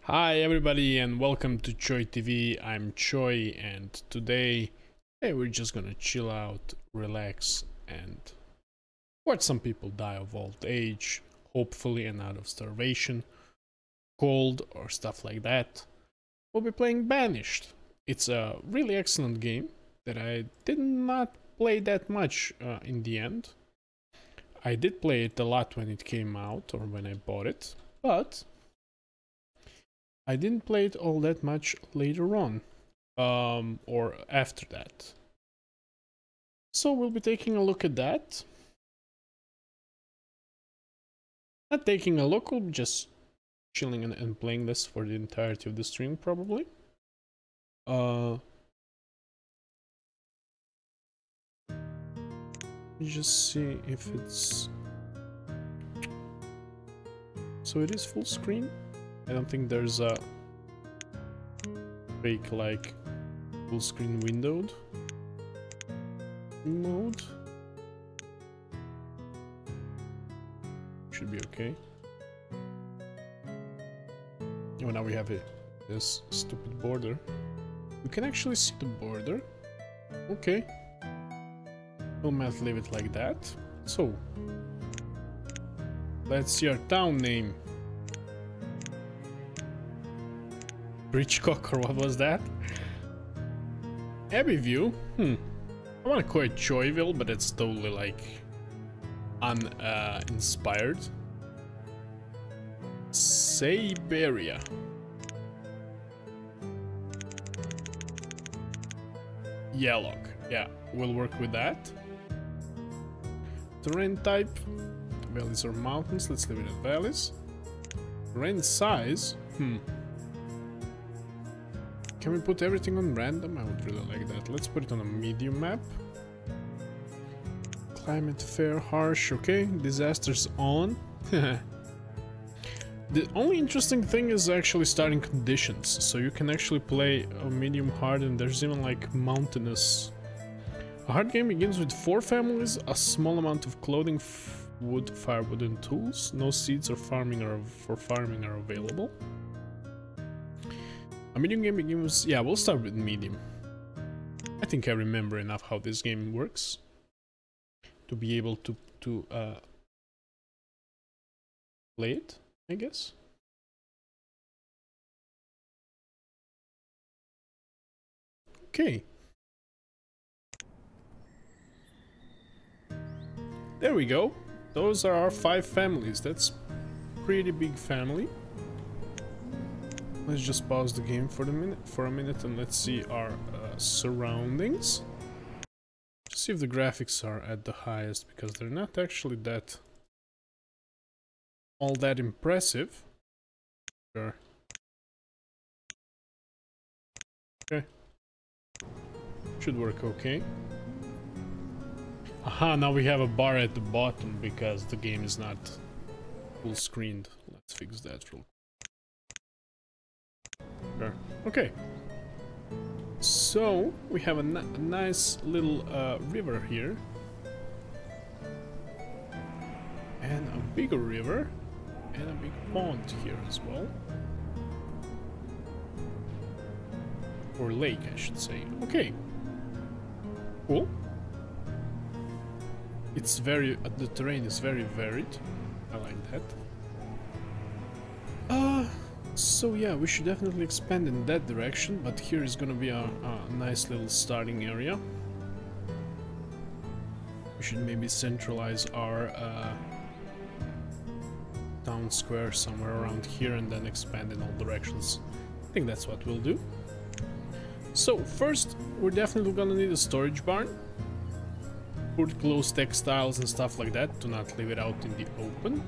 Hi everybody and welcome to choitv. I'm Choi and today we're just gonna chill out, relax and watch some people die of old age, hopefully, and out of starvation, cold or stuff like that. We'll be playing Banished. It's a really excellent game that I did not play that much in the end. I did play it a lot when it came out or when I bought it, but I didn't play it all that much later on, or after that. So we'll be taking a look at that. Not taking a look, we'll be just chilling and playing this for the entirety of the stream, probably. Let me just see if it's... So it is full screen? I don't think there's a fake like full screen windowed mode. Should be okay. Oh, now we have this stupid border. You can actually see the border. Okay. We'll not leave it like that. So let's see our town name. Bridgecock, or what was that? Abbeyview? I want to call it Choiville, but it's totally like uninspired. Siberia. Yalog. Yeah, we'll work with that. Terrain type. Valleys or mountains. Let's leave it at valleys. Terrain size. Can we put everything on random? I would really like that. Let's put it on a medium map. Climate fair, harsh, okay. Disasters on. The only interesting thing is actually starting conditions. So you can actually play a medium hard and there's even like mountainous. A hard game begins with 4 families, a small amount of clothing, wood, firewood and tools. No seeds or farming are available. A medium game begins... Yeah, we'll start with medium. I think I remember enough how this game works to be able to play it, I guess. Okay. There we go. Those are our 5 families. That's pretty big family. Let's just pause the game for a minute and let's see our surroundings. Just see if the graphics are at the highest, because they're not actually all that impressive. Sure. Okay. Should work okay. Aha, now we have a bar at the bottom because the game is not full screened. Let's fix that real quick. Sure. Okay, so we have a nice little river here and a bigger river and a big pond here as well, or lake I should say. Okay, cool. It's very the terrain is very varied. I like that. So yeah, we should definitely expand in that direction, but here is gonna be a nice little starting area. We should maybe centralize our town square somewhere around here and then expand in all directions. I think that's what we'll do. So first, we're definitely gonna need a storage barn. Put close textiles and stuff like that to not leave it out in the open.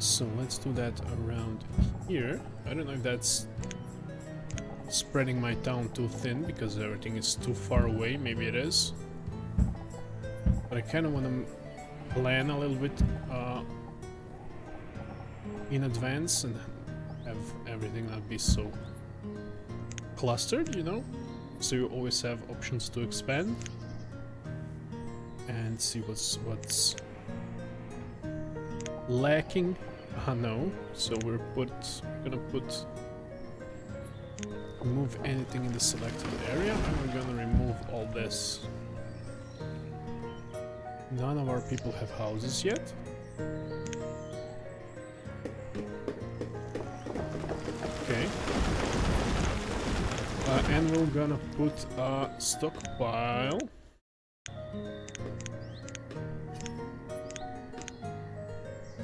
So let's do that around here. I don't know if that's spreading my town too thin because everything is too far away. Maybe it is. But I kind of want to plan a little bit in advance and have everything not be so clustered, you know? So you always have options to expand and see what's lacking No. So we're gonna remove anything in the selected area, and we're gonna remove all this. None of our people have houses yet. Okay. And we're gonna put a stockpile.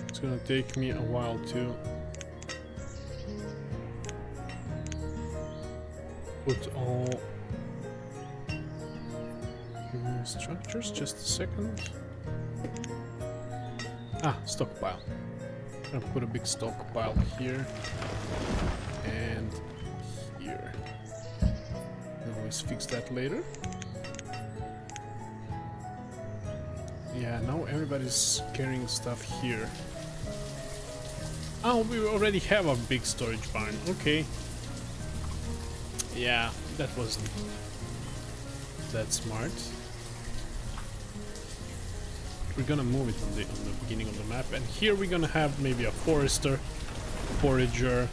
It's gonna take me a while to put all structures. Just a second. Stockpile. I'm gonna put a big stockpile here and here. I'll always fix that later. Yeah, now everybody's carrying stuff here. Oh, we already have a big storage barn. Okay. Yeah, that wasn't that smart. We're gonna move it on the beginning of the map, and here we're gonna have maybe a forester, forager,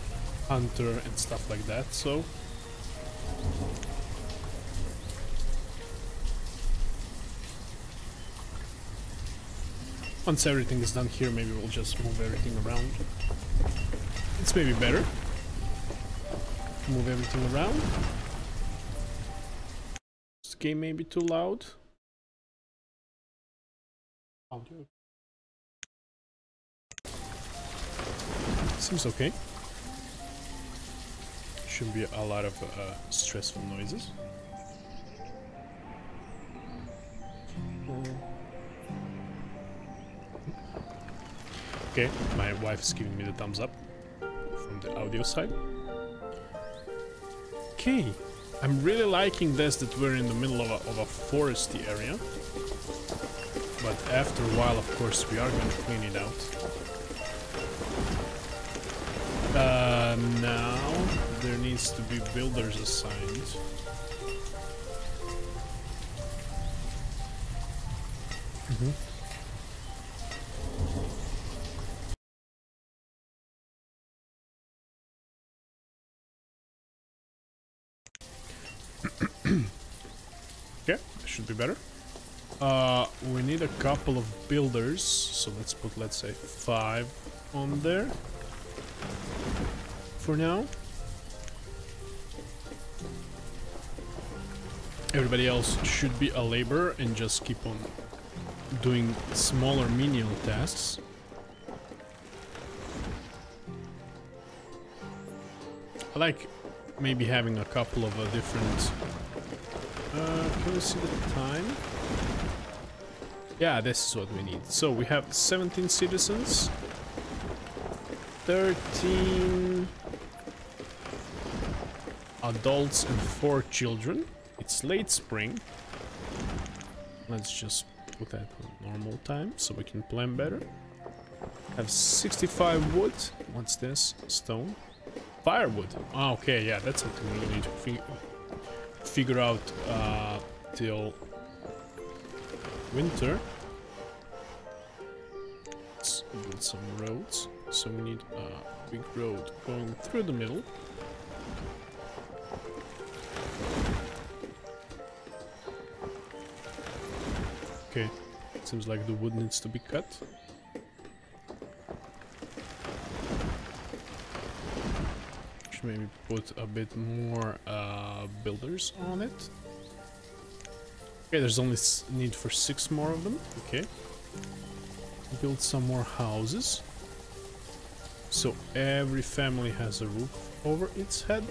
hunter, and stuff like that. So once everything is done here, maybe we'll just move everything around. It's maybe better. Move everything around. This game may be too loud. Audio. Seems okay. Shouldn't be a lot of stressful noises. Okay, my wife's giving me the thumbs up from the audio side. Okay, I'm really liking this, that we're in the middle of a foresty area. But after a while, of course, we are going to clean it out. Now there needs to be builders assigned. Okay, that should be better. We need a couple of builders, so let's put, let's say, 5 on there for now. Everybody else should be a laborer and just keep on doing smaller menial tasks. I like maybe having a couple of different... can we see the time? Yeah, this is what we need. So we have 17 citizens, 13 adults and 4 children. It's late spring. Let's just put that on normal time so we can plan better. Have 65 wood. What's this? Stone. Firewood. Oh, okay, yeah, that's something we need to figure out till winter. Let's build some roads. So we need a big road going through the middle. Okay, seems like the wood needs to be cut. Should maybe put a bit more builders on it. Okay, there's only need for 6 more of them. Okay. Build some more houses. So every family has a roof over its head.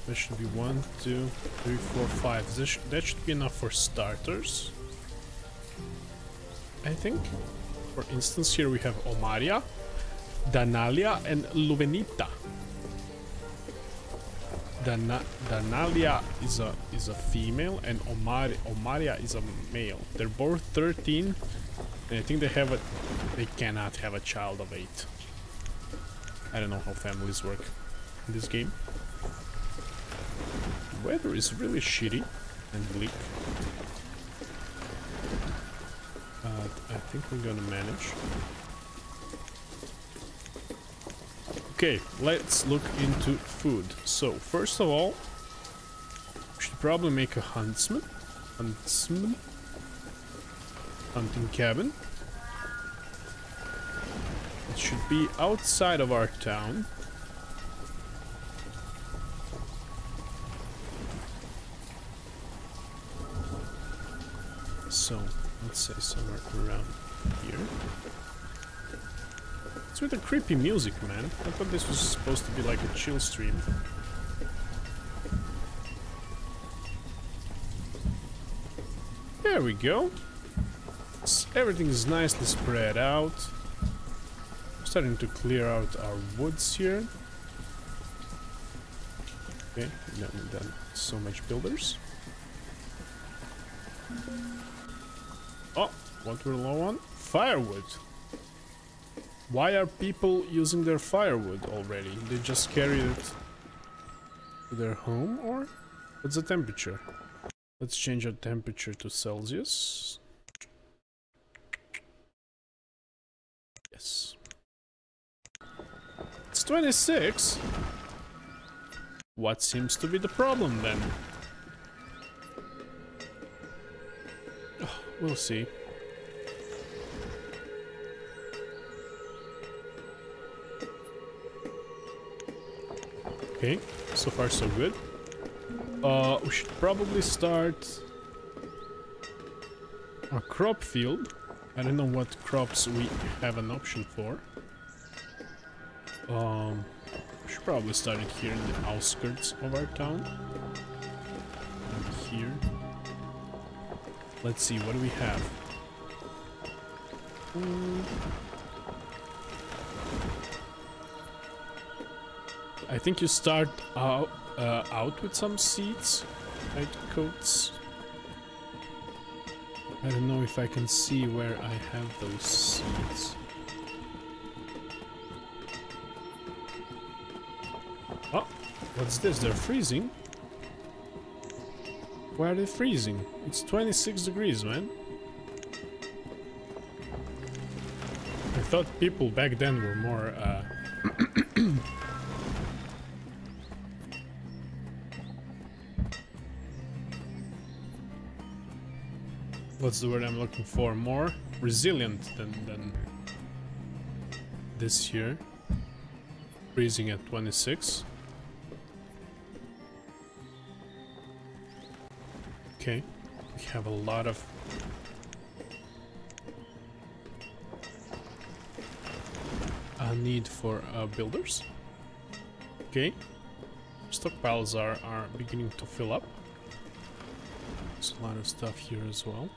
There should be 1, 2, 3, 4, 5. That should be enough for starters, I think. For instance, here we have Omaria, Danalia, and Luvenita. Danalia is a female, and Omaria is a male. They're both 13, and I think they cannot have a child of 8. I don't know how families work in this game. The weather is really shitty and bleak. But I think we're gonna manage. Okay, let's look into food. So, first of all, we should probably make a hunting cabin. It should be outside of our town. So, let's say somewhere around here. It's with the creepy music, man. I thought this was supposed to be like a chill stream. There we go. Everything is nicely spread out. Starting to clear out our woods here. Okay, we don't need that so much builders. Oh, what we're low on? Firewood. Why are people using their firewood already? They just carried it to their home, or what's the temperature? Let's change our temperature to Celsius. Yes. It's 26. What seems to be the problem then? Oh, we'll see. Okay, so far so good. We should probably start a crop field. I don't know what crops we have an option for. We should probably start it here in the outskirts of our town. And here. Let's see, what do we have? I think you start out with some seeds, right? Coats. I don't know if I can see where I have those seeds. Oh, what's this? They're freezing. Why are they freezing? It's 26 degrees, man. I thought people back then were more what's the word I'm looking for? More resilient than this year. Freezing at 26. Okay, we have a lot of need for builders. Okay, stockpiles are beginning to fill up. There's a lot of stuff here as well.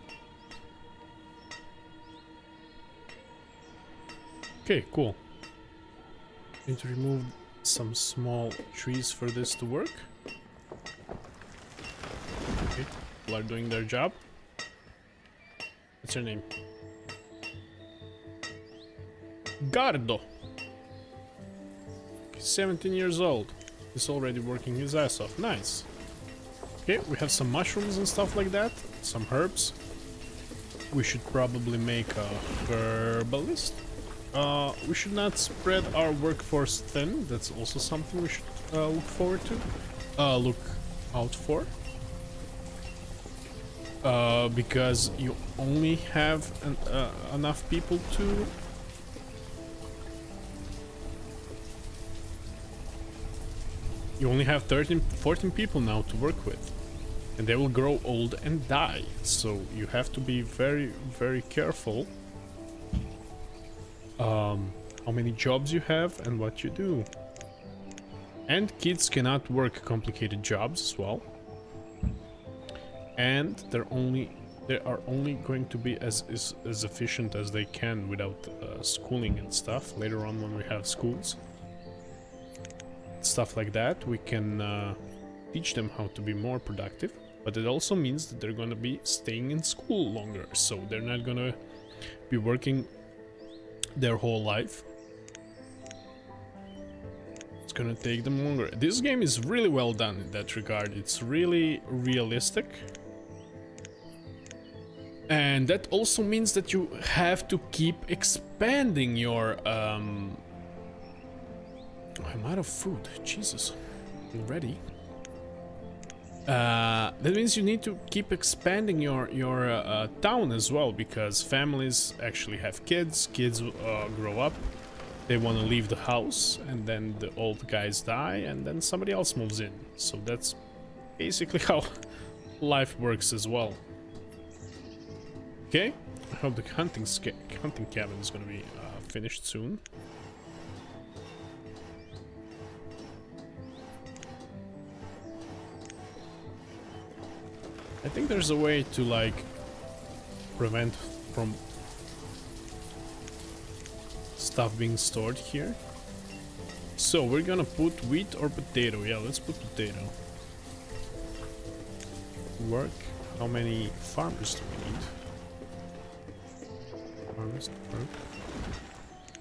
Okay, cool. Need to remove some small trees for this to work. Okay, people are doing their job. What's your name? Gardo. 17 years old. He's already working his ass off. Nice. Okay, we have some mushrooms and stuff like that. Some herbs. We should probably make a herbalist. We should not spread our workforce thin. That's also something we should look forward to. Look out for. Because you only have enough people to... You only have 14 people now to work with. And they will grow old and die. So you have to be very, very careful how many jobs you have and what you do. And kids cannot work complicated jobs as well. And they are only going to be as efficient as they can without schooling and stuff. Later on, when we have schools, stuff like that, we can teach them how to be more productive. But it also means that they're going to be staying in school longer, so they're not going to be working their whole life. It's going to take them longer. This game is really well done in that regard. It's really realistic. And that also means that you have to keep expanding your I'm out of food. Jesus. Already. That means you need to keep expanding your town as well, because families actually have kids. Kids grow up. They want to leave the house, and then the old guys die, and then somebody else moves in. So that's basically how life works as well. Okay, I hope the hunting cabin is gonna be finished soon. I think there's a way to like prevent from stuff being stored here. So we're gonna put wheat or potato. Yeah, let's put potato. Work. How many farmers do we need? Farmers work.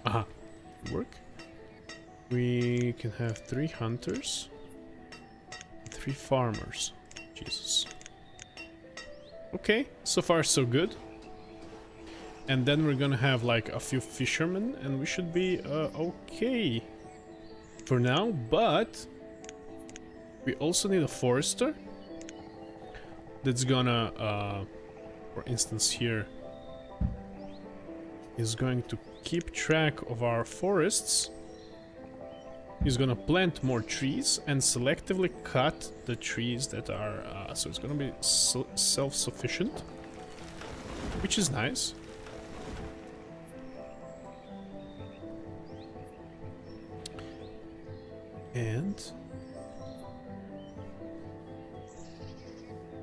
Aha. Work. We can have 3 hunters. 3 farmers. Jesus. Okay, so far so good. And then we're gonna have like a few fishermen, and we should be okay for now. But we also need a forester that's gonna, for instance here, is going to keep track of our forests. He's gonna plant more trees and selectively cut the trees that are, so it's gonna be self-sufficient, which is nice. And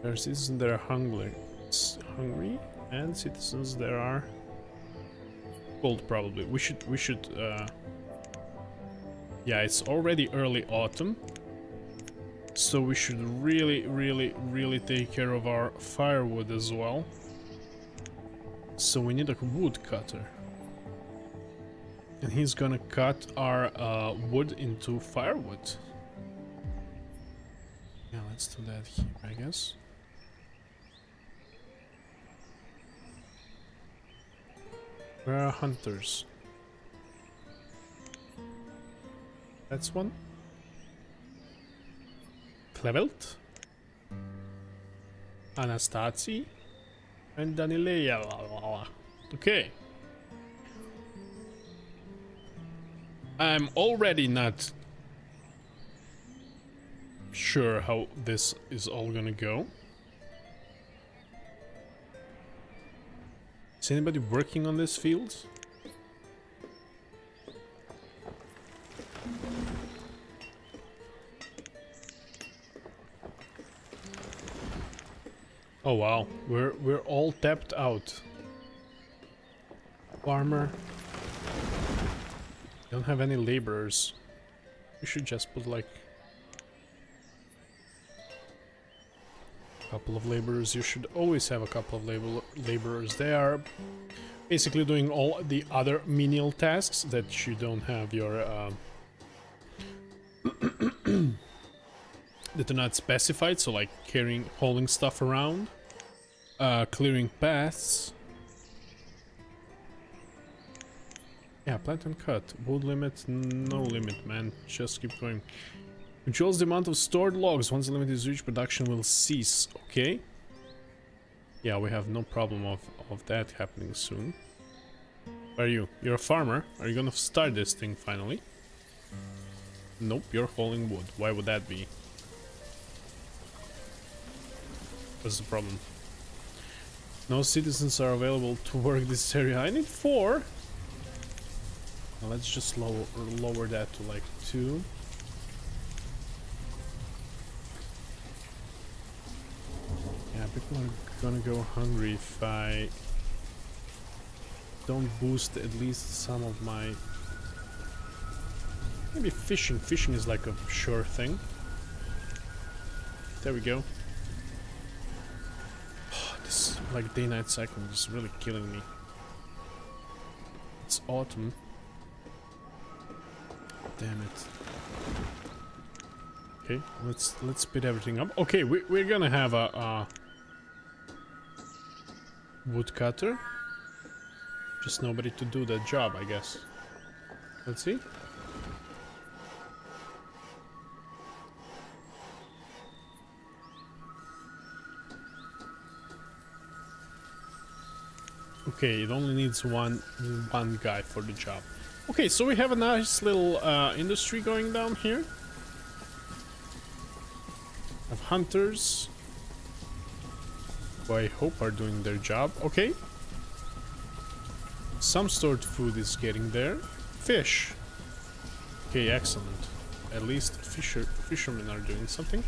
there are citizens that are hungry, and citizens that are cold. Probably we should. Yeah, it's already early autumn, so we should really take care of our firewood as well. So we need a wood cutter, and he's gonna cut our wood into firewood. Yeah, let's do that here, I guess. Where are hunters? That's one. Klevelt, Anastasi, and Danileia. Okay. I'm already not sure how this is all gonna go. Is anybody working on this field? Oh wow, we're all tapped out. Farmer. Don't have any laborers. We should just put like a couple of laborers. You should always have a couple of laborers. They are basically doing all the other menial tasks that you don't have your that are not specified, so like carrying, hauling stuff around, clearing paths. Yeah, plant and cut. Wood limit, no limit, man. Just keep going. Controls the amount of stored logs. Once the limit is reached, production will cease. Okay. Yeah, we have no problem of that happening soon. Where are you? You're a farmer. Are you gonna start this thing finally? Nope, you're hauling wood. Why would that be? What's the problem? No citizens are available to work this area. I need 4. Now let's just lower that to like 2. Yeah, people are gonna go hungry if I don't boost at least some of my... Maybe fishing. Fishing is like a sure thing. There we go. This like day-night cycle is really killing me. It's autumn. Damn it. Okay, let's speed everything up. Okay, we're gonna have a woodcutter. Just nobody to do that job, I guess. Let's see. Okay, it only needs one guy for the job. Okay, so we have a nice little industry going down here. Of hunters, who I hope are doing their job. Okay. Some stored food is getting there. Fish. Okay, excellent. At least fishermen are doing something.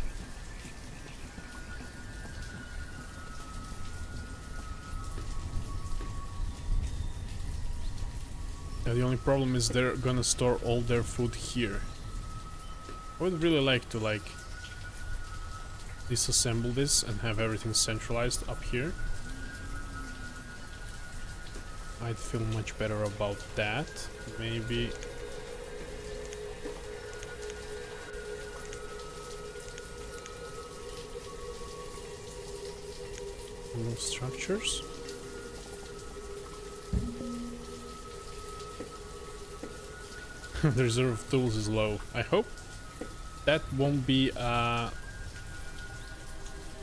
Now the only problem is they're gonna store all their food here. I would really like to disassemble this and have everything centralized up here. I'd feel much better about that. Maybe more structures. The reserve of tools is low. I hope that won't be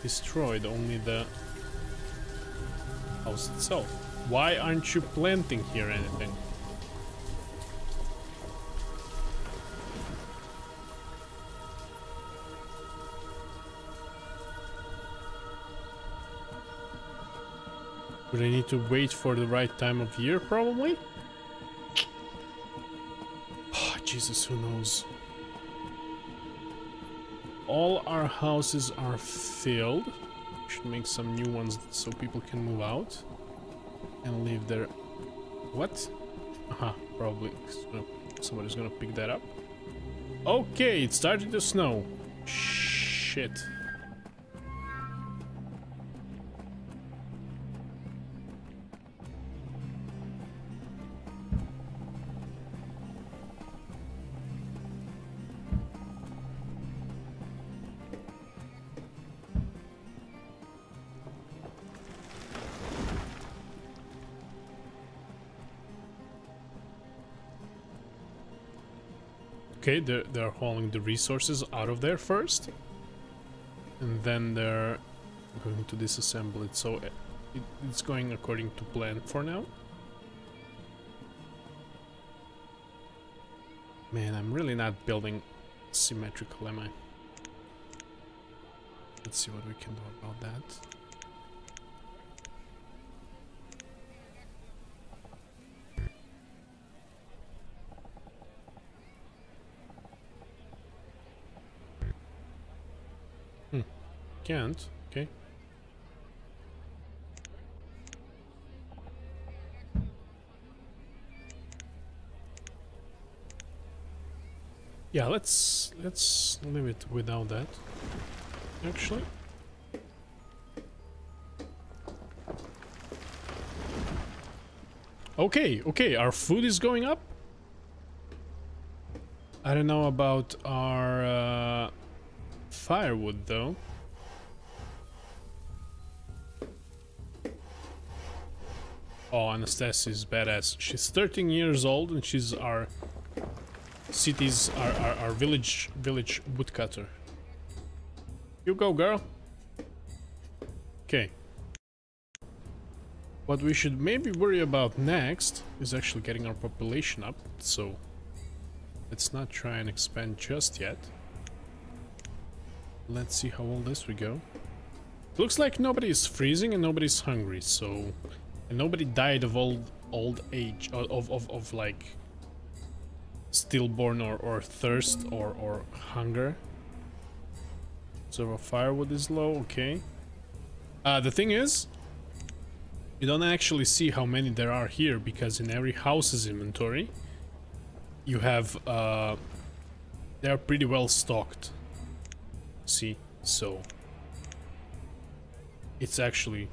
destroyed, only the house itself. Why aren't you planting here anything? Would I need to wait for the right time of year, probably? Oh, Jesus, who knows? All our houses are filled. Should make some new ones so people can move out and live there. What? Aha, probably somebody's gonna pick that up. Okay, it started to snow. Shit. Okay, they're hauling the resources out of there first, and then they're going to disassemble it, so it's going according to plan for now. Man, I'm really not building symmetrical, am I? Let's see what we can do about that. Can't. Okay. Yeah, let's leave it without that. Actually. Okay, our food is going up. I don't know about our firewood though. Oh, Anastasia is badass. She's 13 years old and she's our village woodcutter. You go, girl. Okay. What we should maybe worry about next is actually getting our population up, so let's not try and expand just yet. Let's see how old this we go. Looks like nobody is freezing and nobody's hungry, so... And nobody died of old age, of like stillborn or thirst or hunger. So our firewood is low, okay. The thing is, you don't actually see how many there are here, because in every house's inventory, you have, they are pretty well stocked. See, so it's actually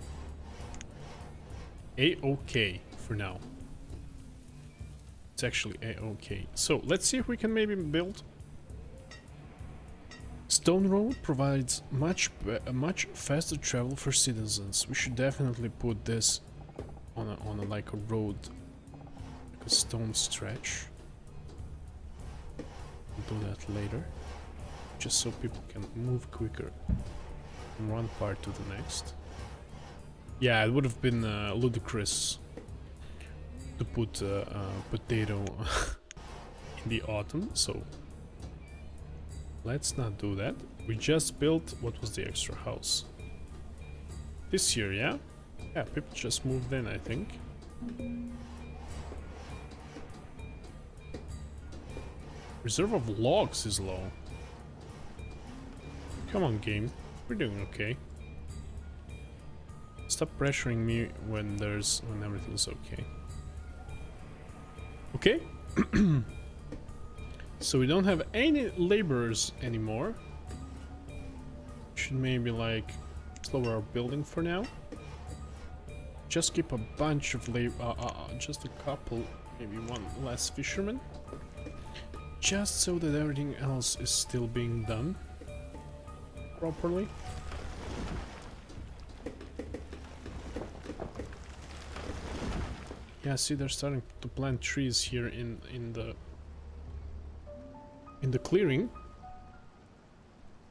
a-okay for now. It's actually a-okay. So let's see if we can maybe build. Stone Road provides much faster travel for citizens. We should definitely put this on a like a road, like a stone stretch. We'll do that later, just so people can move quicker from one part to the next. Yeah, it would have been ludicrous to put potato in the autumn, so let's not do that. We just built, what was the extra house? This year, yeah? Yeah, people just moved in, I think. Reserve of logs is low. Come on, game. We're doing okay. Stop pressuring me when everything's okay. Okay. So we don't have any laborers anymore. Should maybe like slower our building for now. Just keep a bunch of just a couple, maybe one less fisherman. Just so that everything else is still being done properly. Yeah, see, they're starting to plant trees here in the clearing.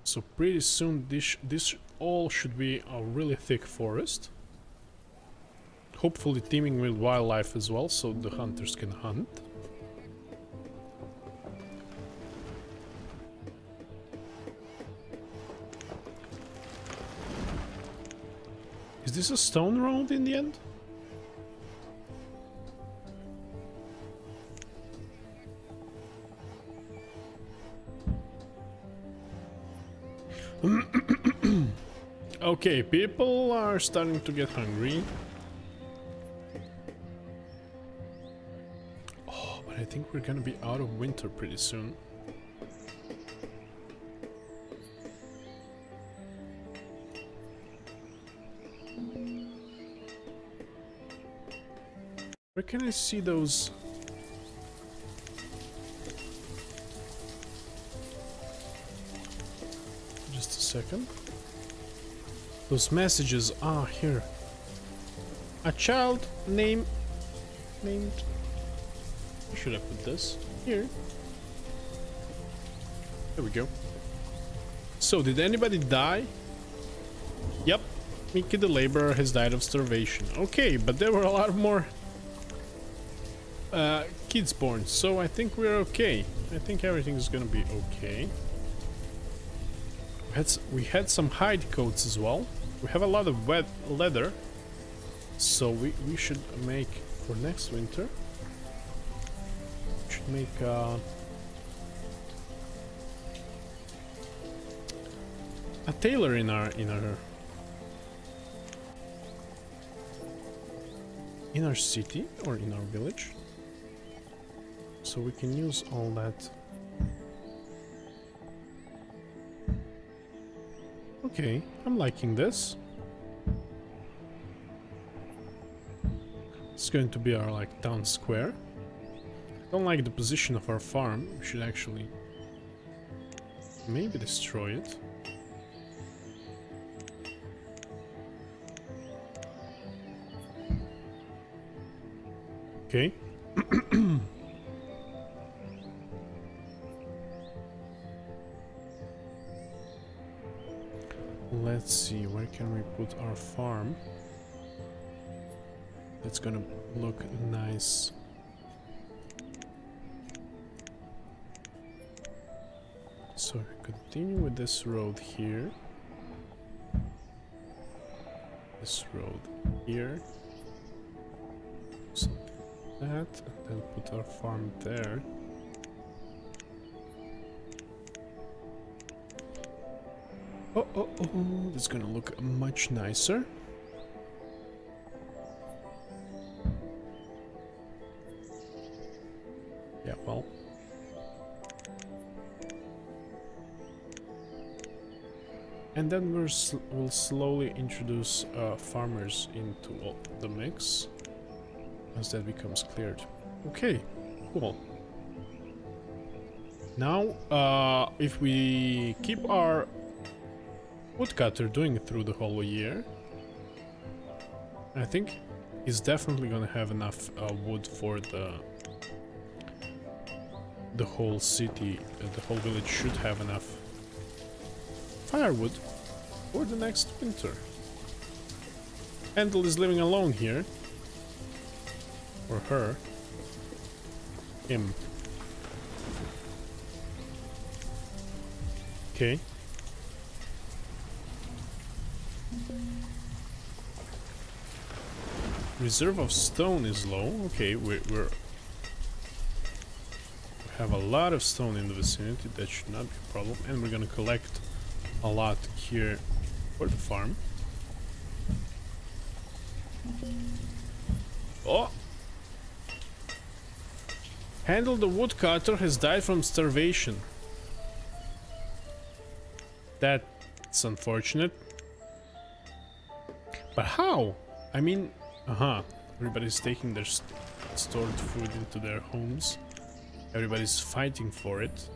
So pretty soon this all should be a really thick forest. Hopefully teeming with wildlife as well, so the hunters can hunt. Is this a stone road in the end? Okay, people are starting to get hungry. Oh, but I think we're gonna be out of winter pretty soon. Where can I see those? Just a second. Those messages are here. A child named... Where should I put this? Here. There we go. So, did anybody die? Yep. Mickey the laborer has died of starvation. Okay, but there were a lot more kids born, so I think we're okay. I think everything is gonna be okay. We had some hide coats as well. We have a lot of wet leather, so we should make for next winter. We should make a tailor in our city or in our village, so we can use all that. Okay, I'm liking this. It's going to be our like town square. I don't like the position of our farm. We should actually maybe destroy it. Okay. Let's see, where can we put our farm? That's gonna look nice. So continue with this road here. This road here. Something like that, and then put our farm there. Oh, that's gonna look much nicer. Yeah, well. And then we'll slowly introduce farmers into the mix as that becomes cleared. Okay, cool. Now, if we keep our woodcutter doing it through the whole year, I think he's definitely gonna have enough wood for the whole city. The whole village should have enough firewood for the next winter. Handel is living alone here. Or her. Him. Okay. Reserve of stone is low. Okay, we have a lot of stone in the vicinity. That should not be a problem. And we're gonna collect a lot here for the farm. Oh! Handle the woodcutter has died from starvation. That's unfortunate. But how? I mean, everybody's taking their stored food into their homes. Everybody's fighting for it.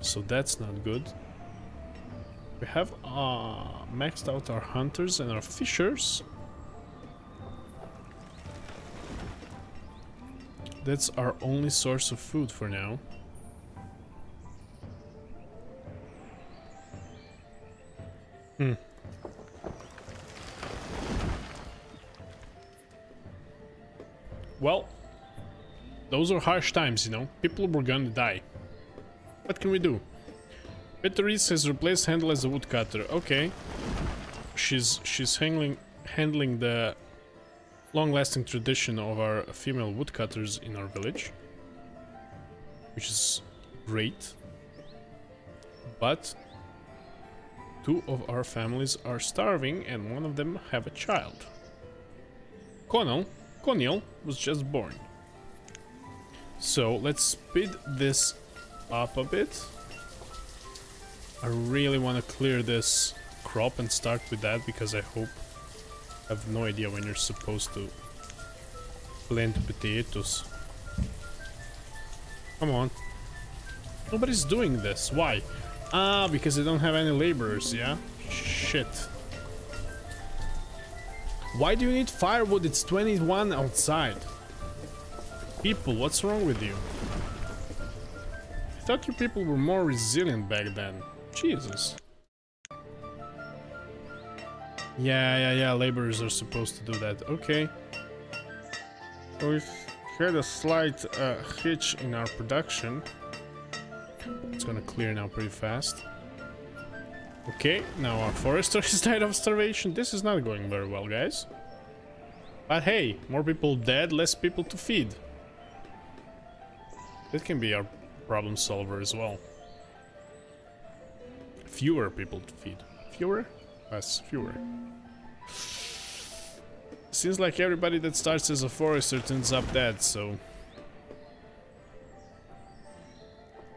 So that's not good. We have maxed out our hunters and our fishers. That's our only source of food for now. Well, those are harsh times, you know. People were gonna die. What can we do? Beatrice has replaced Handle as a woodcutter. Okay. She's handling the long-lasting tradition of our female woodcutters in our village, which is great. But two of our families are starving, and one of them have a child. Coniel was just born. So let's speed this up a bit. I really want to clear this crop and start with that, because I have no idea when you're supposed to plant potatoes. Come on. Nobody's doing this. Why? Ah, because they don't have any laborers, yeah? Shit. Why do you need firewood? It's 21 outside. People, what's wrong with you? I thought you people were more resilient back then. Jesus. Yeah, laborers are supposed to do that. Okay. We've had a slight hitch in our production. It's gonna clear now pretty fast. Okay, now our forester has died of starvation. This is not going very well, guys. But hey, more people dead, less people to feed. That can be our problem solver as well. Fewer people to feed. Fewer? Yes, fewer. Seems like everybody that starts as a forester ends up dead, so...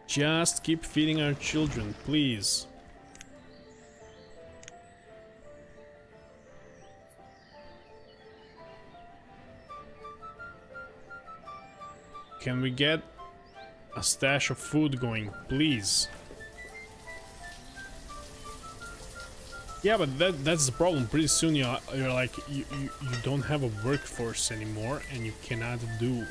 just keep feeding our children, please. Can we get a stash of food going, please? Yeah, but that's the problem. Pretty soon you're like you don't have a workforce anymore, and you cannot do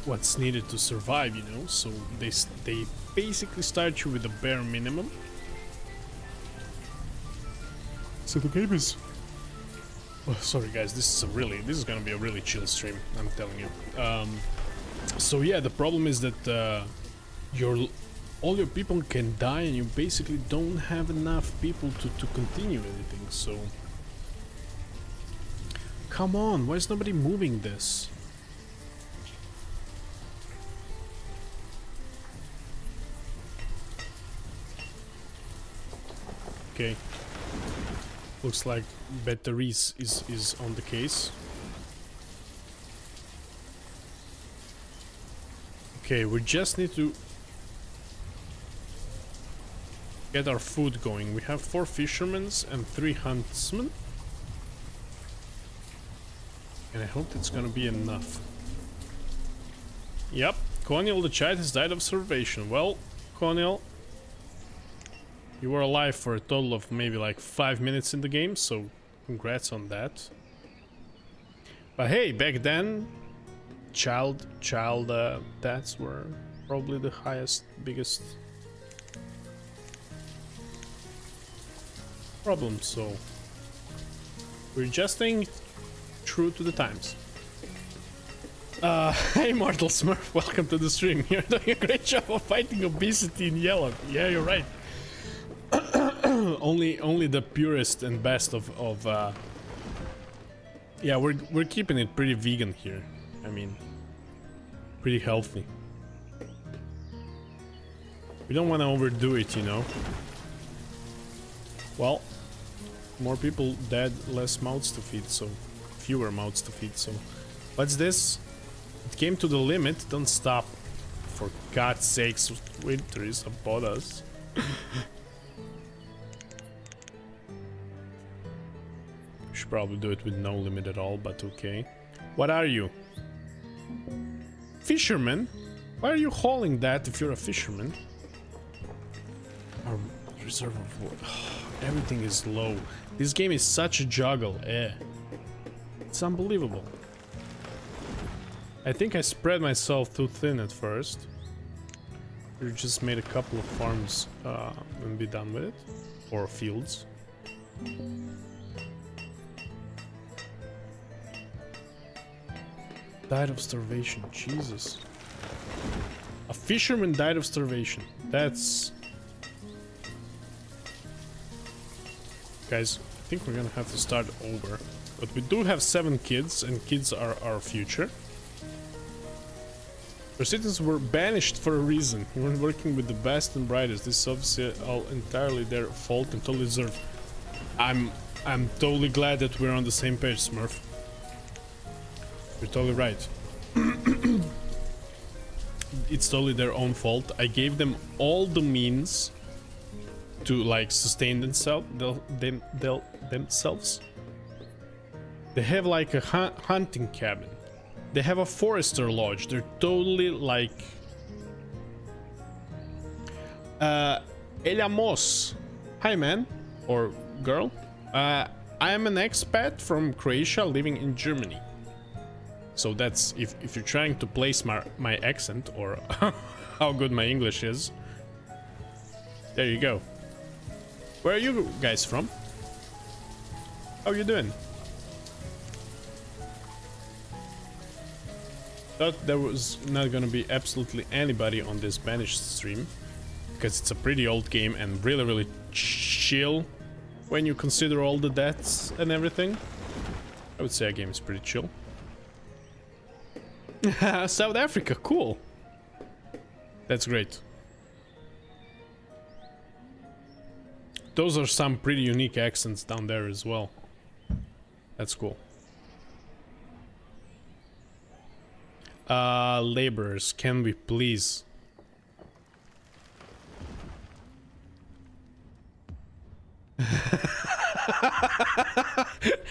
what's needed to survive, you know. So they basically start you with the bare minimum. So the game is... oh, sorry guys, this is gonna be a really chill stream, I'm telling you. So yeah, the problem is that all your people can die, and you basically don't have enough people to continue anything, so... come on, why is nobody moving this? Okay. Looks like Beatrice is on the case. Okay, we just need to get our food going. We have 4 fishermen and 3 huntsmen. And I hope that's gonna be enough. Yep, Coniel the child has died of starvation. Well, Coniel, you were alive for a total of maybe like 5 minutes in the game, so congrats on that. But hey, back then, child deaths were probably the biggest problem, so we're adjusting True to the times. Hey Mortal Smurf, welcome to the stream. You're doing a great job of fighting obesity in yellow. Yeah, you're right. only the purest and best of yeah, we're keeping it pretty vegan here. I mean, pretty healthy. We don't want to overdo it, you know. Well, more people dead, less mouths to feed, so fewer mouths to feed. So what's this? It came to the limit. Don't stop. For God's sakes, winter is upon us. Should probably do it with no limit at all, but okay. What are you? Fisherman? Why are you hauling that if you're a fisherman? Our reserve of wood. Everything is low. This game is such a juggle. It's unbelievable. I think I spread myself too thin at first. We just made a couple of farms and be done with it. Or fields. Died of starvation. Jesus. A fisherman died of starvation. That's... Guys, I think we're gonna have to start over. But we do have 7 kids, and kids are our future. Our citizens were banished for a reason. We weren't working with the best and brightest. This is obviously all entirely their fault and totally deserved. I'm totally glad that we're on the same page, Smurf. You're totally right. It's totally their own fault. I gave them all the means to like sustain themselves. Themselves. They have like a hunting cabin. They have a forester lodge. They're totally like Eliamos. Hi man or girl. I am an expat from Croatia living in Germany. So that's if you're trying to place my accent or how good my English is. There you go. Where are you guys from? How you doing? Thought there was not gonna be absolutely anybody on this Banished stream because it's a pretty old game and really chill when you consider all the deaths and everything. I would say a game is pretty chill. South Africa, cool. That's great. Those are some pretty unique accents down there as well. That's cool. Laborers, can we please?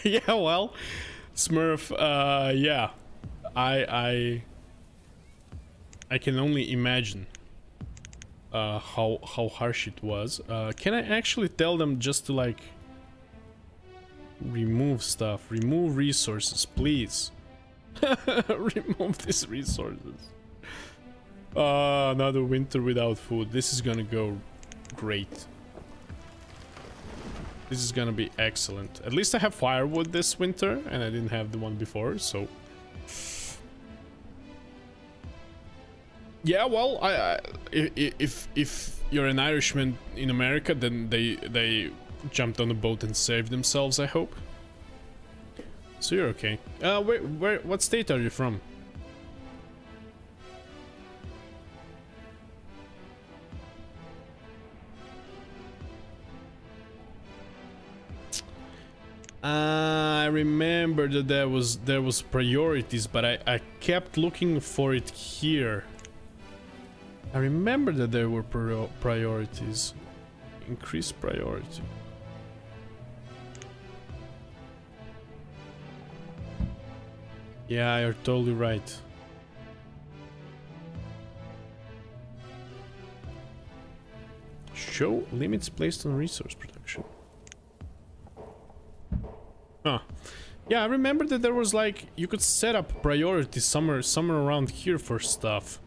Yeah, well, Smurf, yeah. I can only imagine how harsh it was. Can I actually tell them just to like remove stuff, remove resources, please? Remove these resources. Another winter without food. This is gonna go great. This is gonna be excellent. At least I have firewood this winter, and I didn't have the one before, so. Yeah, well, if you're an Irishman in America, then they jumped on the boat and saved themselves, I hope. So you're okay. What state are you from? I remember that there was priorities, but I kept looking for it here. I remember that there were priorities. Increase priority. Yeah, you're totally right. Show limits placed on resource production. Huh. Yeah, I remember that there was like you could set up priorities somewhere around here for stuff.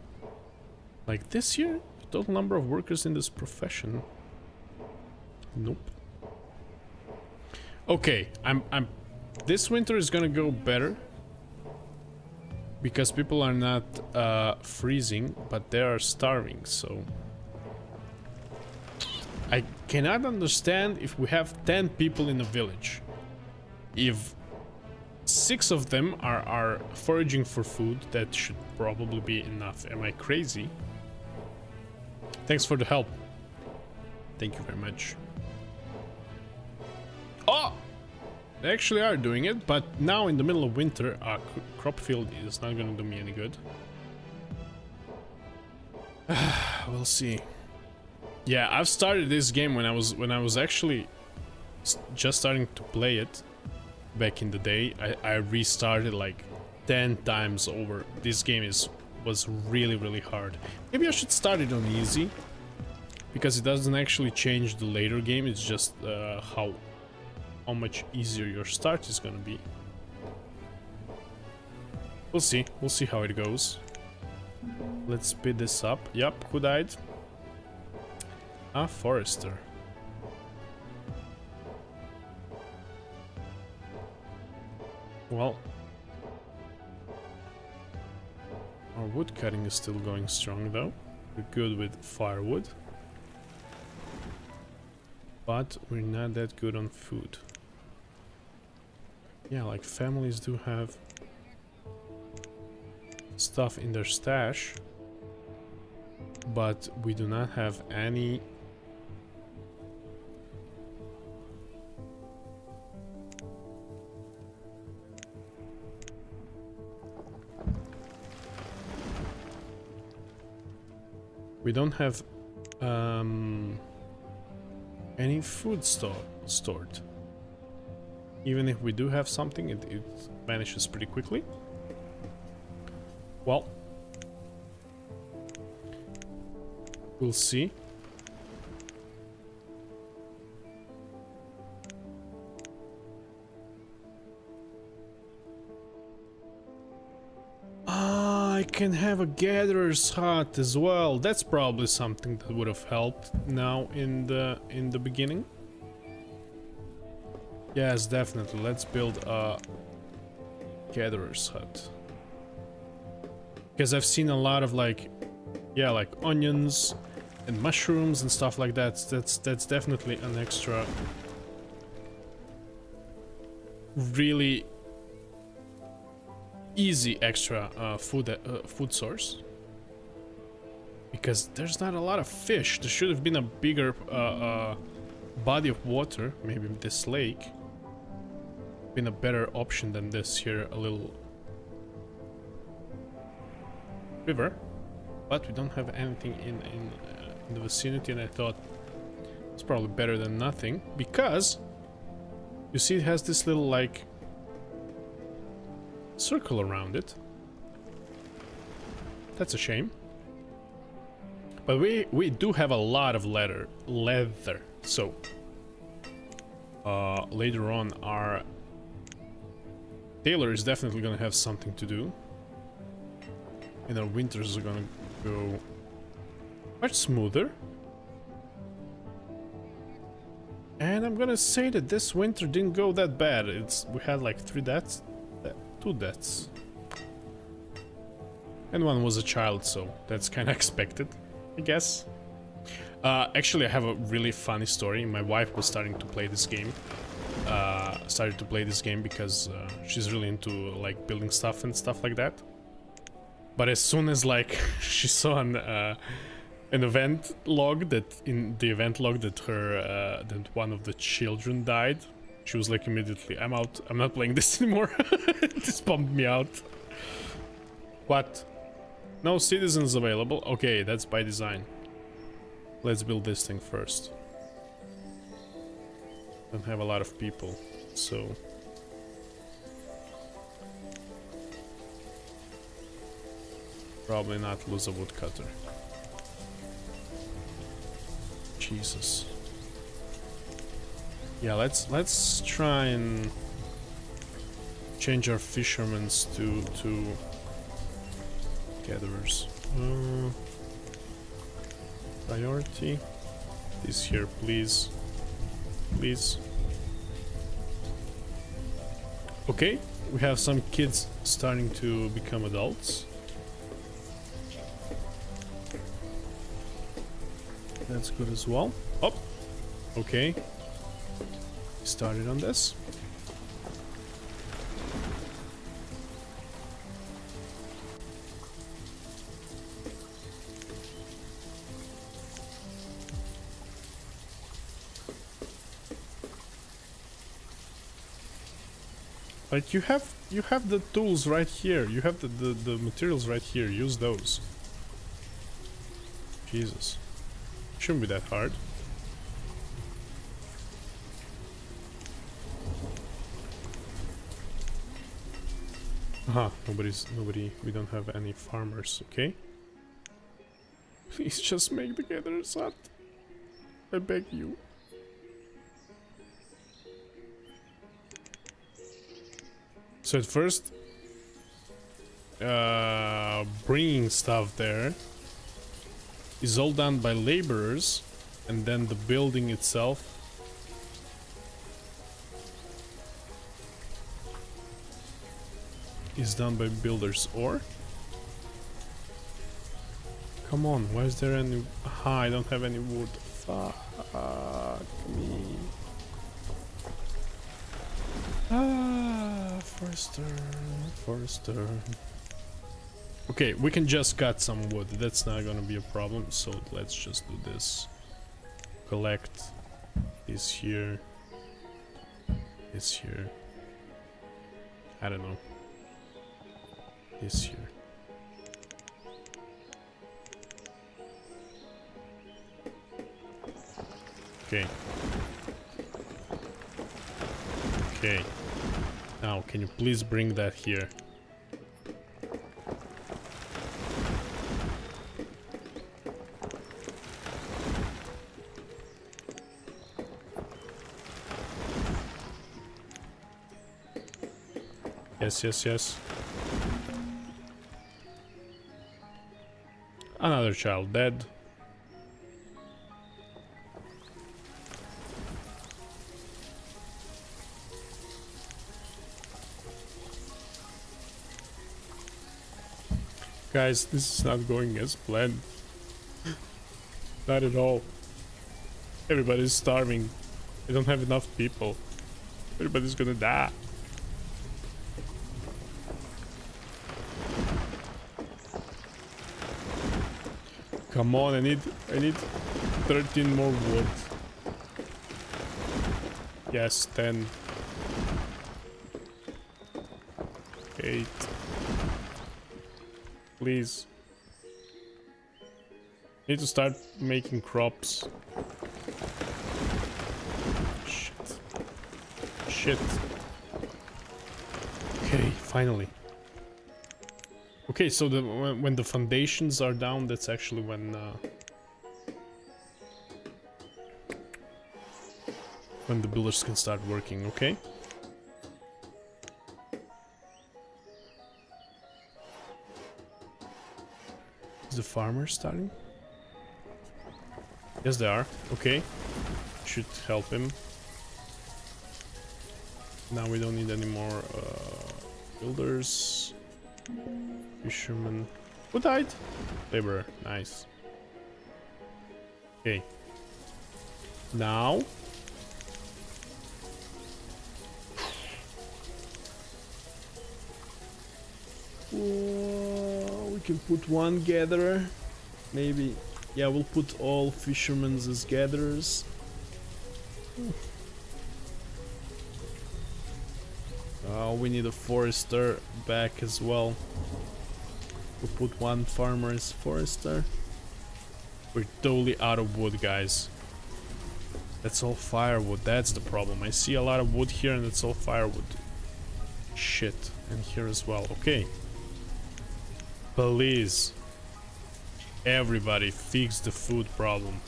Like this here? Total number of workers in this profession. Nope. Okay, I'm this winter is gonna go better because people are not freezing, but they are starving, so I cannot understand if we have 10 people in a village. If 6 of them are foraging for food, that should probably be enough. Am I crazy? Thanks for the help. Thank you very much. Oh! They actually are doing it, but now in the middle of winter, crop field is not gonna do me any good. We'll see. Yeah, I've started this game when I was actually just starting to play it back in the day. I restarted like 10 times over. This game was really hard. Maybe I should start it on easy, because it doesn't actually change the later game. It's just how much easier your start is gonna be. We'll see how it goes. Let's speed this up. Yup, who died? A forester. Well, our wood cutting is still going strong though. We're good with firewood, but we're not that good on food. Yeah, like families do have stuff in their stash, but we do not have any any food stored. Even if we do have something, it vanishes pretty quickly. Well, we'll see. I can have a gatherer's hut as well. That's probably something that would have helped now in the beginning. Yes, definitely. Let's build a gatherer's hut. Because I've seen a lot of like onions and mushrooms and stuff like that. That's definitely an extra really easy extra food source, because there's not a lot of fish. There should have been a bigger body of water, maybe this lake been a better option than this here, a little river, but we don't have anything in the vicinity, and I thought it's probably better than nothing, because you see it has this little like circle around it. That's a shame. But we do have a lot of leather. So later on our tailor is definitely gonna have something to do, and our winters are gonna go much smoother. And I'm gonna say that this winter didn't go that bad. We had like 3 deaths. 2 deaths. And one was a child, so that's kind of expected, I guess. Actually, I have a really funny story. My wife was starting to play this game. Started to play this game because she's really into like building stuff and stuff like that. But as soon as like she saw an event log that that one of the children died, she was like immediately, I'm out, I'm not playing this anymore. This bumped me out. What? No citizens available? Okay, that's by design. Let's build this thing first. Don't have a lot of people, so... probably not lose a woodcutter. Jesus. Yeah, let's try and change our fishermen to gatherers. Priority. This here, please. Please. Okay, we have some kids starting to become adults. That's good as well. Oh, okay. Started on this. Like you have the tools right here. You have the materials right here. Use those. Jesus. Shouldn't be that hard. Aha, nobody, we don't have any farmers, okay? Please just make the gatherers hut. I beg you. So at first, bringing stuff there is all done by laborers, and then the building itself is done by builders. Or come on, why is there any? Aha, I don't have any wood. Fuck me. Ah, Forester. Okay, we can just cut some wood. That's not gonna be a problem. So let's just do this. Collect this here. This here. I don't know. This here. Okay. Okay. Now, can you please bring that here? Yes. Another child dead. Guys, this is not going as planned. Not at all. Everybody's starving. I don't have enough people. Everybody's gonna die. Come on, I need 13 more wood. Yes, 10. 8. Please. Need to start making crops. Shit. Okay, finally. Okay, so when the foundations are down, that's actually when the builders can start working, okay? Is the farmer starting? Yes, they are. Okay. Should help him. Now we don't need any more builders. Fisherman. Who died? Laborer. Nice. Okay. Now. We can put one gatherer. Maybe. Yeah, we'll put all fishermen as gatherers. We need a forester back as well. We'll put one farmer as forester. We're totally out of wood, guys. That's all firewood. That's the problem. I see a lot of wood here and it's all firewood. Shit. And here as well. Okay. Please. Everybody fix the food problem.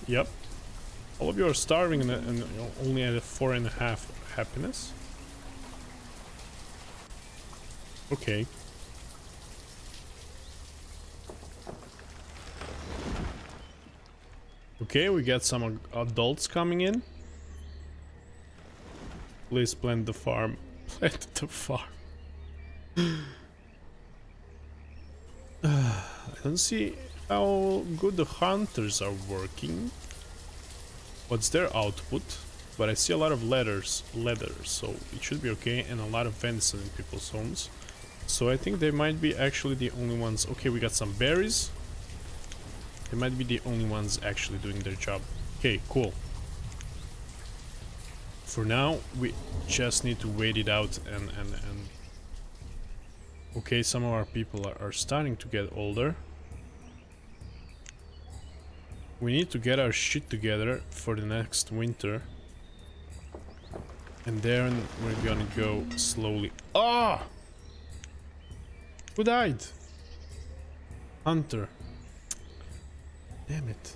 Yep. All of you are starving and only at a 4.5 happiness. Okay. Okay, we got some adults coming in. Please plant the farm. Plant the farm. I don't see how good the hunters are working. What's their output? But I see a lot of leather, so it should be okay, and a lot of venison in people's homes. So I think they might be actually the only ones. Okay, we got some berries. They might be the only ones actually doing their job. Okay, cool. For now, we just need to wait it out and okay, some of our people are starting to get older. We need to get our shit together for the next winter. And then we're gonna go slowly. Ah! Who died? Hunter. Damn it.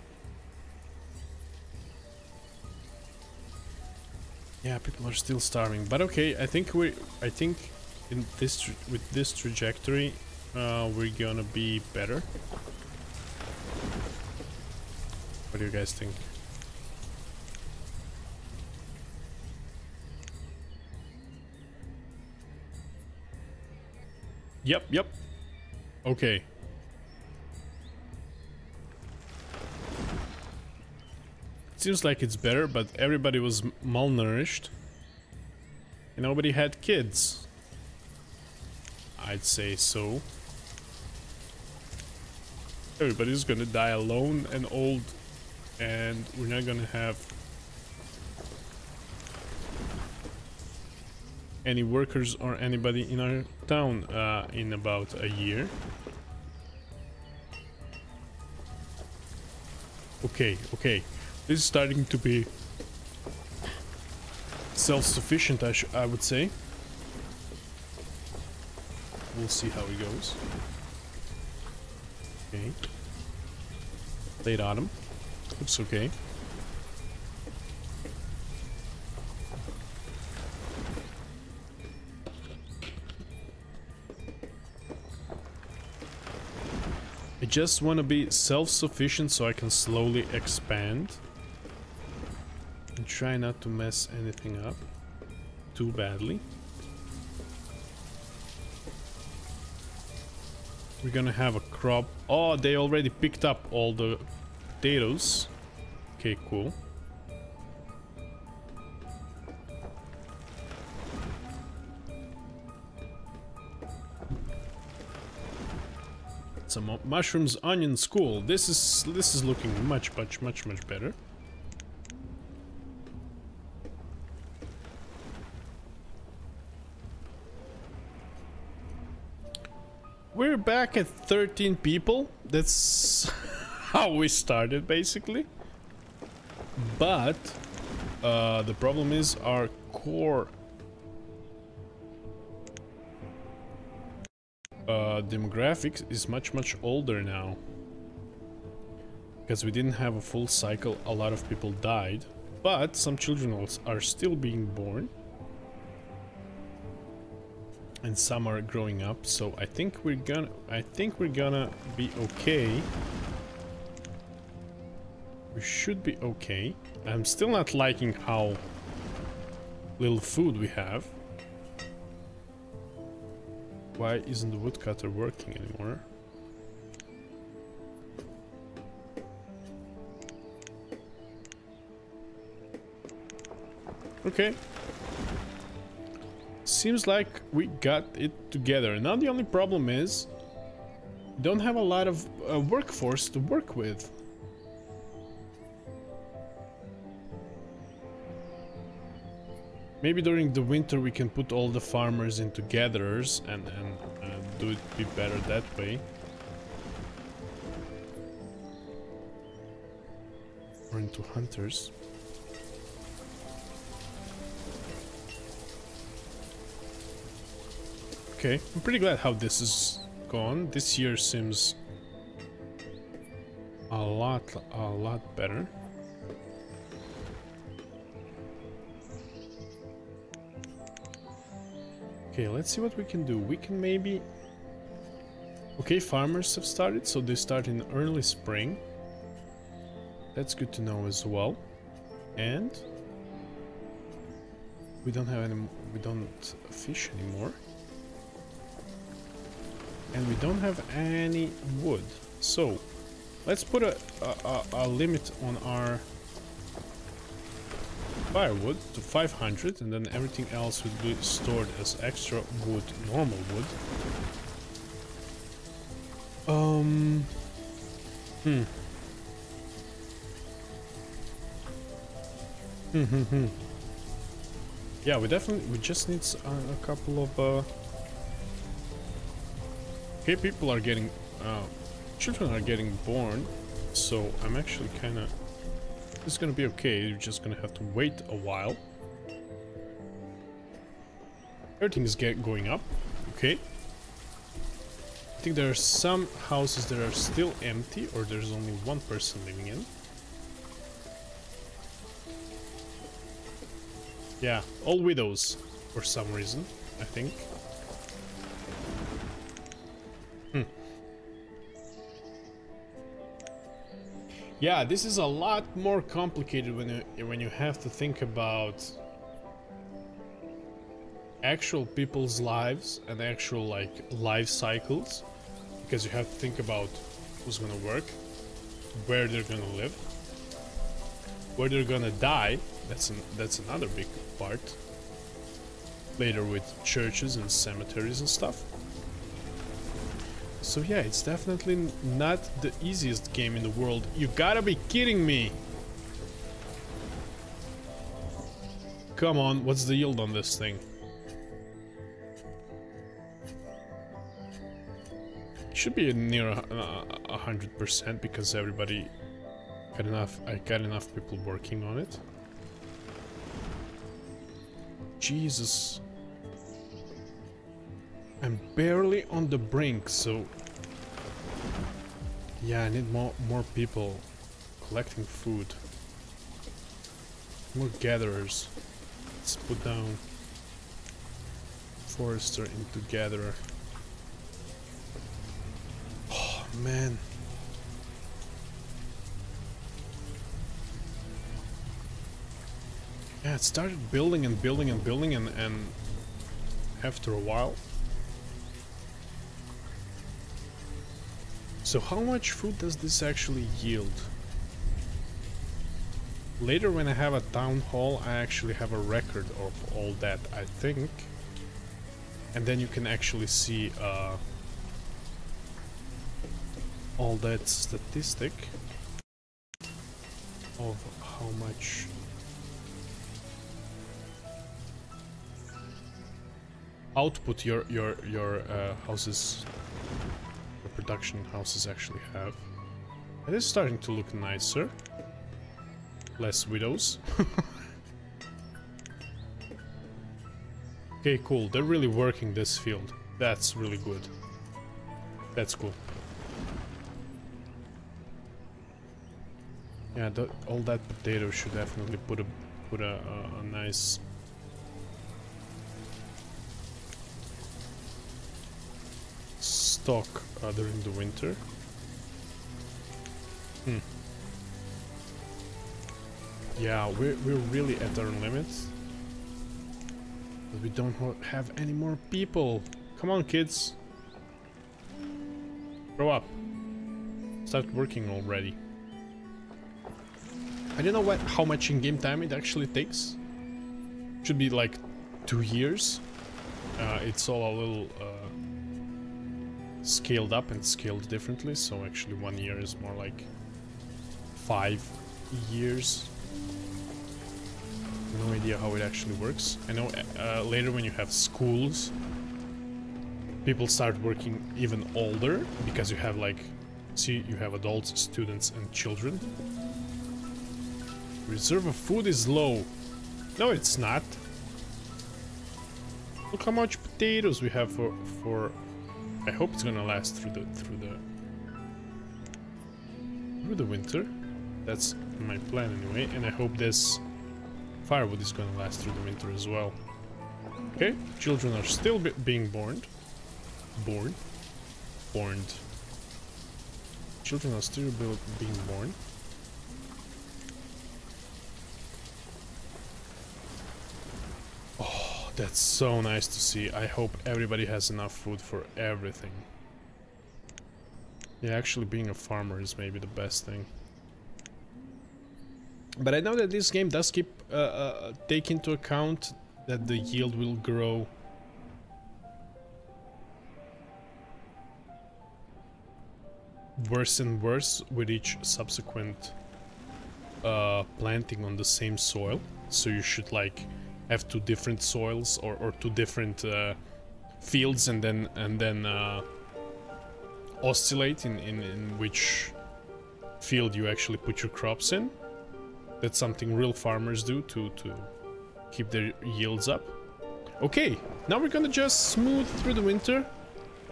Yeah, people are still starving, but okay, I think in this with this trajectory, we're gonna be better. What do you guys think? Yep. Okay. Seems like it's better, but everybody was malnourished. And nobody had kids. I'd say so. Everybody's gonna die alone and old, and we're not gonna have any workers or anybody in our town in about a year. Okay. This is starting to be self-sufficient, I would say. We'll see how it goes. Okay. Late autumn. Looks okay. I just want to be self-sufficient so I can slowly expand. And try not to mess anything up too badly. We're gonna have a crop. Oh, they already picked up all the potatoes. Okay, cool. Some mushrooms, onions, cool. This is looking much better. We're back at 13 people. That's how we started, basically. But the problem is our core demographics is much older now. Because we didn't have a full cycle, a lot of people died. But some children are still being born. And some are growing up, so I think we're gonna be okay. We should be okay. I'm still not liking how little food we have. Why isn't the woodcutter working anymore? Okay. Seems like we got it together. Now the only problem is we don't have a lot of workforce to work with. Maybe during the winter we can put all the farmers into gatherers and do it be better that way. Or into hunters. Okay, I'm pretty glad how this is gone. This year seems a lot better. Okay, let's see what we can do. We can maybe... Okay, farmers have started, so they start in early spring. That's good to know as well. And We don't have any. We don't fish anymore, and we don't have any wood. So let's put a limit on our firewood to 500, and then everything else would be stored as extra wood, normal wood. Yeah, we just need a couple of okay, people are getting children are getting born, so I'm actually kind of, it's gonna be okay. You're just gonna have to wait a while. Everything is going up. Okay, I think there are some houses that are still empty, or there's only one person living in. Yeah, all widows for some reason, I think. Yeah, this is a lot more complicated when you have to think about actual people's lives and actual like life cycles, because you have to think about who's gonna work, where they're gonna live, where they're gonna die. That's another big part later with churches and cemeteries and stuff. So yeah, it's definitely not the easiest game in the world. You gotta be kidding me! Come on, what's the yield on this thing? Should be near 100% because everybody got enough. I got enough people working on it. Jesus. I'm barely on the brink, so yeah, I need more people collecting food. More gatherers. Let's put down forester into gatherer. Oh man. Yeah, it started building and building and building, and after a while. So how much food does this actually yield? Later when I have a town hall, I actually have a record of all that, I think. And then you can actually see all that statistic of how much output your houses, your production houses actually have. It is starting to look nicer. Less widows. Okay, cool. They're really working this field. That's really good. That's cool. Yeah, all that potato should definitely put a nice stock during the winter. Yeah, we're really at our limits. But we don't have any more people. Come on, kids. Grow up. Start working already. I don't know how much in-game time it actually takes. Should be like 2 years. It's all a little scaled up and scaled differently, so actually 1 year is more like 5 years. No idea how it actually works. I know later when you have schools, people start working even older, because you have like, see, you have adults, students and children. Reserve of food is low. No, it's not. Look how much potatoes we have for I hope it's gonna last through the winter. That's my plan anyway, and I hope this firewood is gonna last through the winter as well. Okay, children are still being born. Children are still being born. That's so nice to see. I hope everybody has enough food for everything. Yeah, actually being a farmer is maybe the best thing. But I know that this game does keep take into account that the yield will grow worse and worse with each subsequent planting on the same soil. So you should like have two different soils or two different fields and then oscillate in which field you actually put your crops in. That's something real farmers do to keep their yields up. Okay, now we're gonna just smooth through the winter.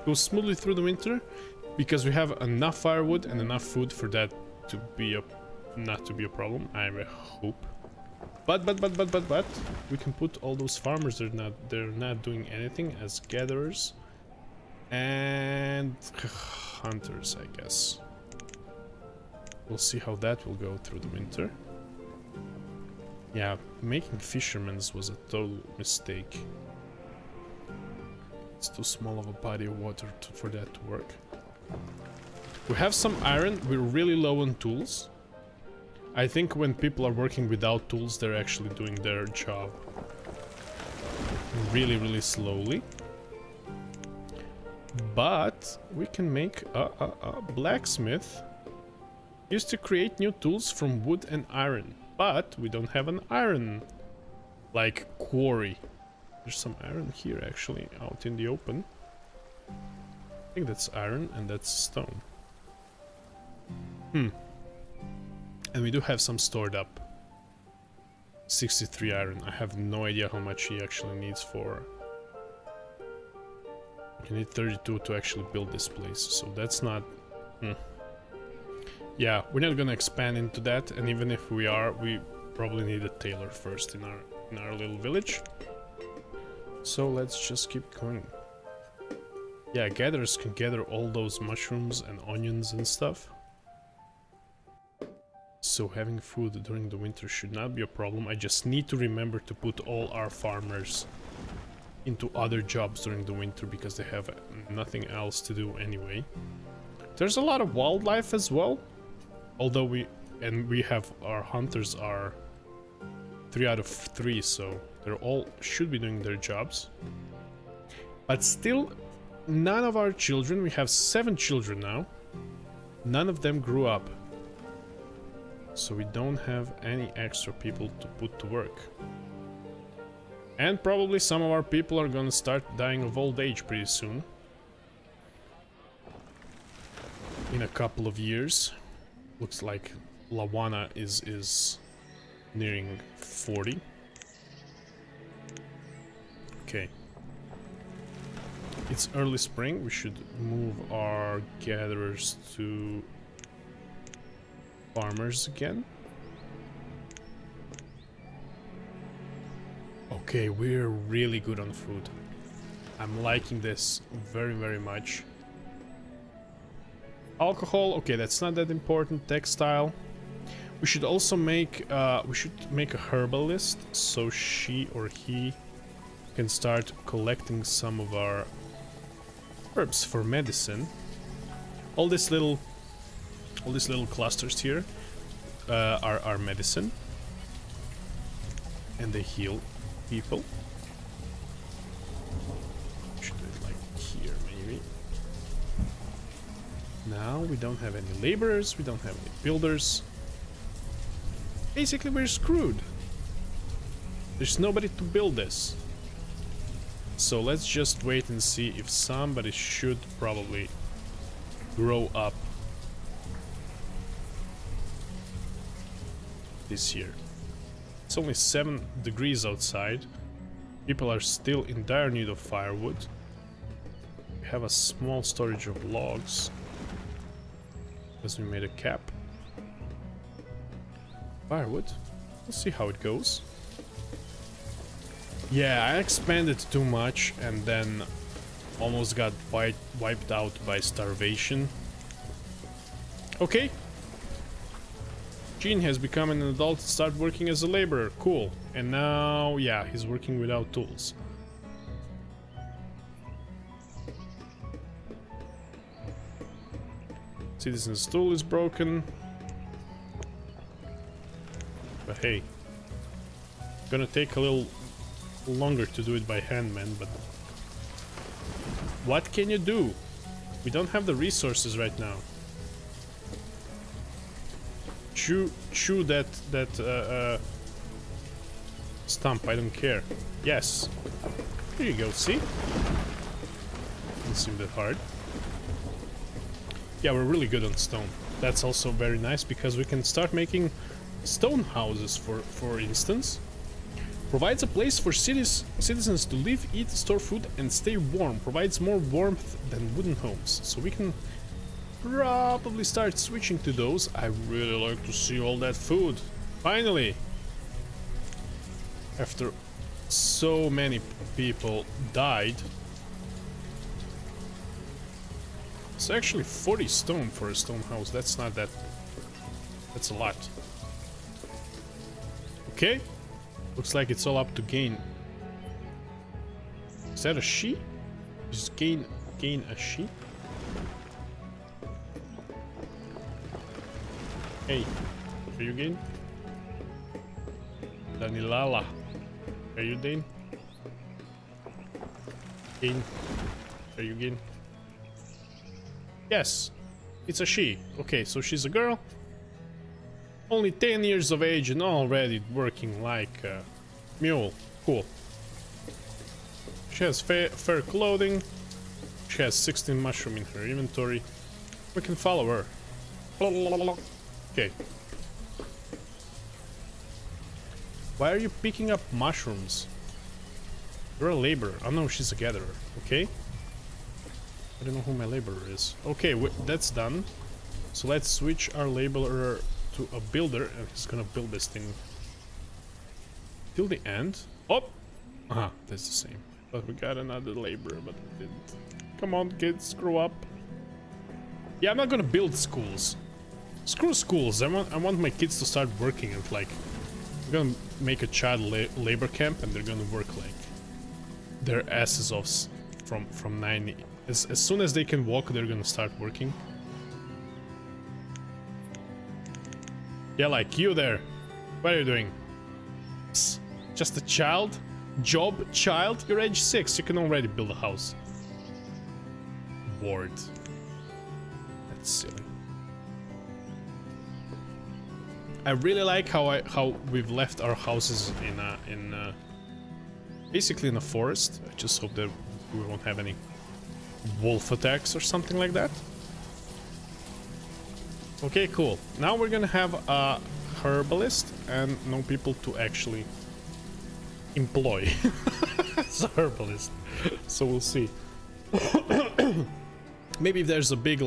Go smoothly through the winter because we have enough firewood and enough food for that to be not to be a problem, I hope. But we can put all those farmers they're not doing anything as gatherers and hunters, I guess. We'll see how that will go through the winter. Yeah, making fishermen's was a total mistake. It's too small of a body of water for that to work. We have some iron. We're really low on tools. I think when people are working without tools, they're actually doing their job really, really slowly. But we can make a blacksmith. Used to create new tools from wood and iron, but we don't have an iron like quarry. There's some iron here actually out in the open. I think that's iron and that's stone. And we do have some stored up. 63 iron. I have no idea how much he actually needs for. You need 32 to actually build this place, so that's not. Yeah, we're not gonna expand into that, and even if we are, we probably need a tailor first in our little village. So let's just keep going. Yeah, gatherers can gather all those mushrooms and onions and stuff. So having food during the winter should not be a problem. I just need to remember to put all our farmers into other jobs during the winter because they have nothing else to do anyway. There's a lot of wildlife as well. Although we have our hunters are 3 out of 3, so they're all should be doing their jobs. But still, none of our children, we have 7 children now, none of them grew up. So we don't have any extra people to put to work. And probably some of our people are gonna start dying of old age pretty soon. In a couple of years. Looks like Lawana is nearing 40. Okay. It's early spring. We should move our gatherers to farmers again. Okay, we're really good on food. I'm liking this very, very much. Alcohol, okay, that's not that important. Textile. We should also make a herbalist so she or he can start collecting some of our herbs for medicine. All these little clusters here are our medicine, and they heal people. Should do it like here, maybe. Now we don't have any laborers, we don't have any builders. Basically, we're screwed. There's nobody to build this. So let's just wait and see if somebody should probably grow up this year. It's only 7 degrees outside. People are still in dire need of firewood. We have a small storage of logs because we made a cap. Firewood. We'll see how it goes. Yeah, I expanded too much and then almost got wiped out by starvation. Okay. Gene has become an adult and started working as a laborer. Cool. And now, yeah, he's working without tools. Citizen's tool is broken. But hey, gonna take a little longer to do it by hand, man, but what can you do? We don't have the resources right now. Chew that stump, I don't care. Yes. Here you go, see? Doesn't seem that hard. Yeah, we're really good on stone. That's also very nice because we can start making stone houses, for instance. Provides a place for citizens to live, eat, store food, and stay warm. Provides more warmth than wooden homes. So we can probably start switching to those. I really like to see all that food. Finally! After so many people died. It's actually 40 stone for a stone house. That's not that... That's a lot. Okay. Looks like it's all up to gain. Is that a she? Just gain a she? Hey, are you gain? Danilala. Are you gain? Gain. Are you gain? Yes, it's a she. Okay, so she's a girl. Only 10 years of age and already working like a mule. Cool. She has fair clothing. She has 16 mushroom in her inventory. We can follow her. Okay. Why are you picking up mushrooms? You're a laborer. Oh no, she's a gatherer. Okay. I don't know who my laborer is. Okay, that's done. So let's switch our laborer to a builder, and he's gonna build this thing till the end. Oh! Ah, that's the same. But we got another laborer, but we didn't. Come on, kids, grow up. Yeah, I'm not gonna build schools. Screw schools. I want my kids to start working and like... I'm gonna make a child labor camp, and they're gonna work like their asses off from 9. As soon as they can walk, they're gonna start working. Yeah, like you there. What are you doing? Psst, just a child? Job child? You're age 6. You can already build a house. Bored. That's silly. I really like how we've left our houses in basically in a forest. I just hope that we won't have any wolf attacks or something like that. Okay, cool. Now we're gonna have a herbalist and no people to actually employ as a herbalist. So we'll see. Maybe if there's a big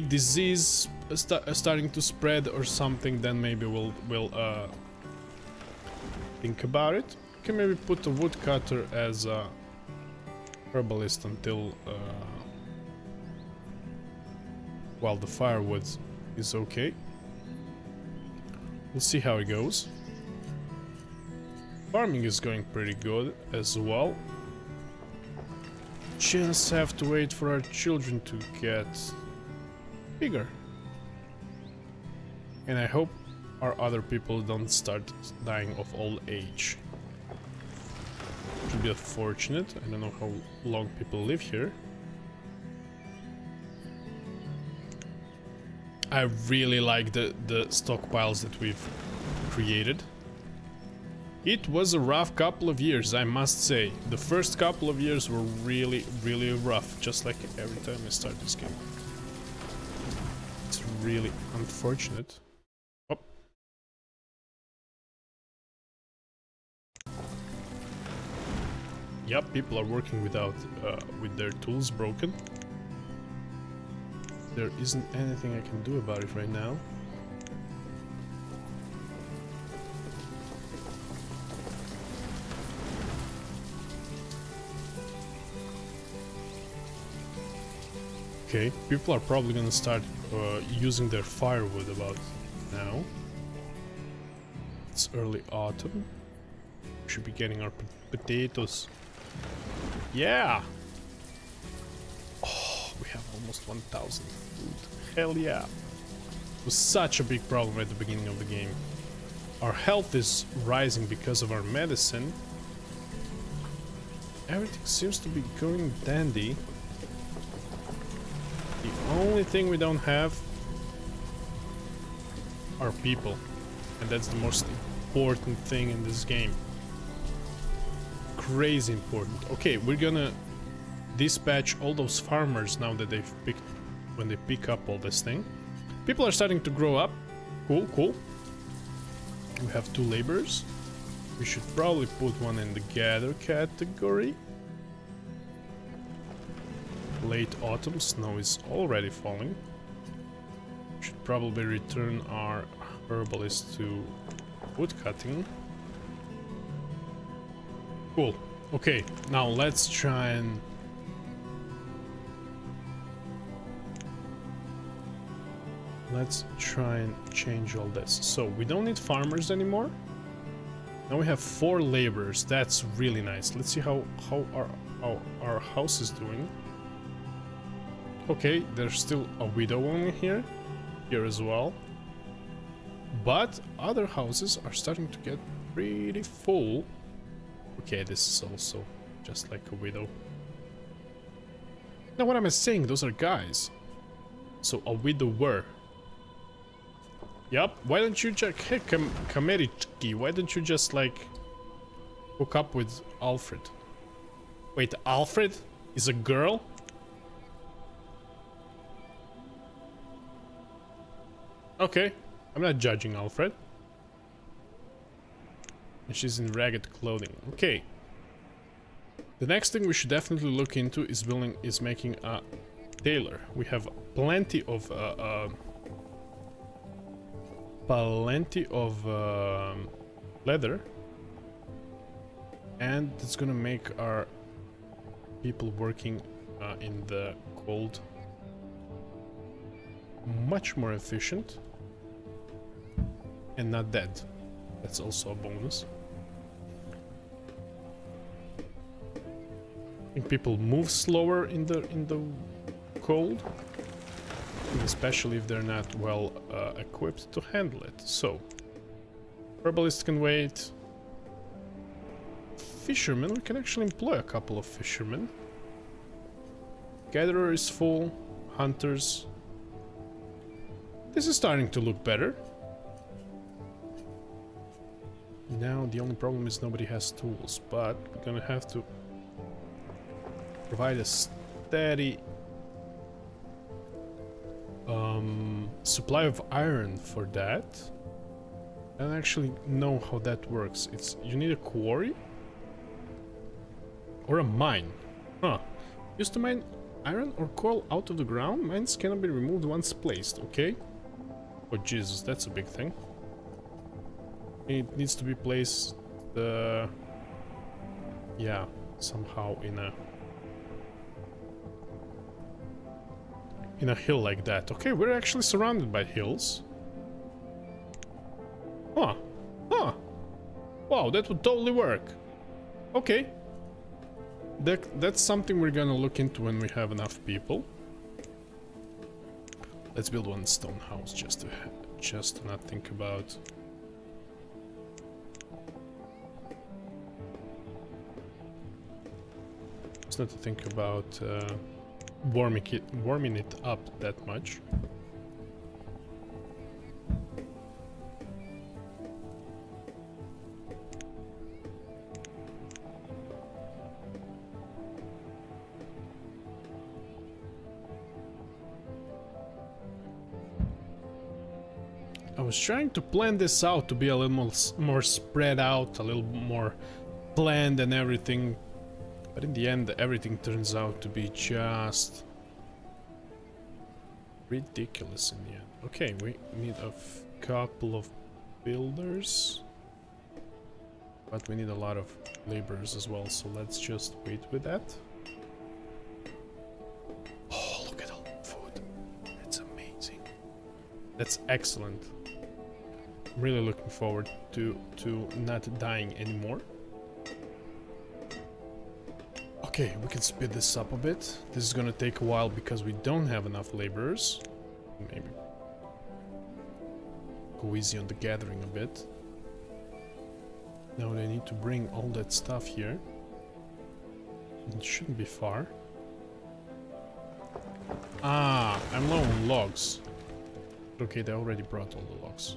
disease starting to spread or something, then maybe we'll think about it. We can maybe put a woodcutter as a herbalist until while the firewood is okay. We'll see how it goes. Farming is going pretty good as well. Just have to wait for our children to get bigger. And I hope our other people don't start dying of old age. Should be unfortunate. I don't know how long people live here. I really like the stockpiles that we've created. It was a rough couple of years, I must say. The first couple of years were really, really rough, just like every time I start this game. It's really unfortunate. Oh. Yep, people are working without with their tools broken. There isn't anything I can do about it right now. Okay, people are probably gonna start using their firewood about now. It's early autumn. We should be getting our potatoes. Yeah! Oh We have almost 1000 food. Hell yeah. It was such a big problem at the beginning of the game. Our health is rising because of our medicine. Everything seems to be going dandy. The only thing we don't have are people. And that's the most important thing in this game. Crazy important. Okay, we're gonna dispatch all those farmers now that they've picked, when they pick up all this thing. People are starting to grow up. Cool, cool. We have 2 laborers. We should probably put one in the gather category. Late autumn, snow is already falling. Should probably return our herbalist to wood cutting. Cool. Okay, now let's try and change all this. So we don't need farmers anymore. Now we have 4 laborers. That's really nice. Let's see how our house is doing. Okay, there's still a widow owner here as well. But other houses are starting to get pretty full. Okay, this is also just like a widow. Now what am I saying? Those are guys. So a widower. Yup, why don't you just... Hey, Kamericki, why don't you just, like, hook up with Alfred? Wait, Alfred is a girl? Okay, I'm not judging Alfred. And she's in ragged clothing. Okay. The next thing we should definitely look into is making a tailor. We have plenty of leather, and it's gonna make our people working in the cold much more efficient and not dead. That's also a bonus. I think people move slower in the cold, especially if they're not well equipped to handle it. So, herbalist can wait. Fishermen, we can actually employ a couple of fishermen. Gatherer is full. Hunters. This is starting to look better. Now the only problem is nobody has tools, but we're gonna have to provide a steady supply of iron for that. I don't actually know how that works. You need a quarry or a mine. Huh. Used to mine iron or coal out of the ground. Mines cannot be removed once placed. Okay. Oh Jesus, that's a big thing. It needs to be placed yeah, somehow in a hill like that. Okay, we're actually surrounded by hills. Huh. Huh. Wow, that would totally work. Okay. That's something we're gonna look into when we have enough people. Let's build one stone house just to not think about... Just not to think about warming it up that much. I was trying to plan this out to be a little more spread out, a little more planned and everything, but in the end everything turns out to be just ridiculous in the end. Okay, we need a couple of builders, but we need a lot of laborers as well, so let's just wait with that. Oh, look at all the food. That's amazing. That's excellent. I'm really looking forward to not dying anymore. Okay, we can speed this up a bit. This is gonna take a while because we don't have enough laborers. Maybe go easy on the gathering a bit. Now they need to bring all that stuff here. It shouldn't be far. Ah, I'm low on logs. Okay, they already brought all the logs.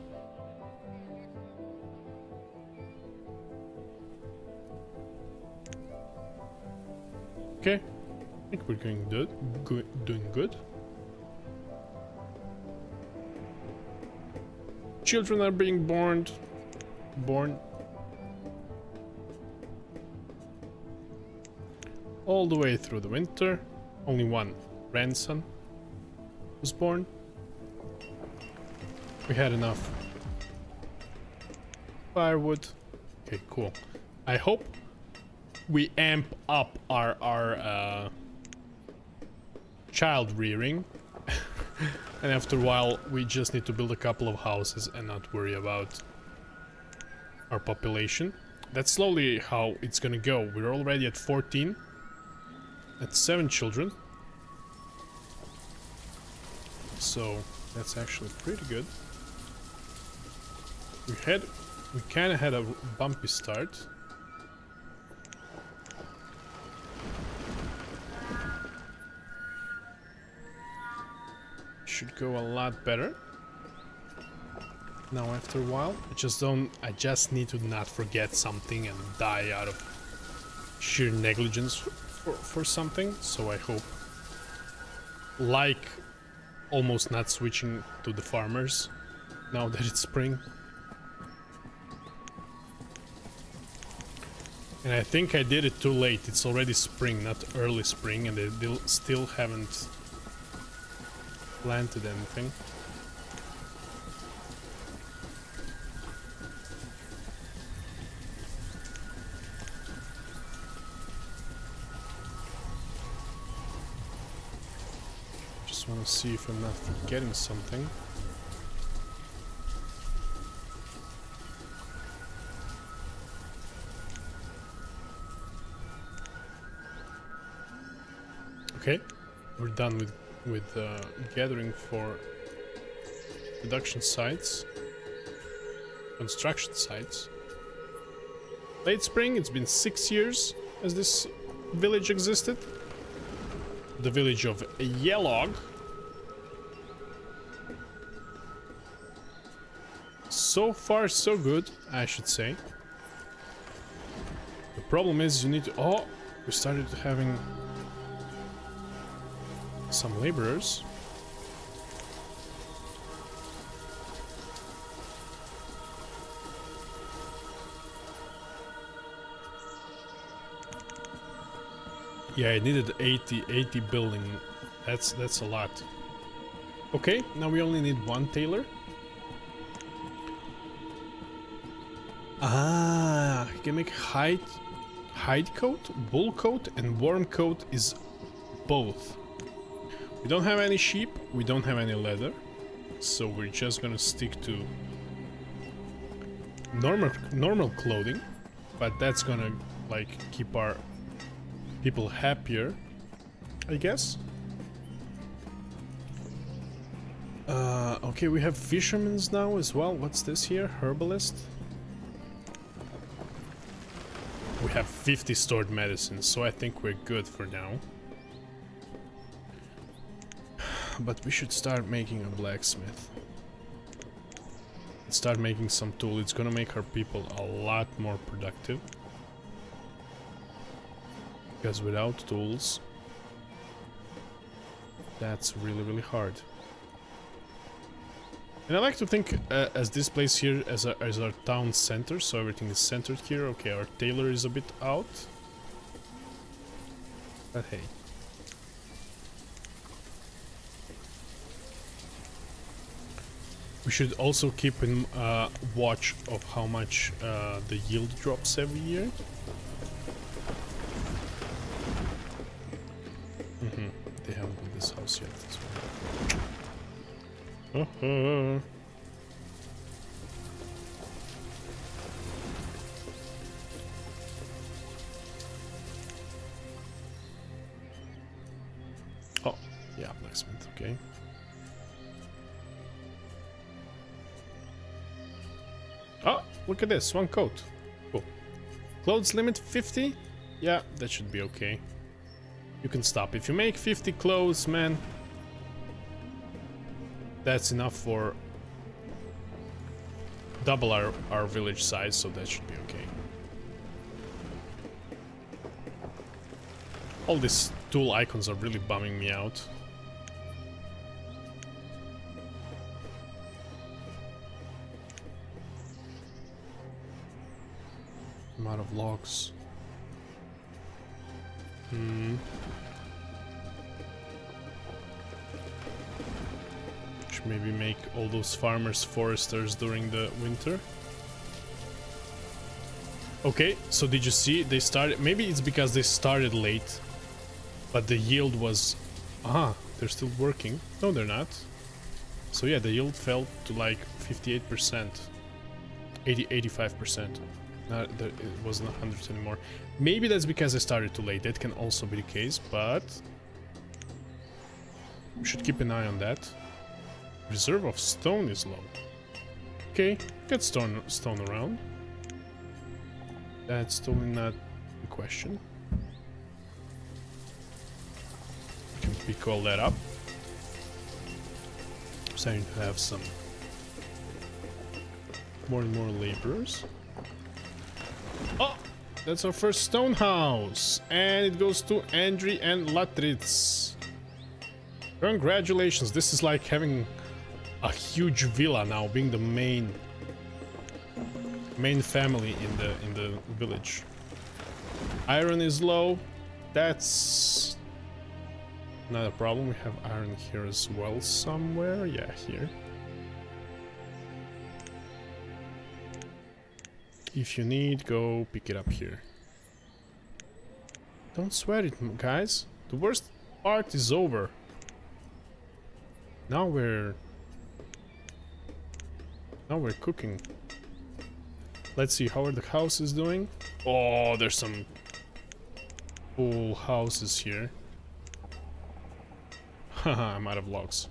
Okay, I think we're doing good. Children are being born. All the way through the winter. Only one grandson was born. We had enough firewood. Okay, cool. I hope we amp up our child rearing. And after a while we just need to build a couple of houses and not worry about our population. That's slowly how it's gonna go. We're already at 14. That's 7 children. So that's actually pretty good. We kind of had a bumpy start. Should go a lot better. Now after a while, I just need to not forget something and die out of sheer negligence for something. So I hope, like almost not switching to the farmers now that it's spring. And I think I did it too late. It's already spring, not early spring, and they still haven't planted anything. Just want to see if I'm not forgetting something. Okay, we're done with gathering for production sites, construction sites. Late spring, it's been 6 years as this village existed. The village of Yellog. So far so good, I should say. The problem is you need to... Oh, we started having some laborers. Yeah, I needed 80 building. That's a lot. Okay, now we only need 1 tailor. Ah, you can make hide coat, wool coat, and warm coat is both. We don't have any sheep, we don't have any leather, so we're just gonna stick to normal clothing, but that's gonna like keep our people happier, I guess. Okay, we have fishermen's now as well. What's this here? Herbalist. We have 50 stored medicines, so I think we're good for now. But we should start making a blacksmith. Start making some tool. It's gonna make our people a lot more productive. Because without tools, that's really hard. And I like to think as this place here as our town center, so everything is centered here. Okay, our tailor is a bit out. But hey. We should also keep in watch of how much the yield drops every year. They haven't built this house yet as well. Yeah, blacksmith, okay. Oh, look at this, one coat. Cool. Clothes limit 50? Yeah, that should be okay. You can stop. If you make 50 clothes, man, that's enough for double our village size, so that should be okay. All these tool icons are really bumming me out. I'm out of logs. Should maybe make all those farmers foresters during the winter. Okay, so did you see they started? Maybe it's because they started late, but the yield was... they're still working. No, they're not. So yeah, the yield fell to like 58%. 85%. It wasn't 100 anymore. Maybe that's because I started too late. That can also be the case, but we should keep an eye on that. Reserve of stone is low. Okay, get stone around. That's totally not the question. Can pick all that up. I'm starting to have some more and more laborers. Oh, that's our first stone house, and it goes to Andri and Latritz. Congratulations! This is like having a huge villa now, being the main family in the village. Iron is low. That's not a problem. We have iron here as well somewhere. Yeah, here. If you need, go pick it up here. Don't sweat it, guys. The worst part is over. Now we're cooking. Let's see how are the houses doing. Oh, there's some cool houses here. Haha, I'm out of logs.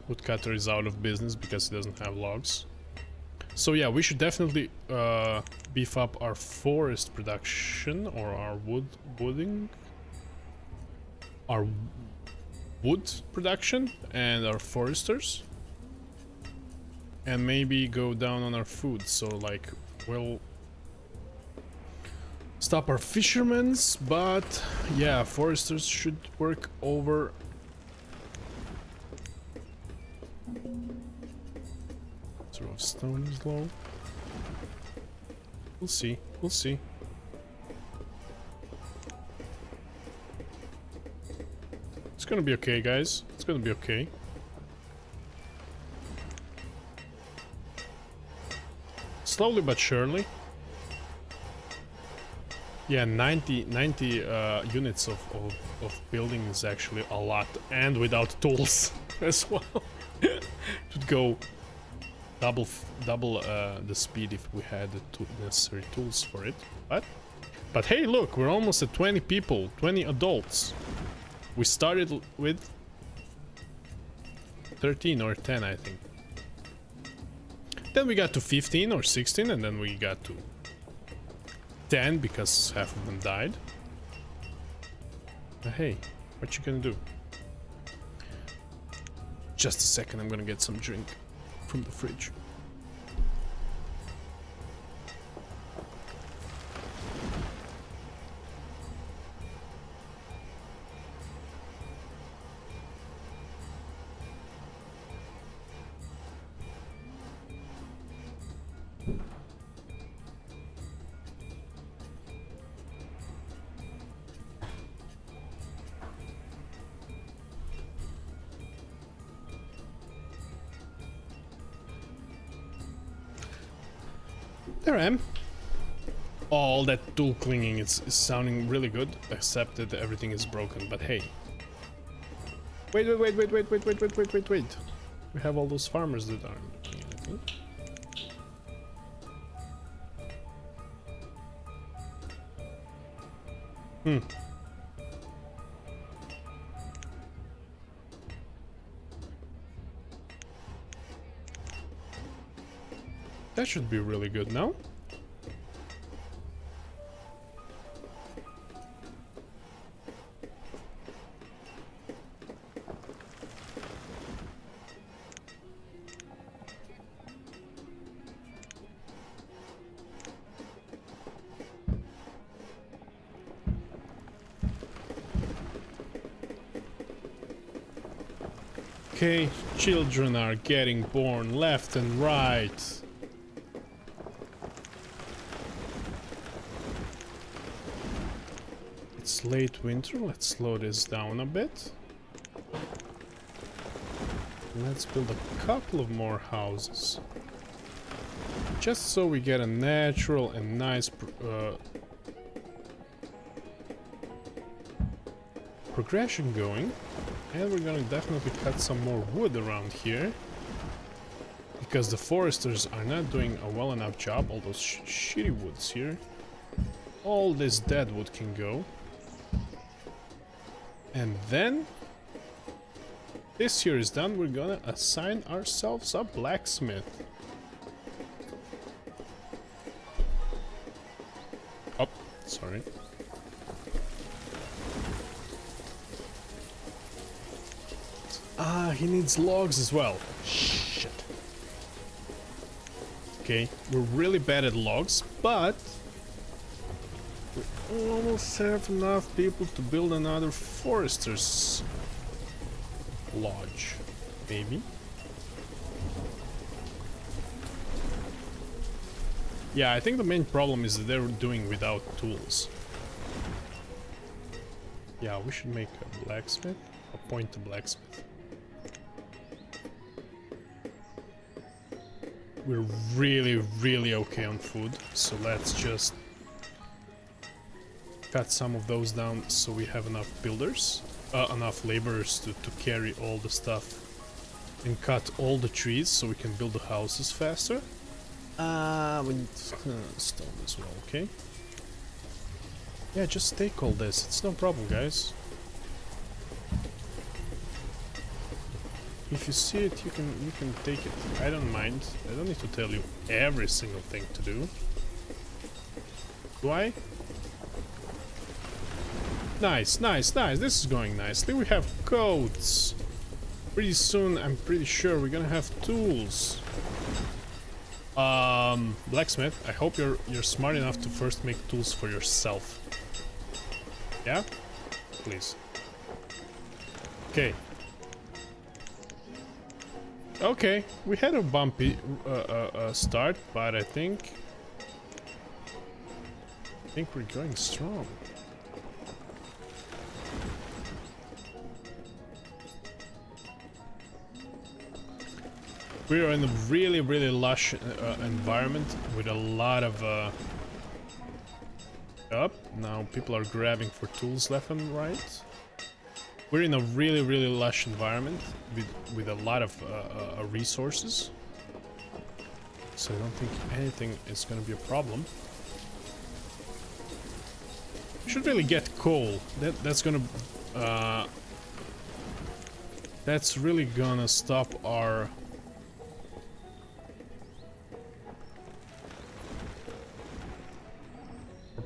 Woodcutter is out of business because he doesn't have logs. So yeah, we should definitely beef up our forest production, or our wooding. Our wood production and our foresters. And maybe go down on our food, so like, we'll stop our fishermen's, but yeah, foresters should work over. Sort of stone is low. We'll see. We'll see. It's gonna be okay, guys. It's gonna be okay. Slowly but surely. Yeah, 90 units of building is actually a lot, and without tools as well. It would go double the speed if we had the necessary tools for it. But hey, look, we're almost at 20 people, 20 adults. We started with 13 or 10, I think. Then we got to 15 or 16, and then we got to 10 because half of them died. But hey, what you gonna do? Just a second, I'm gonna get some drink from the fridge. There I am. All that tool clinging is sounding really good, except that everything is broken. But hey, wait! We have all those farmers that aren't doing anything. That should be really good now. Okay, children are getting born left and right. It's late winter, let's slow this down a bit. Let's build a couple of more houses. Just so we get a natural and nice progression going. And we're gonna definitely cut some more wood around here. Because the foresters are not doing a well enough job. All those shitty woods here. All this dead wood can go. And then, this here is done, we're gonna assign ourselves a blacksmith. Oh, sorry. Ah, he needs logs as well. Shit. Okay, we're really bad at logs, but we almost have enough people to build another forester's lodge, maybe. Yeah, I think the main problem is that they're doing without tools. Yeah, we should make a blacksmith. Appoint a blacksmith. We're really okay on food, so let's just cut some of those down so we have enough builders, enough laborers to carry all the stuff, and cut all the trees so we can build the houses faster. We need stone as well, okay? Yeah, just take all this, it's no problem, guys. If you see it, you can take it. I don't mind. I don't need to tell you every single thing to do. Do I? Nice. This is going nicely. We have coats. Pretty soon, I'm pretty sure we're gonna have tools. Blacksmith, I hope you're smart enough to first make tools for yourself. Yeah? Please. Okay. Okay, we had a bumpy start, but I think we're going strong. We are in a really lush environment with a lot of now people are grabbing for tools left and right. We're in a really lush environment with a lot of resources, so I don't think anything is gonna be a problem. We should really get coal. That's really gonna stop our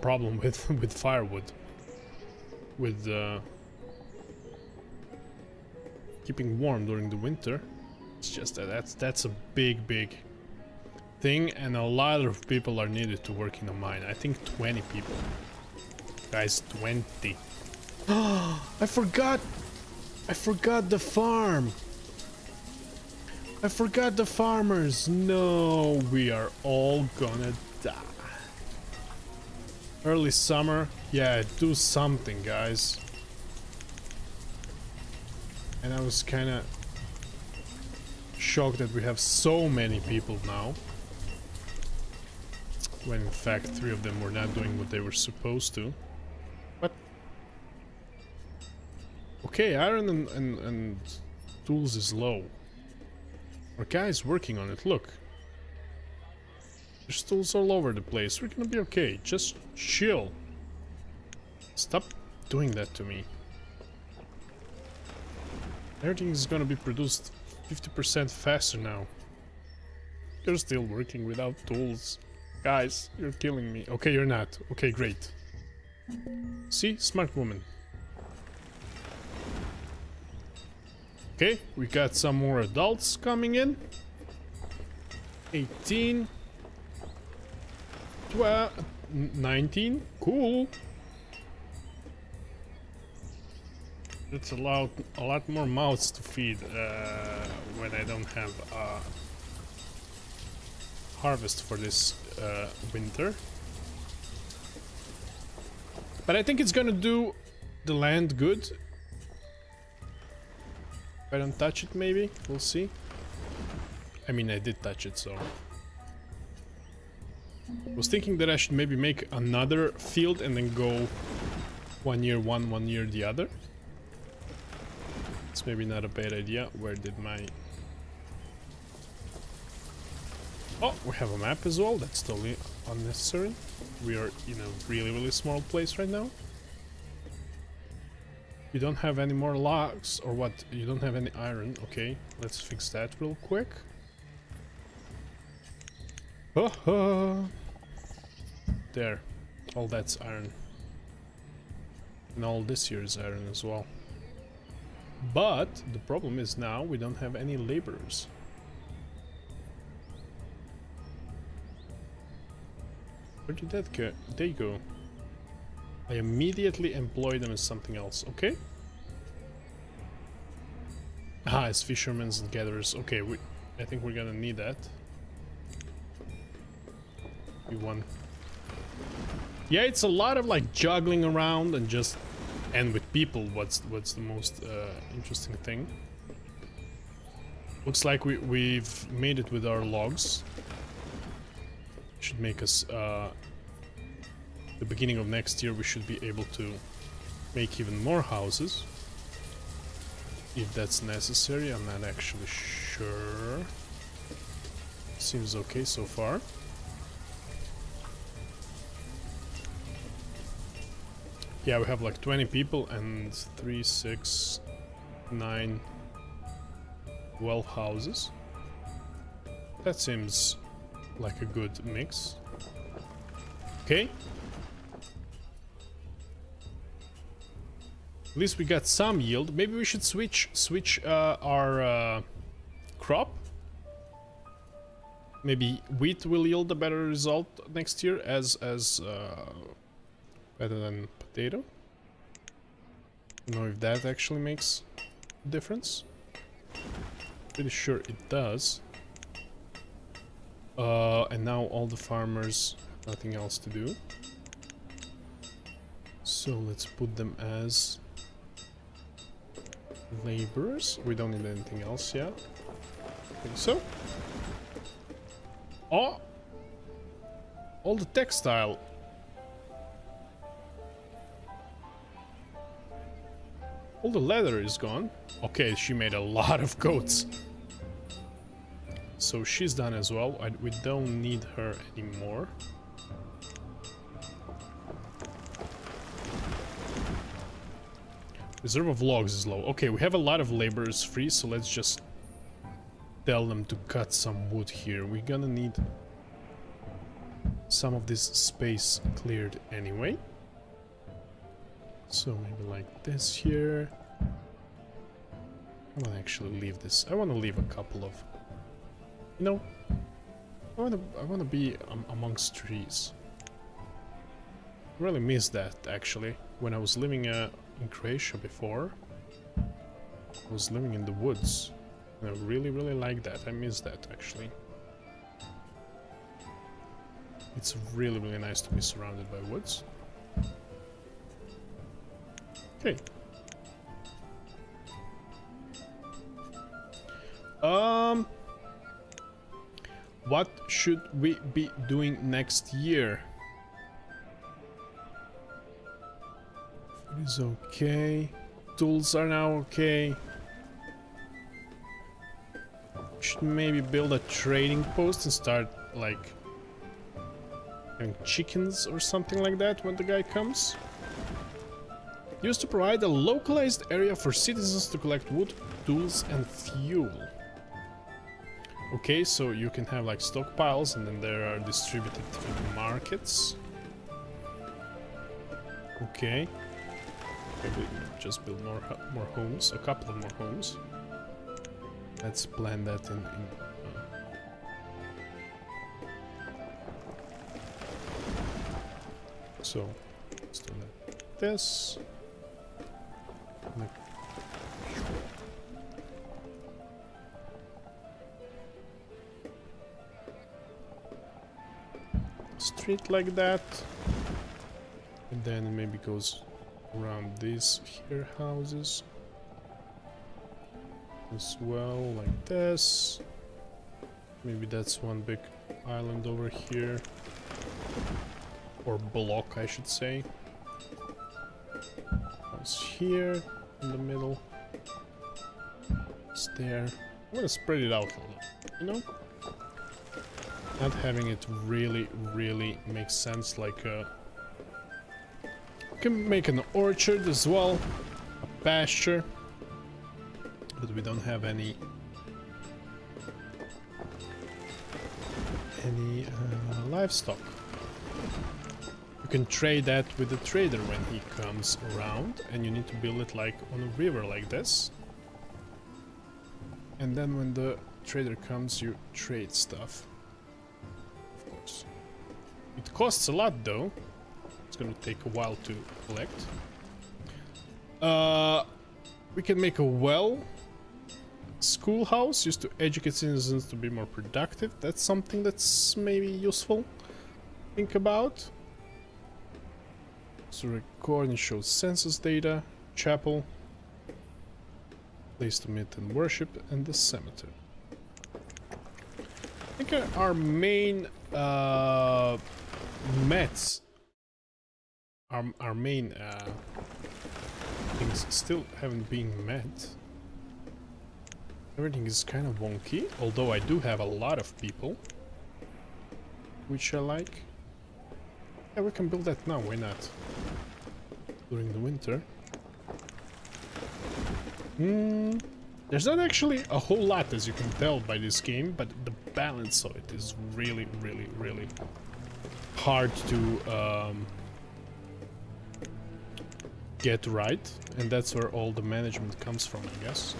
problem with firewood, with keeping warm during the winter. It's just that's a big thing, and a lot of people are needed to work in the mine. I think 20 people, guys, 20. I forgot the farm. I forgot the farmers. No, we are all gonna die. Early summer, yeah, do something, guys. And I was kind of shocked that we have so many people now. when in fact 3 of them were not doing what they were supposed to. What? Okay, iron and tools is low. Our guy's working on it, look. There's tools all over the place. We're gonna be okay. Just chill. Stop doing that to me. Everything is gonna be produced 50% faster now. You're still working without tools. Guys, you're killing me. Okay, you're not. Okay, great. See? Smart woman. Okay, we got some more adults coming in. 18. 12. 19. Cool. It's a lot more mouths to feed when I don't have harvest for this winter. But I think it's gonna do the land good. If I don't touch it, maybe. We'll see. I mean, I did touch it, so... I was thinking that I should maybe make another field and then go 1 year one, 1 year the other. It's maybe not a bad idea. Where did my... Oh, we have a map as well. That's totally unnecessary. We are in a really small place right now. You don't have any more logs, or what? You don't have any iron. Okay, let's fix that real quick. There. All that's iron. And all this here is iron as well. But the problem is now we don't have any laborers. Where did that go? They go. I immediately employ them as something else. Okay. Ah, as fishermen and gatherers. Okay, I think we're gonna need that. We won. Yeah, it's a lot of like juggling around and just and with people. What's the most interesting thing? Looks like we've made it with our logs. Should make us the beginning of next year we should be able to make even more houses if that's necessary. I'm not actually sure. Seems okay so far. Yeah, we have like 20 people and 3, 6, 9 well houses. That seems like a good mix. Okay. At least we got some yield. Maybe we should switch our crop. Maybe wheat will yield a better result next year as better than potato. I don't know if that actually makes a difference. Pretty sure it does. And now all the farmers have nothing else to do. So let's put them as laborers. We don't need anything else yet. I think so. Oh! All the textile. All the leather is gone. Okay, she made a lot of coats. So she's done as well. We don't need her anymore. Reserve of logs is low. Okay, we have a lot of laborers free, so let's just tell them to cut some wood here. We're gonna need some of this space cleared anyway. So maybe like this here. I wanna actually leave this. I wanna leave a couple of... You know, I wanna be amongst trees. I really miss that actually. When I was living in Croatia before, I was living in the woods. And I really like that. I miss that actually. It's really nice to be surrounded by woods. Okay. What should we be doing next year? Food is okay. Tools are now okay. Should maybe build a trading post and start like having chickens or something like that when the guy comes. Used to provide a localized area for citizens to collect wood, tools and fuel. Okay, so you can have like stockpiles and then they are distributed in markets. Okay. Maybe just build more homes, a couple of more homes. Let's plan that in so let's do like this. Like street like that, and then it maybe goes around these here houses as well, like this. Maybe that's one big island over here, or block I should say. It's here in the middle. It's there. I'm gonna spread it out a little, you know? Not having it really makes sense. Like you can make an orchard as well, a pasture, but we don't have any livestock. You can trade that with the trader when he comes around, and you need to build it like on a river like this. And then when the trader comes, you trade stuff. Of course. It costs a lot though. It's gonna take a while to collect. We can make a well. Schoolhouse used to educate citizens to be more productive. That's something that's maybe useful. Think about. So record and show census data. Chapel. Place to meet and worship, and the cemetery. I think our main mets, our main things still haven't been met. Everything is kind of wonky, although I do have a lot of people, which I like. Yeah, we can build that now, why not? During the winter. There's not actually a whole lot, as you can tell by this game, but the balance of it is really hard to get right, and that's where all the management comes from, I guess.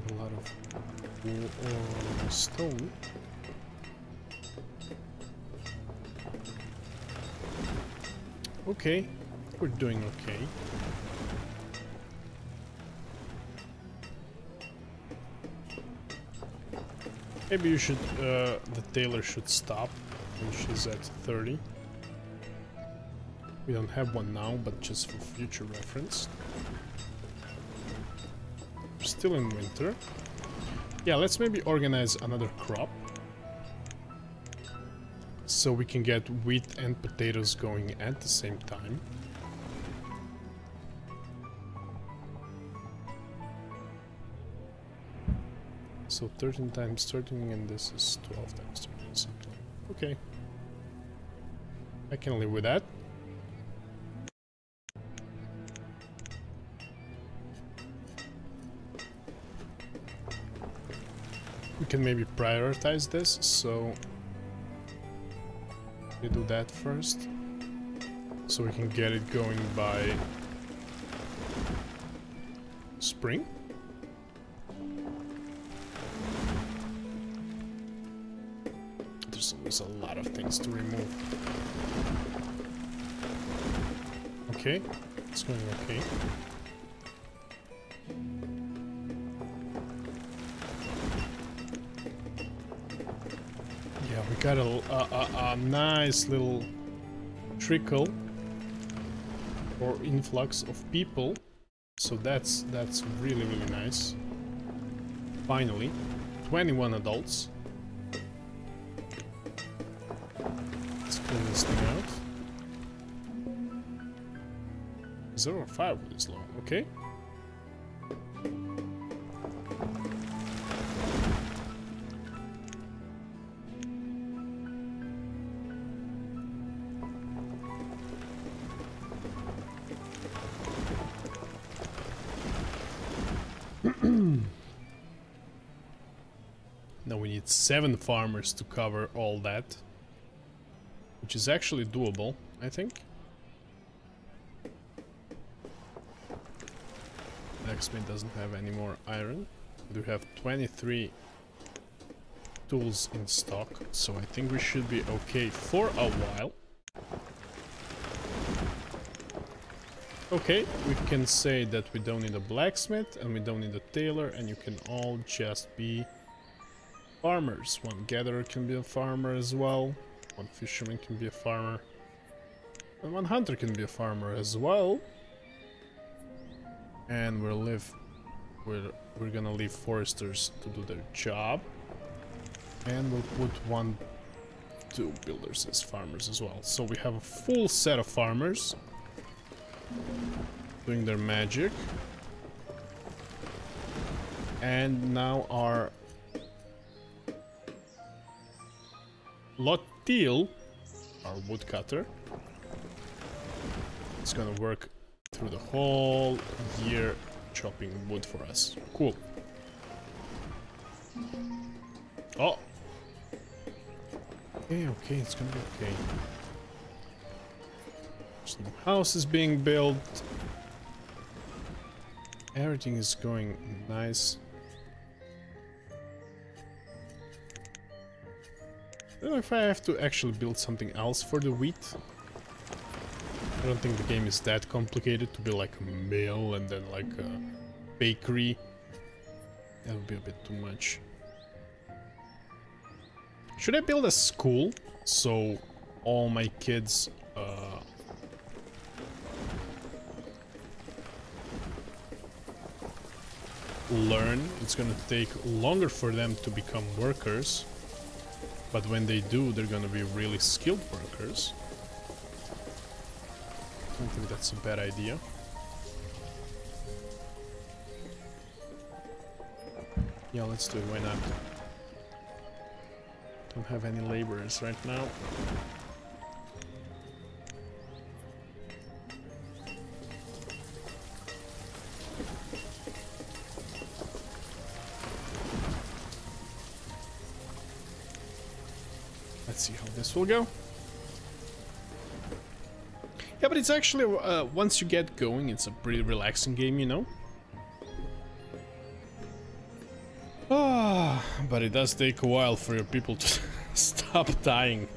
A lot of wool or stone. Okay, we're doing okay. Maybe you should, the tailor should stop when she's at 30. We don't have one now, but just for future reference. We're still in winter. Yeah, let's maybe organize another crop. So we can get wheat and potatoes going at the same time. So 13 times 13, and this is 12 times 13, something. Okay. I can live with that. We can maybe prioritize this, so we do that first, so we can get it going by spring. There's always a lot of things to remove. Okay, it's going okay. Yeah, we got a nice little trickle or influx of people, so that's really nice. Finally, 21 adults. Let's clean this thing out. 0.5 is low, okay. Now we need 7 farmers to cover all that, which is actually doable, I think. Blacksmith doesn't have any more iron. We do have 23 tools in stock, so I think we should be okay for a while. Okay, we can say that we don't need a blacksmith and we don't need a tailor, and you can all just be farmers. One gatherer can be a farmer as well, one fisherman can be a farmer, and one hunter can be a farmer as well. And we're gonna leave foresters to do their job, and we'll put 2 builders as farmers as well. So we have a full set of farmers doing their magic, and now our Lotil, our woodcutter, is gonna work through the whole year chopping wood for us. Cool. Oh! Okay, it's gonna be okay. Some houses being built. Everything is going nice. I don't know if I have to actually build something else for the wheat. I don't think the game is that complicated to build like a mill and then like a bakery. That would be a bit too much. Should I build a school so all my kids learn? It's gonna take longer for them to become workers, but when they do, they're gonna be really skilled workers. I don't think that's a bad idea. Yeah, let's do it, why not? Don't have any laborers right now. Let's see how this will go. Yeah, but it's actually, once you get going, it's a pretty relaxing game, you know? Ah, but it does take a while for your people to stop dying.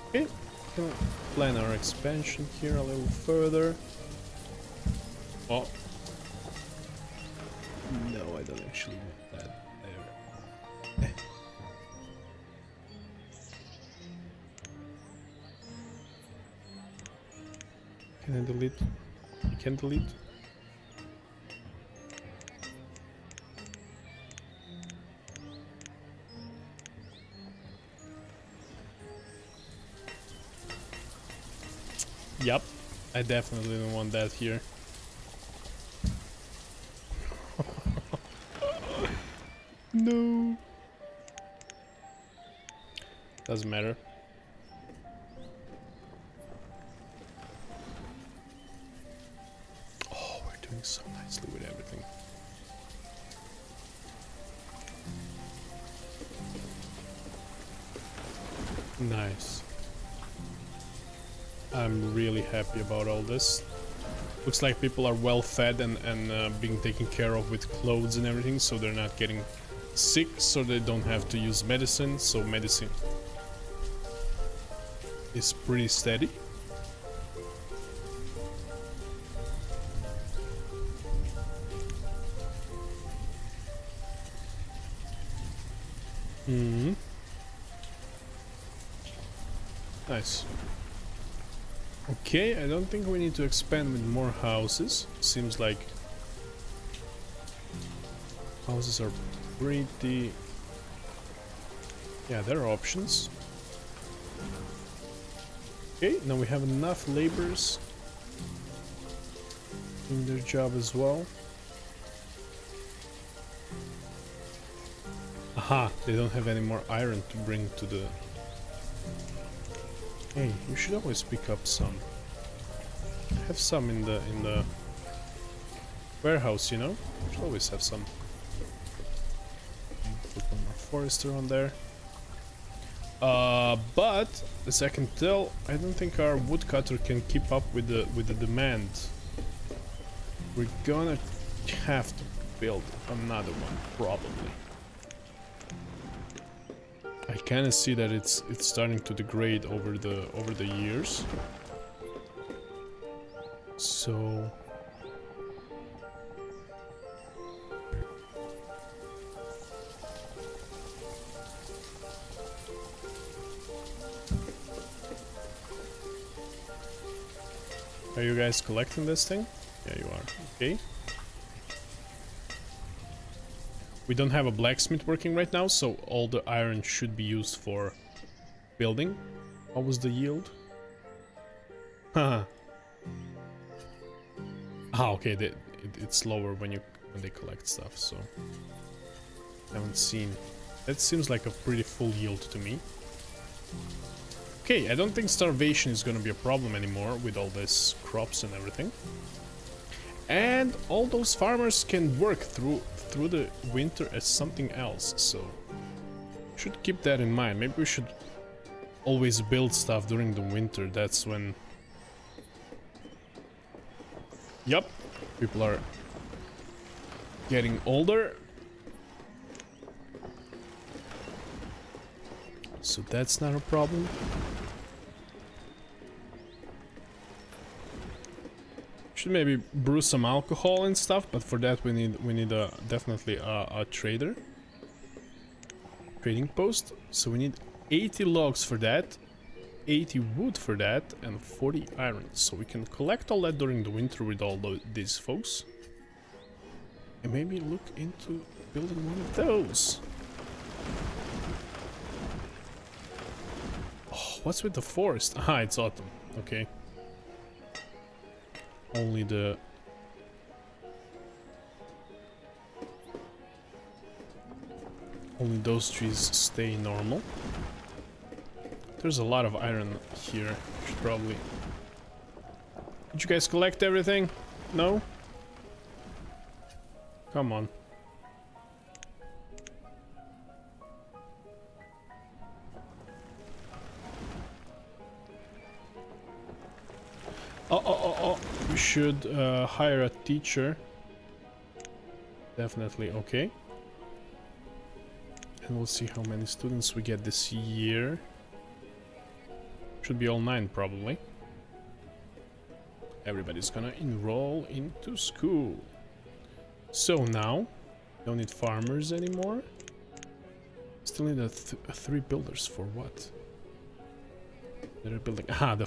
Okay, can plan our expansion here a little further. Oh. No, I don't actually want that there. Can I delete? You can delete? Yup, I definitely don't want that here. No. Doesn't matter. Oh, we're doing so nicely with everything. Nice. I'm really happy about all this. Looks like people are well fed and being taken care of with clothes and everything, so they're not getting sick, so they don't have to use medicine, so medicine is pretty steady. Mm-hmm. Nice. Okay, I don't think we need to expand with more houses. Seems like Houses are pretty... Yeah, there are options. Okay, now we have enough laborers in their job as well. Aha, they don't have any more iron to bring to the... Hey, you should always pick up some. I have some in the warehouse, you know? You should always have some. Put one more forester on there. But as I can tell, I don't think our woodcutter can keep up with the demand. We're gonna have to build another one, probably. I kind of see that it's starting to degrade over the years. So are you guys collecting this thing? Yeah, you are. Okay. We don't have a blacksmith working right now, so all the iron should be used for building. What was the yield? Haha. Ah, okay. It's lower when they collect stuff. So I haven't seen. That seems like a pretty full yield to me. Okay, I don't think starvation is gonna be a problem anymore with all this crops and everything. And all those farmers can work through the winter as something else, so should keep that in mind. Maybe we should always build stuff during the winter. That's when... Yup, people are getting older. So that's not a problem. Should maybe brew some alcohol and stuff, but for that we need definitely a trader. Trading post. So we need 80 logs for that, 80 wood for that, and 40 iron. So we can collect all that during the winter with all these folks. And maybe look into building one of those. Oh, what's with the forest? Ah, it's autumn. Okay. Only those trees stay normal. There's a lot of iron here. Should probably... Did you guys collect everything? No? Come on. Oh. We should hire a teacher. Definitely, okay. And we'll see how many students we get this year. Should be all 9 probably. Everybody's gonna enroll into school. So now, don't need farmers anymore. Still need 3 builders for what? They're building... Ah, the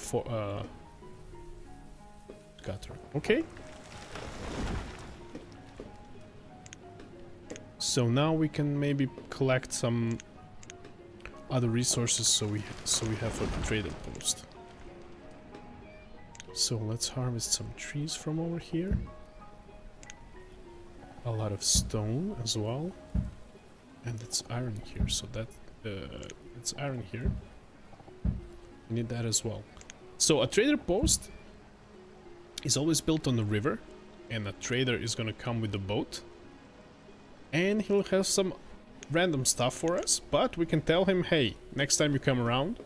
gutter. Okay. So now we can maybe collect some other resources so we have a trader post. So let's harvest some trees from over here. A lot of stone as well. And it's iron here, so that it's iron here. We need that as well. So a trader post is always built on the river, and a trader is gonna come with the boat, and he'll have some random stuff for us, but we can tell him, hey, next time you come around,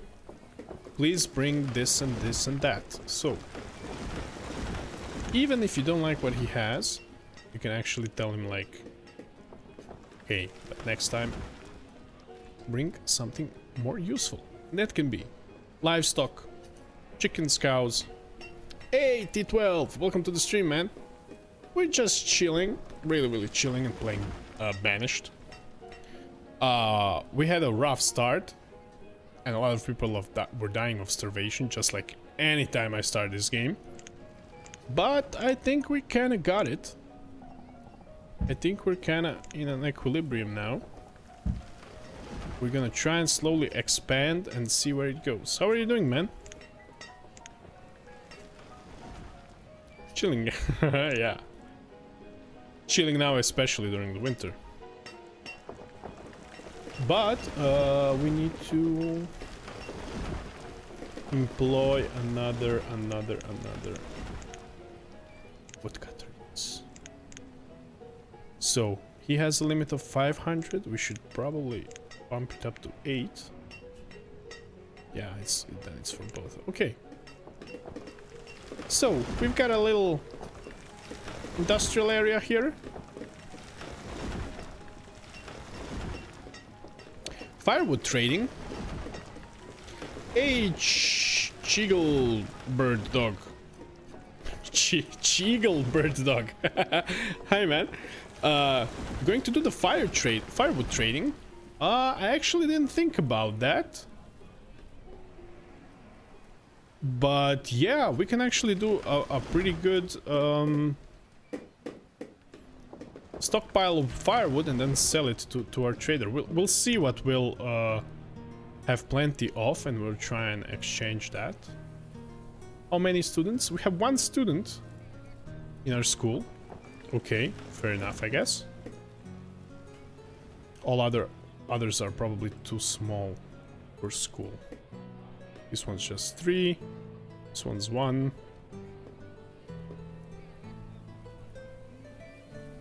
please bring this and this and that. So even if you don't like what he has, you can actually tell him like, hey, but next time bring something more useful. And that can be livestock, chickens, cows. Hey T12, welcome to the stream, man. We're just chilling, really chilling and playing Banished. We had a rough start, and a lot of people were dying of starvation, just like any time I start this game. But I think we kind of got it. I think we're kind of in an equilibrium now. We're gonna try and slowly expand and see where it goes. How are you doing, man? Chilling. Yeah. Chilling now, especially during the winter. But we need to employ another woodcutters. So he has a limit of 500. We should probably bump it up to 8. Yeah, then it's for both. Okay. So we've got a little industrial area here. Firewood trading. Hey, Cheagle bird dog. Cheagle bird dog. Hi, man. Going to do the firewood trading. I actually didn't think about that. But yeah, we can actually do a pretty good stockpile of firewood and then sell it to our trader. We'll see what we'll have plenty of, and we'll try and exchange that. How many students? We have 1 student in our school. Okay, fair enough, I guess. All others are probably too small for school. This one's just 3. This one's 1.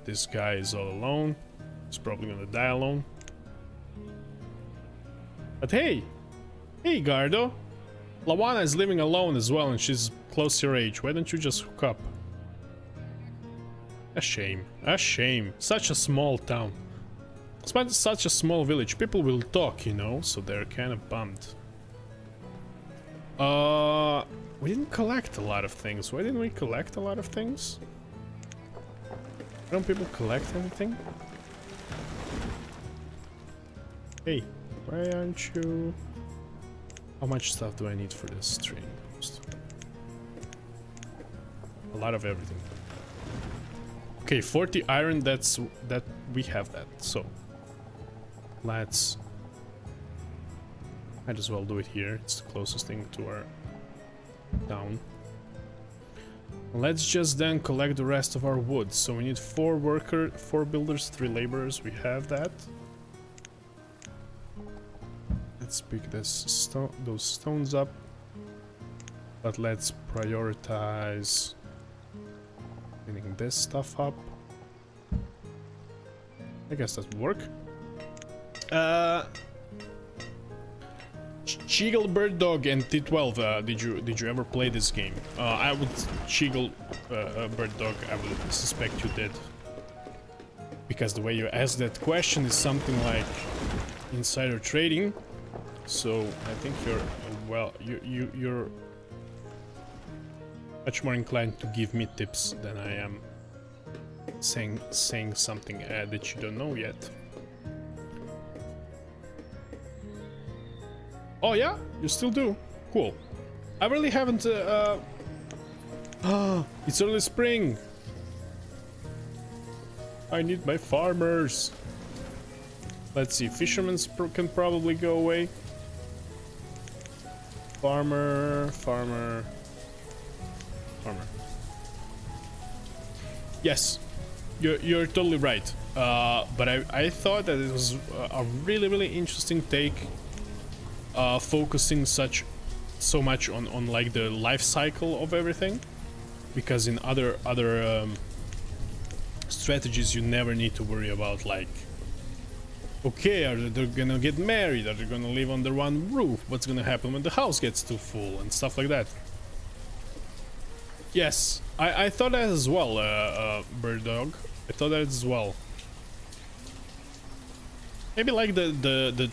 This guy is all alone. He's probably gonna die alone. But hey! Hey, Gardo! Lawana is living alone as well, and she's close to your age. Why don't you just hook up? A shame. A shame. Such a small town. It's such a small village. People will talk, you know, so they're kind of bummed. We didn't collect a lot of things. Why didn't we collect a lot of things? Why don't people collect anything? Hey, why aren't you... How much stuff do I need for this training post? A lot of everything. Okay, 40 iron, that we have that, so... Let's... Might as well do it here. It's the closest thing to our town. Let's just then collect the rest of our wood. So we need 4 builders, 3 laborers. We have that. Let's pick those stones up. But let's prioritize cleaning this stuff up. I guess that would work. Cheagle Bird Dog and T12, did you ever play this game? I would Cheagle Bird Dog, I would suspect you did, because the way you asked that question is something like insider trading. So I think you're well, you're much more inclined to give me tips than I am saying something that you don't know yet. Oh yeah, you still do. Cool. I really haven't. It's early spring. I need my farmers. Let's see. Fishermen can probably go away. Farmer. Yes, you're totally right. But I thought that it was a really interesting take. Focusing so much on like the life cycle of everything, because in other strategies you never need to worry about, like, okay, are they gonna get married, are they gonna live under one roof, what's gonna happen when the house gets too full and stuff like that. Yes, I thought that as well, Bird Dog. I thought that as well. Maybe like the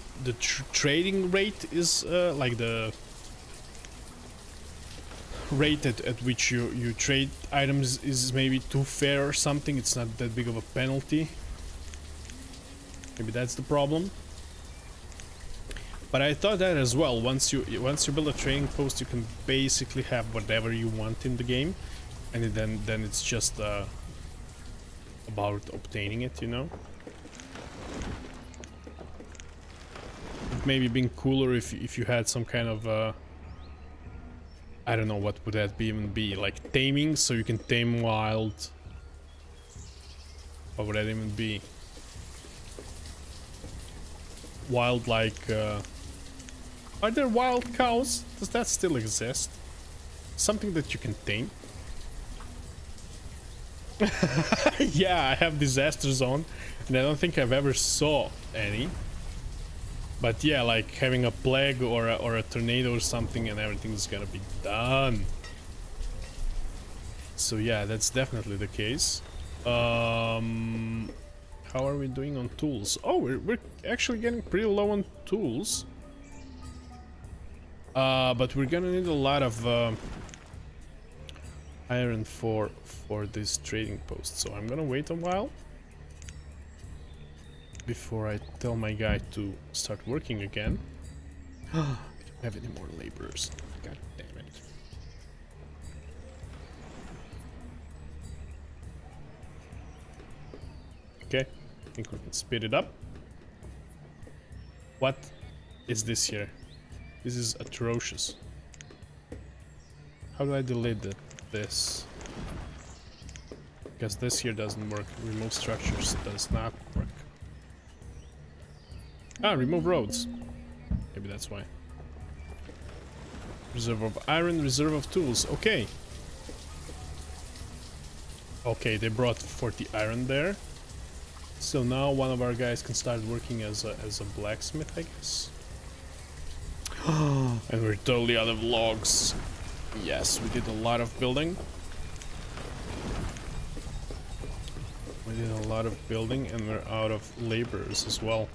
trading rate is like the rate at which you trade items is maybe too fair or something. It's not that big of a penalty. Maybe that's the problem. But I thought that as well. Once you build a trading post, you can basically have whatever you want in the game, and then it's just about obtaining it, you know. It maybe been cooler if you had some kind of I don't know, what would that even be, like taming, so you can tame wild. What would that even be? Wild, like are there wild cows? Does that still exist? Something that you can tame? Yeah, I have disaster zone, and I don't think I've ever saw any. But yeah, like having a plague or a tornado or something, and everything's gonna be done. So yeah, that's definitely the case. How are we doing on tools? Oh, we're actually getting pretty low on tools. But we're gonna need a lot of iron for this trading post, so I'm gonna wait a while before I tell my guy to start working again. We don't have any more laborers. God damn it. Okay, I think we can speed it up. What is this here? This is atrocious. How do I delete this? Because this here doesn't work. Remove structures does not work. Ah, remove roads. Maybe that's why. Reserve of iron, reserve of tools. Okay. Okay, they brought 40 iron there. So now one of our guys can start working as a blacksmith, I guess. And we're totally out of logs. Yes, we did a lot of building. We did a lot of building, and we're out of laborers as well.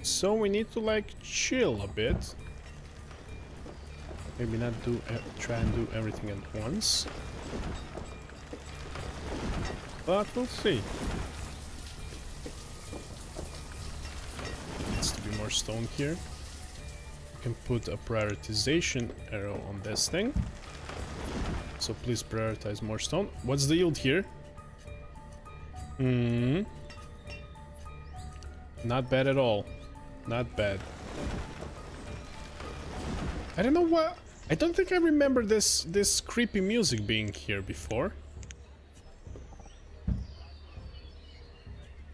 So we need to like chill a bit. Maybe not try and do everything at once. But we'll see. Needs to be more stone here. We can put a prioritization arrow on this thing. So please prioritize more stone. What's the yield here? Not bad at all. Not bad. I don't know what. I don't think I remember this creepy music being here before.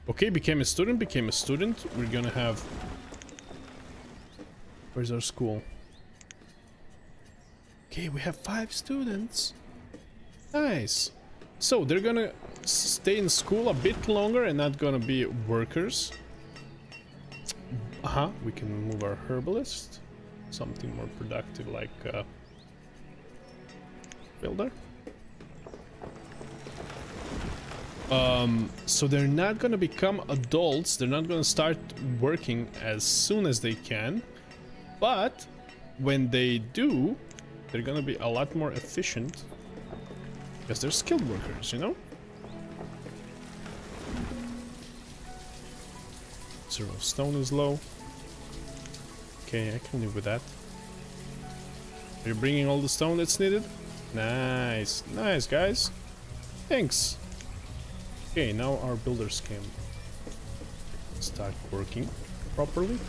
Okay, became a student. We're gonna have. Where's our school? Okay, we have 5 students. Nice. So they're gonna stay in school a bit longer and not gonna be workers. We can move our herbalist. Something more productive like builder. So they're not gonna become adults. They're not gonna start working as soon as they can. But when they do, they're gonna be a lot more efficient. Because they're skilled workers, you know? Zero stone is low. Okay, I can live with that. Are you bringing all the stone that's needed? Nice. Nice, guys. Thanks. Okay, now our builders can start working properly.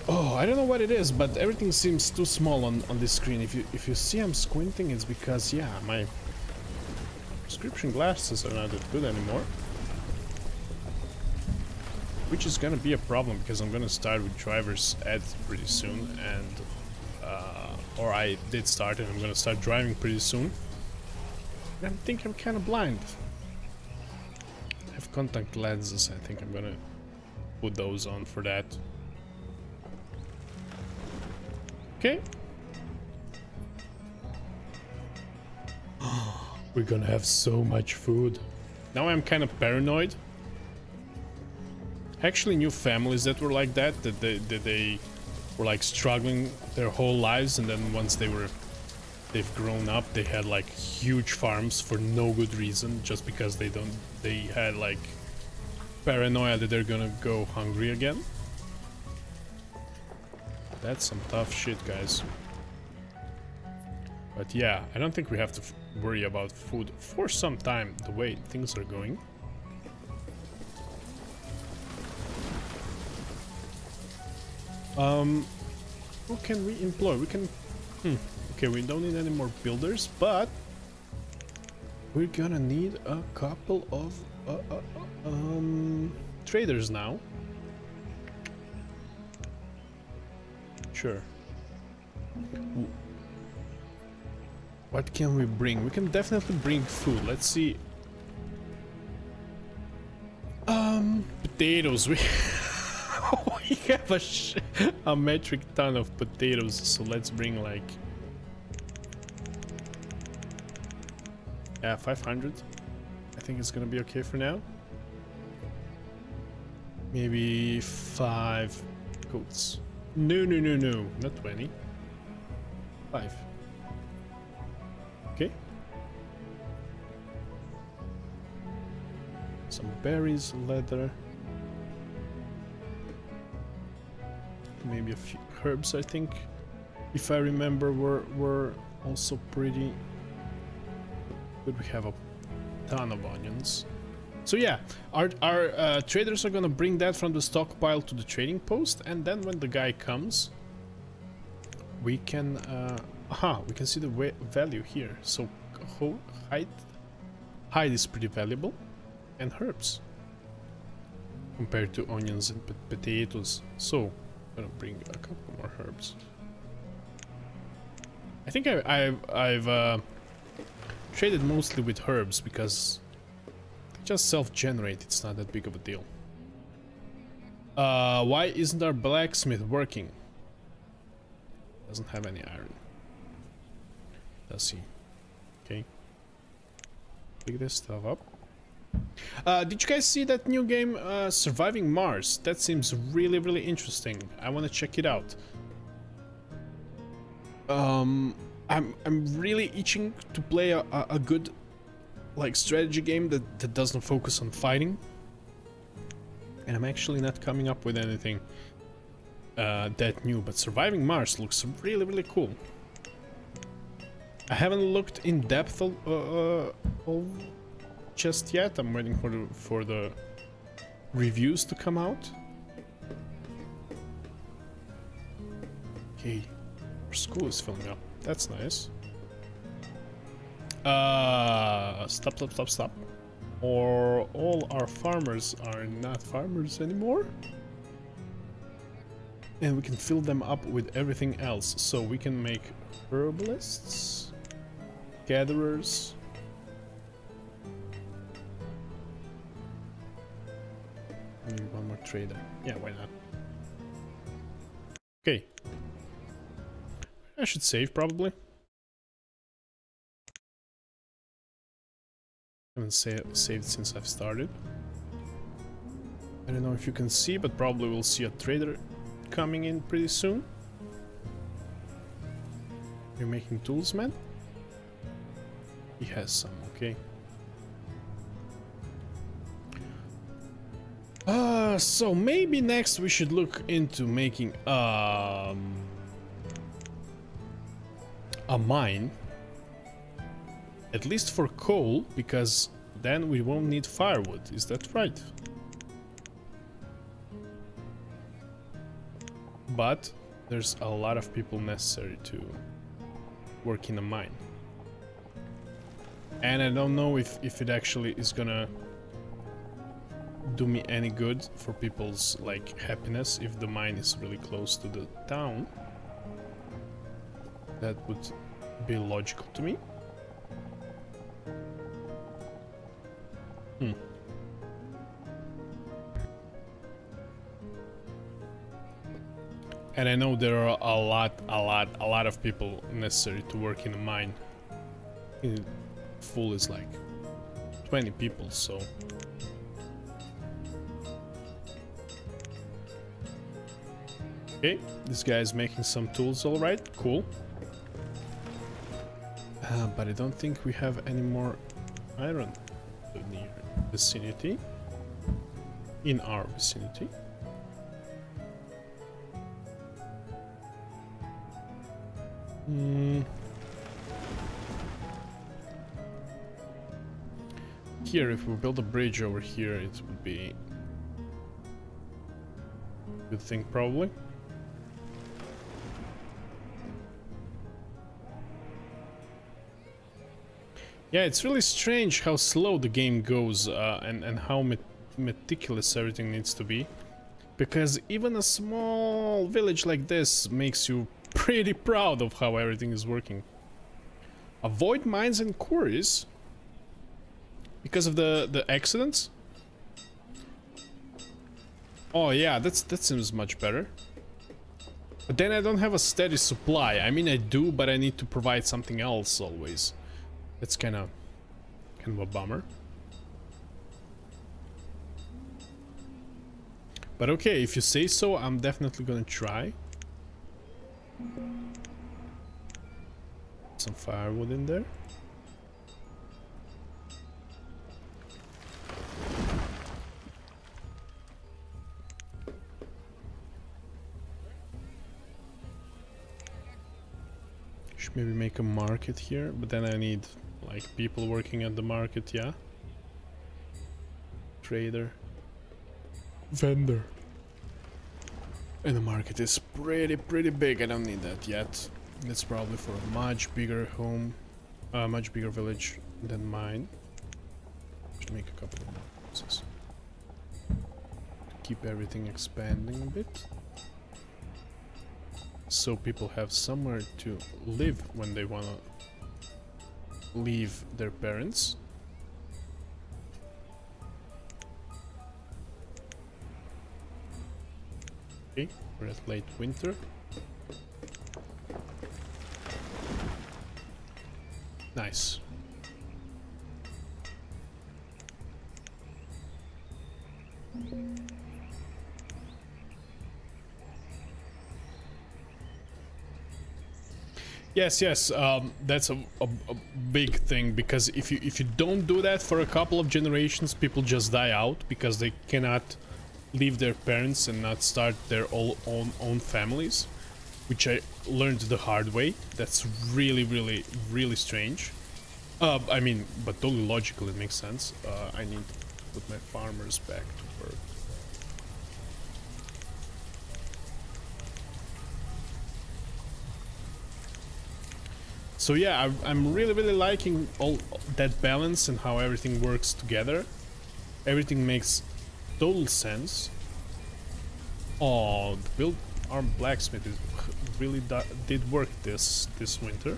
Oh, I don't know what it is, but everything seems too small on this screen. If you see I'm squinting, it's because, yeah, my prescription glasses are not that good anymore. Which is gonna be a problem, because I'm gonna start with driver's ed pretty soon, and or I did start, and I'm gonna start driving pretty soon. And I think I'm kind of blind. I have contact lenses. I think I'm gonna put those on for that. Okay. We're gonna have so much food. Now I'm kind of paranoid. I actually knew families that were like that they were like struggling their whole lives, and then once they've grown up, they had like huge farms for no good reason, just because they had like paranoia that they're gonna go hungry again. That's some tough shit, guys. But yeah, I don't think we have to worry about food for some time, the way things are going. Who can we employ? We can... Okay, we don't need any more builders, but... we're gonna need a couple of traders now. Sure. What can we bring? We can definitely bring food. Let's see. Potatoes. We we have a metric ton of potatoes, so let's bring like 500. I think it's gonna be okay for now. Maybe 5 goats. No, not 20. 5. Okay. Some berries, leather. Maybe a few herbs, I think. If I remember, were also pretty good. We have a ton of onions. So yeah, our traders are gonna bring that from the stockpile to the trading post, and then when the guy comes, we can we can see the value here. So hide is pretty valuable, and herbs compared to onions and potatoes. So I'm gonna bring a couple more herbs. I think I've traded mostly with herbs because they just self-generate. It's not that big of a deal. Why isn't our blacksmith working? Doesn't have any iron. Does he? Okay. Pick this stuff up. Did you guys see that new game, Surviving Mars? That seems really interesting. I want to check it out. I'm really itching to play a good like strategy game that doesn't focus on fighting. And I'm actually not coming up with anything that new, but Surviving Mars looks really cool. I haven't looked in depth just yet. I'm waiting for the reviews to come out. Okay, our school is filling up. That's nice. Stop. Or all our farmers are not farmers anymore. And we can fill them up with everything else. So we can make herbalists, gatherers. Maybe one more trader. Yeah, why not? Okay. I should save probably. Haven't saved since I've started. I don't know if you can see, but probably we'll see a trader coming in pretty soon. You're making tools, man? He has some, okay. So maybe next we should look into making a mine. At least for coal, because then we won't need firewood. Is that right? But there's a lot of people necessary to work in a mine. And I don't know if it actually is gonna do me any good for people's like happiness if the mine is really close to the town. That would be logical to me. And I know there are a lot of people necessary to work in a mine. Full is like 20 people, so okay, this guy is making some tools, all right, cool. But I don't think we have any more iron near vicinity. In our vicinity. here, if we build a bridge over here, it would be a good thing, probably. Yeah, it's really strange how slow the game goes and how meticulous everything needs to be. Because even a small village like this makes you pretty proud of how everything is working. Avoid mines and quarries because of the accidents. Oh yeah, that seems much better. But then I don't have a steady supply. I mean, I do, but I need to provide something else always. That's kind of a bummer. But okay, if you say so, I'm definitely gonna try. Some firewood in there. Should maybe make a market here, but then I need like people working at the market, yeah. Trader. Vendor. And the market is pretty big. I don't need that yet. It's probably for a much bigger home, much bigger village than mine. Should make a couple of more houses. Keep everything expanding a bit, so people have somewhere to live when they wanna leave their parents. Okay, we're at late winter. Nice. Yes, that's a big thing, because if you don't do that for a couple of generations, people just die out because they cannot leave their parents and not start their own families, which I learned the hard way. That's really strange. I mean, but totally logical, it makes sense. I need to put my farmers back to work. So yeah, I'm really liking all that balance and how everything works together. Everything makes total sense. Oh, our blacksmith really did work this winter.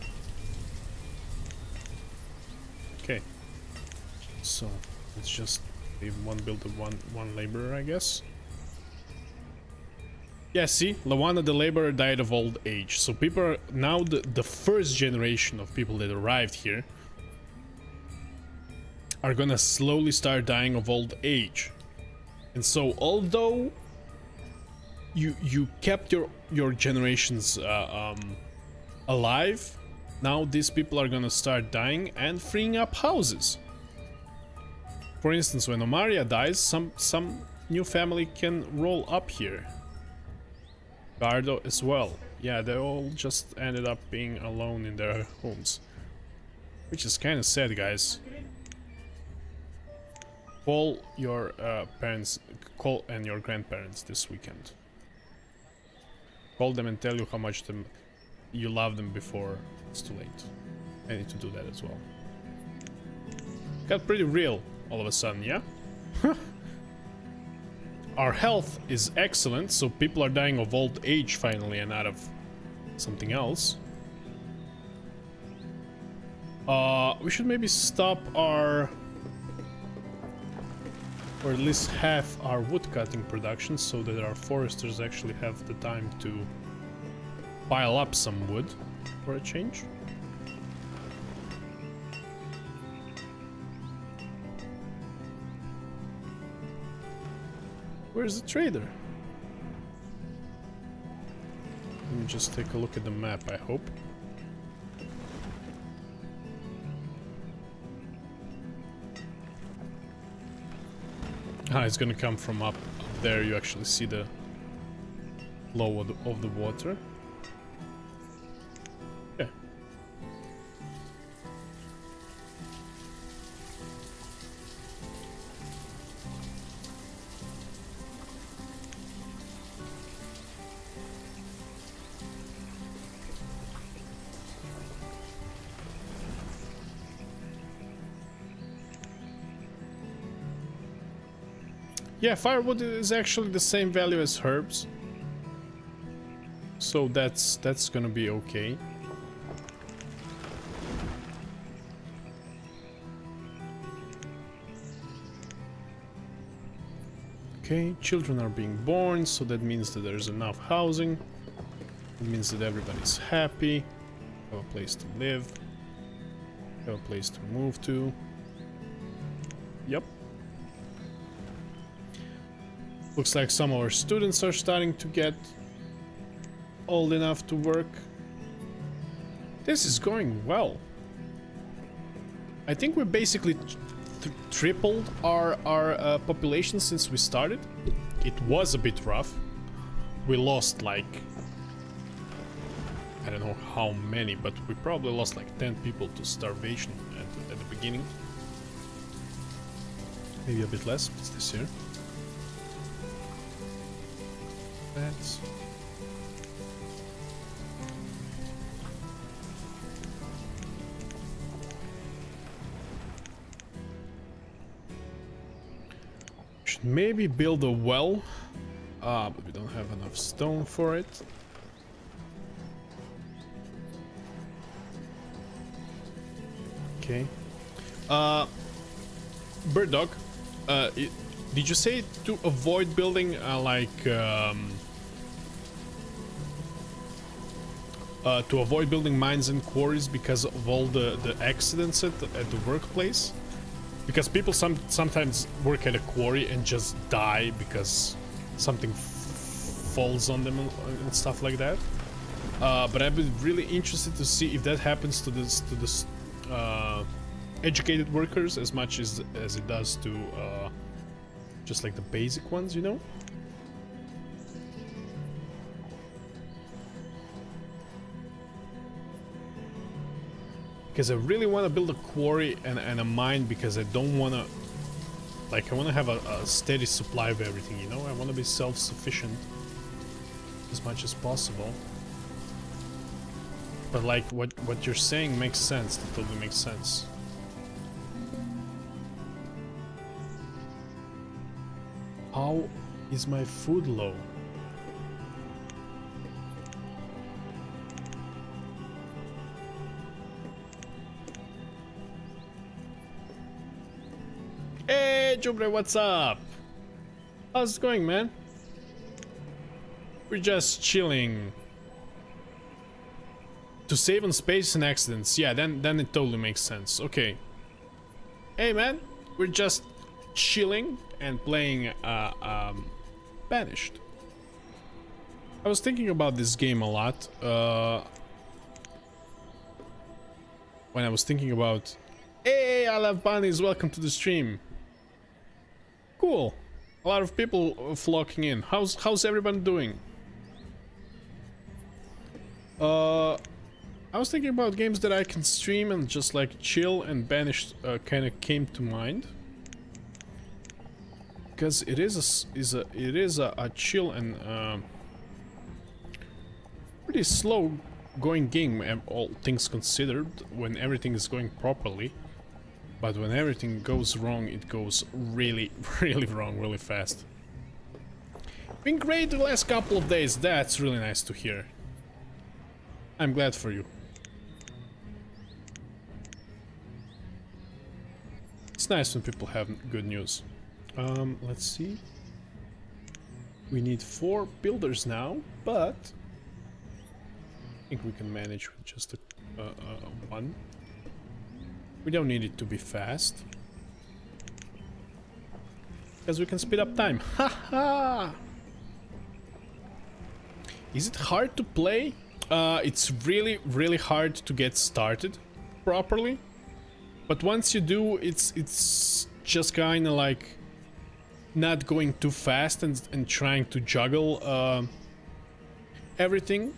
Okay, so let's just leave one builder, one laborer, I guess. Yeah, see, Lawana the laborer died of old age. So people are now the first generation of people that arrived here are gonna slowly start dying of old age. And so although you kept your generations alive, now these people are gonna start dying and freeing up houses. For instance, when Omaria dies, some new family can roll up here. Gardo as well. Yeah, they all just ended up being alone in their homes, which is kind of sad, guys. Call your parents, call and your grandparents this weekend. Call them and tell you how much you love them before it's too late. I need to do that as well. Got pretty real all of a sudden, yeah? Our health is excellent, so people are dying of old age finally and not of something else. We should maybe stop our, or at least half our woodcutting production, so that our foresters actually have the time to pile up some wood for a change. Where's the trader? Let me just take a look at the map, I hope. Ah, it's gonna come from up there. You actually see the flow of the water. Okay. Yeah, firewood is actually the same value as herbs. So that's gonna be okay. Okay, children are being born, so that means that there's enough housing. It means that everybody's happy, have a place to live, have a place to move to. Yep. Looks like some of our students are starting to get old enough to work. This is going well. I think we basically tripled our population since we started. It was a bit rough. We lost like, I don't know how many, but we probably lost like 10 people to starvation at the beginning. Maybe a bit less. What's this here? That's... should maybe build a well, but we don't have enough stone for it. Okay. Bird dog, did you say to avoid building to avoid building mines and quarries because of all the accidents at the workplace? Because people sometimes work at a quarry and just die because something falls on them and stuff like that. But I'd be really interested to see if that happens to this educated workers as much as it does to just like the basic ones, you know? Because I really want to build a quarry and a mine, because I don't want to, like, I want to have a steady supply of everything, you know? I want to be self-sufficient as much as possible. But like what you're saying makes sense. That totally makes sense. How is my food low? Hey, Jubre, what's up? How's it going, man? We're just chilling. To save on space and accidents. Yeah, then it totally makes sense. Okay. Hey, man. We're just chilling and playing Banished. I was thinking about this game a lot. When I was thinking about... Hey, I love bunnies. Welcome to the stream. Cool. A lot of people flocking in. How's everyone doing? I was thinking about games that I can stream and just like chill, and Banished kind of came to mind. Because it is a chill and pretty slow going game, all things considered, when everything is going properly. But when everything goes wrong, it goes really, really wrong, really fast. Been great the last couple of days. That's really nice to hear. I'm glad for you. It's nice when people have good news. Let's see. We need 4 builders now, but I think we can manage with just one. We don't need it to be fast, because we can speed up time. Haha! Is it hard to play? It's really, really hard to get started properly. But once you do, it's just kind of like not going too fast and trying to juggle everything.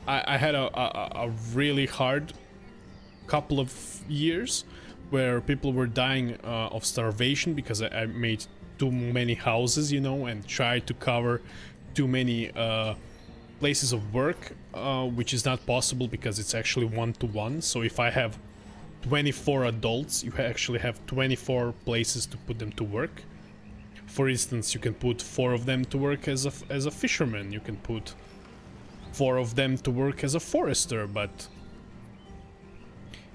I had a really hard couple of years where people were dying of starvation because I made too many houses, you know, and tried to cover too many places of work, which is not possible because it's actually 1-to-1. So if I have 24 adults, you actually have 24 places to put them to work. For instance, you can put 4 of them to work as a fisherman. You can put 4 of them to work as a forester, but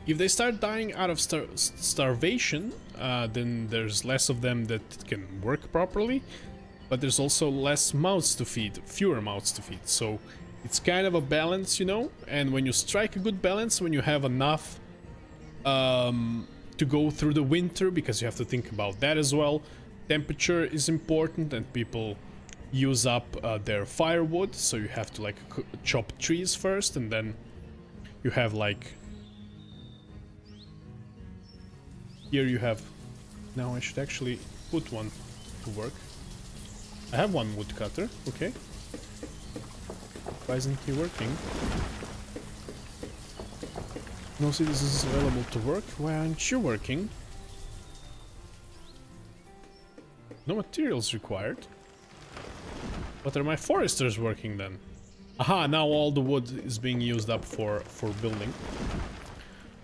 if they start dying out of starvation, then there's less of them that can work properly, but there's also less mouths to feed, fewer mouths to feed. So it's kind of a balance, you know, and when you strike a good balance, when you have enough to go through the winter, because you have to think about that as well. Temperature is important, and people use up their firewood, so you have to like chop trees first, and then you have like here you have. Now I should actually put one to work. I have one woodcutter. Okay, why isn't he working? No citizens available to work. Why aren't you working? No materials required. What are my foresters working then? Aha, now all the wood is being used up for building.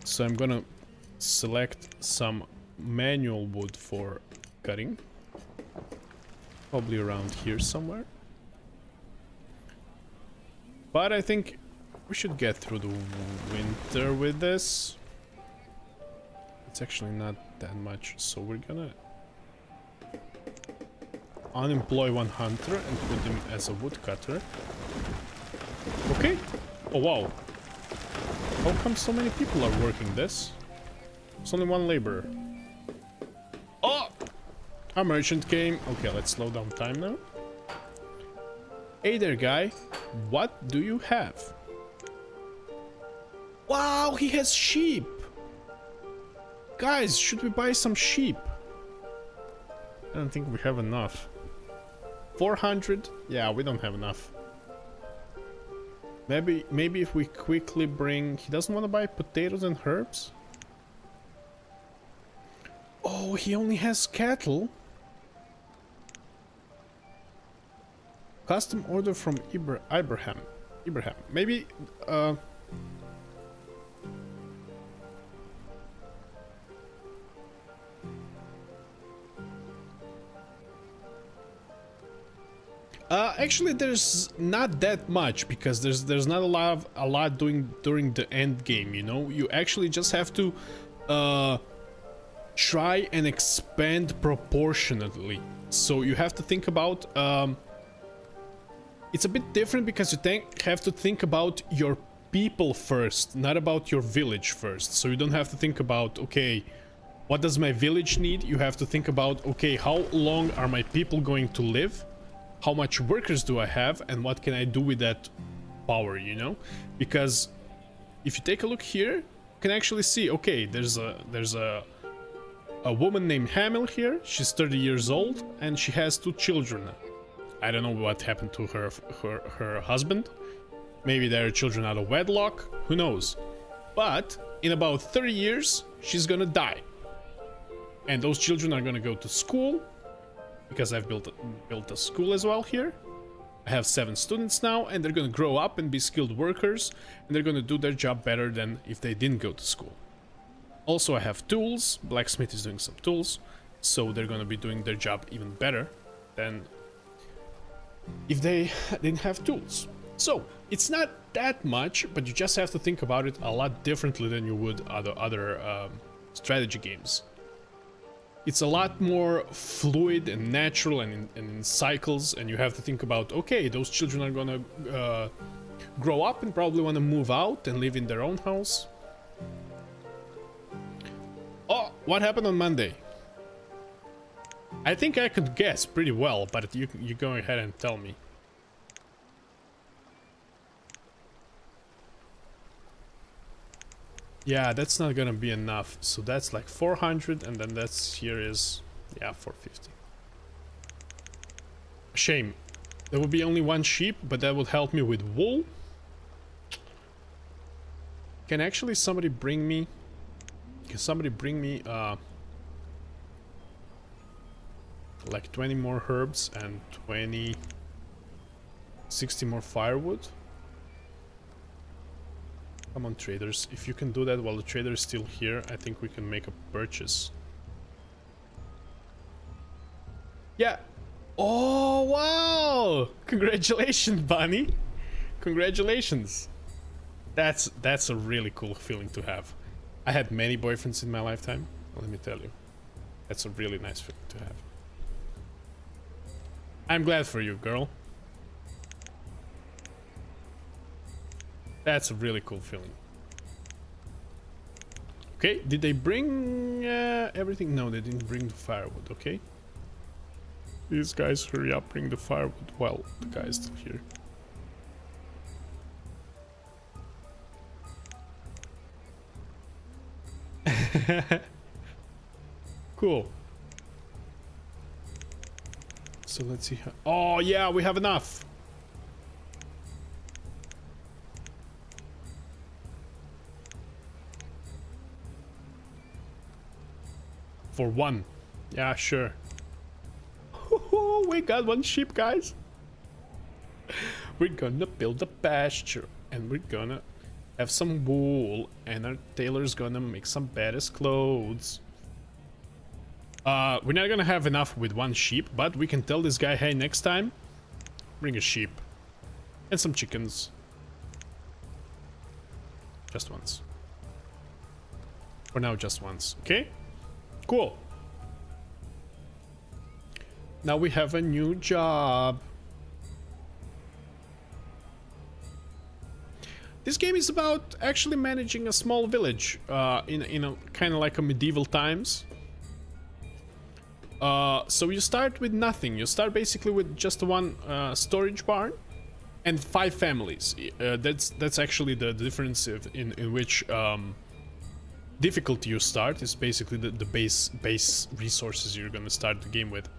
So I'm gonna select some manual wood for cutting. Probably around here somewhere. But I think we should get through the winter with this. It's actually not that much, so we're gonna unemploy one hunter and put him as a woodcutter. Okay. Oh wow. How come so many people are working this? There's only one laborer. Oh! A merchant came. Okay, let's slow down time now. Hey there, guy. What do you have? Wow, he has sheep! Guys, should we buy some sheep? I don't think we have enough. 400? Yeah, we don't have enough. Maybe if we quickly bring... He doesn't want to buy potatoes and herbs? Oh, he only has cattle? Custom order from Ibrahim. Maybe, actually, there's not that much, because there's not a lot doing during the end game. You know, you actually just have to try and expand proportionately. So you have to think about. It's a bit different because you have to think about your people first, not about your village first. So you don't have to think about, okay, what does my village need? You have to think about, okay, how long are my people going to live? How much workers do I have, and what can I do with that power, you know? Because if you take a look here, you can actually see, okay, there's a woman named Hamil here. She's 30 years old and she has 2 children. I don't know what happened to her husband. Maybe they're children out of wedlock, who knows? But in about 30 years, she's gonna die. And those children are gonna go to school, because I've built a school as well here. I have 7 students now, and they're gonna grow up and be skilled workers, and they're gonna do their job better than if they didn't go to school. Also, I have tools. Blacksmith is doing some tools, so they're gonna be doing their job even better than if they didn't have tools. So it's not that much, but you just have to think about it a lot differently than you would other strategy games. It's a lot more fluid and natural and in cycles, and you have to think about, okay, those children are gonna grow up and probably want to move out and live in their own house. Oh, what happened on Monday? I think I could guess pretty well, but you go ahead and tell me. Yeah, that's not gonna be enough. So that's like 400, and then that's here is, yeah, 450. Shame. There would be only 1 sheep, but that would help me with wool. Can actually somebody bring me? Can somebody bring me like 20 more herbs and 60 more firewood? Come on, traders. If you can do that while the trader is still here, I think we can make a purchase. Yeah. Oh, wow. Congratulations, Bunny. Congratulations. That's a really cool feeling to have. I had many boyfriends in my lifetime. Let me tell you. That's a really nice feeling to have. I'm glad for you, girl. That's a really cool feeling. Okay, did they bring everything? No, they didn't bring the firewood, okay? These guys, hurry up, bring the firewood. Well, the guy's still here. Cool. So let's see how... Oh, yeah, we have enough. For one. Yeah, sure. We got one sheep, guys. We're gonna build a pasture. And we're gonna have some wool. And our tailor's gonna make some badass clothes. We're not gonna have enough with one sheep. But we can tell this guy, hey, next time, bring a sheep. And some chickens. Just once. For now, just once. Okay? Cool. Now we have a new job. This game is about actually managing a small village in a kind of like a medieval times. So you start with nothing. You start basically with just one storage barn and 5 families. That's actually the difference in which difficulty you start is basically the base resources you're gonna start the game with.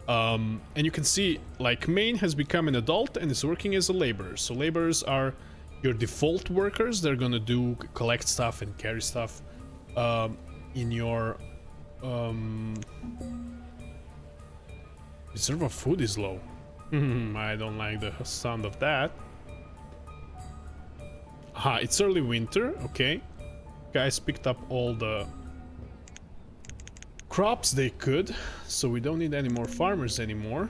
And you can see, like, Main has become an adult and is working as a laborer. So laborers are your default workers. They're gonna collect stuff and carry stuff in your reserve of food is low. I don't like the sound of that. Aha, it's early winter. Okay, guys picked up all the crops they could, so we don't need any more farmers anymore.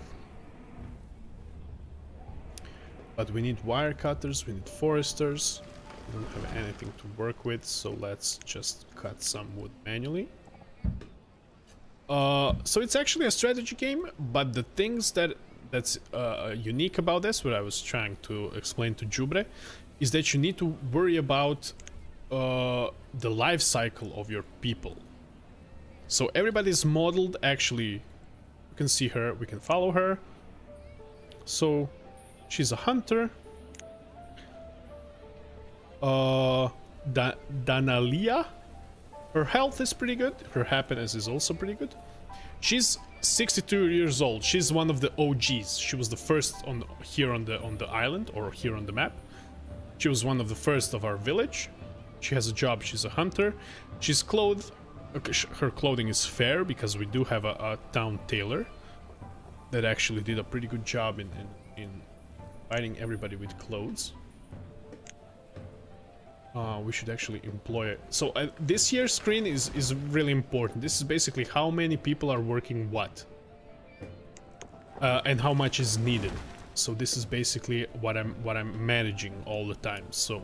But we need wire cutters, we need foresters. We don't have anything to work with, so let's just cut some wood manually. So it's actually a strategy game, but the things that's unique about this, what I was trying to explain to Jubre, is that you need to worry about the life cycle of your people. So everybody's modeled, actually, you can see her, we can follow her. So she's a hunter. Danalia, her health is pretty good, her happiness is also pretty good. She's 62 years old. She's one of the OGs. She was the first here on the island, or here on the map. She was one of the first of our village. She has a job, she's a hunter. She's clothed. Okay, her clothing is fair because we do have a town tailor that actually did a pretty good job in providing everybody with clothes. We should actually employ it. So this year's screen is really important. This is basically how many people are working what, and how much is needed. So this is basically what I'm managing all the time. So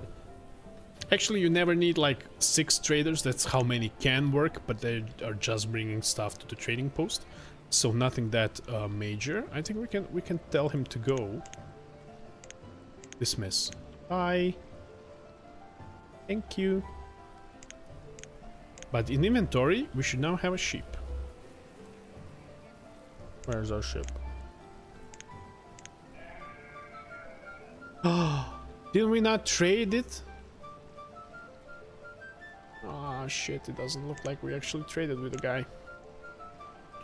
actually, you never need like 6 traders. That's how many can work, but they are just bringing stuff to the trading post. So nothing that major. I think we can tell him to go. Dismiss. Bye. Thank you. But in inventory, we should now have a sheep. Where's our ship? Oh, didn't we not trade it? Ah, shit, it doesn't look like we actually traded with the guy.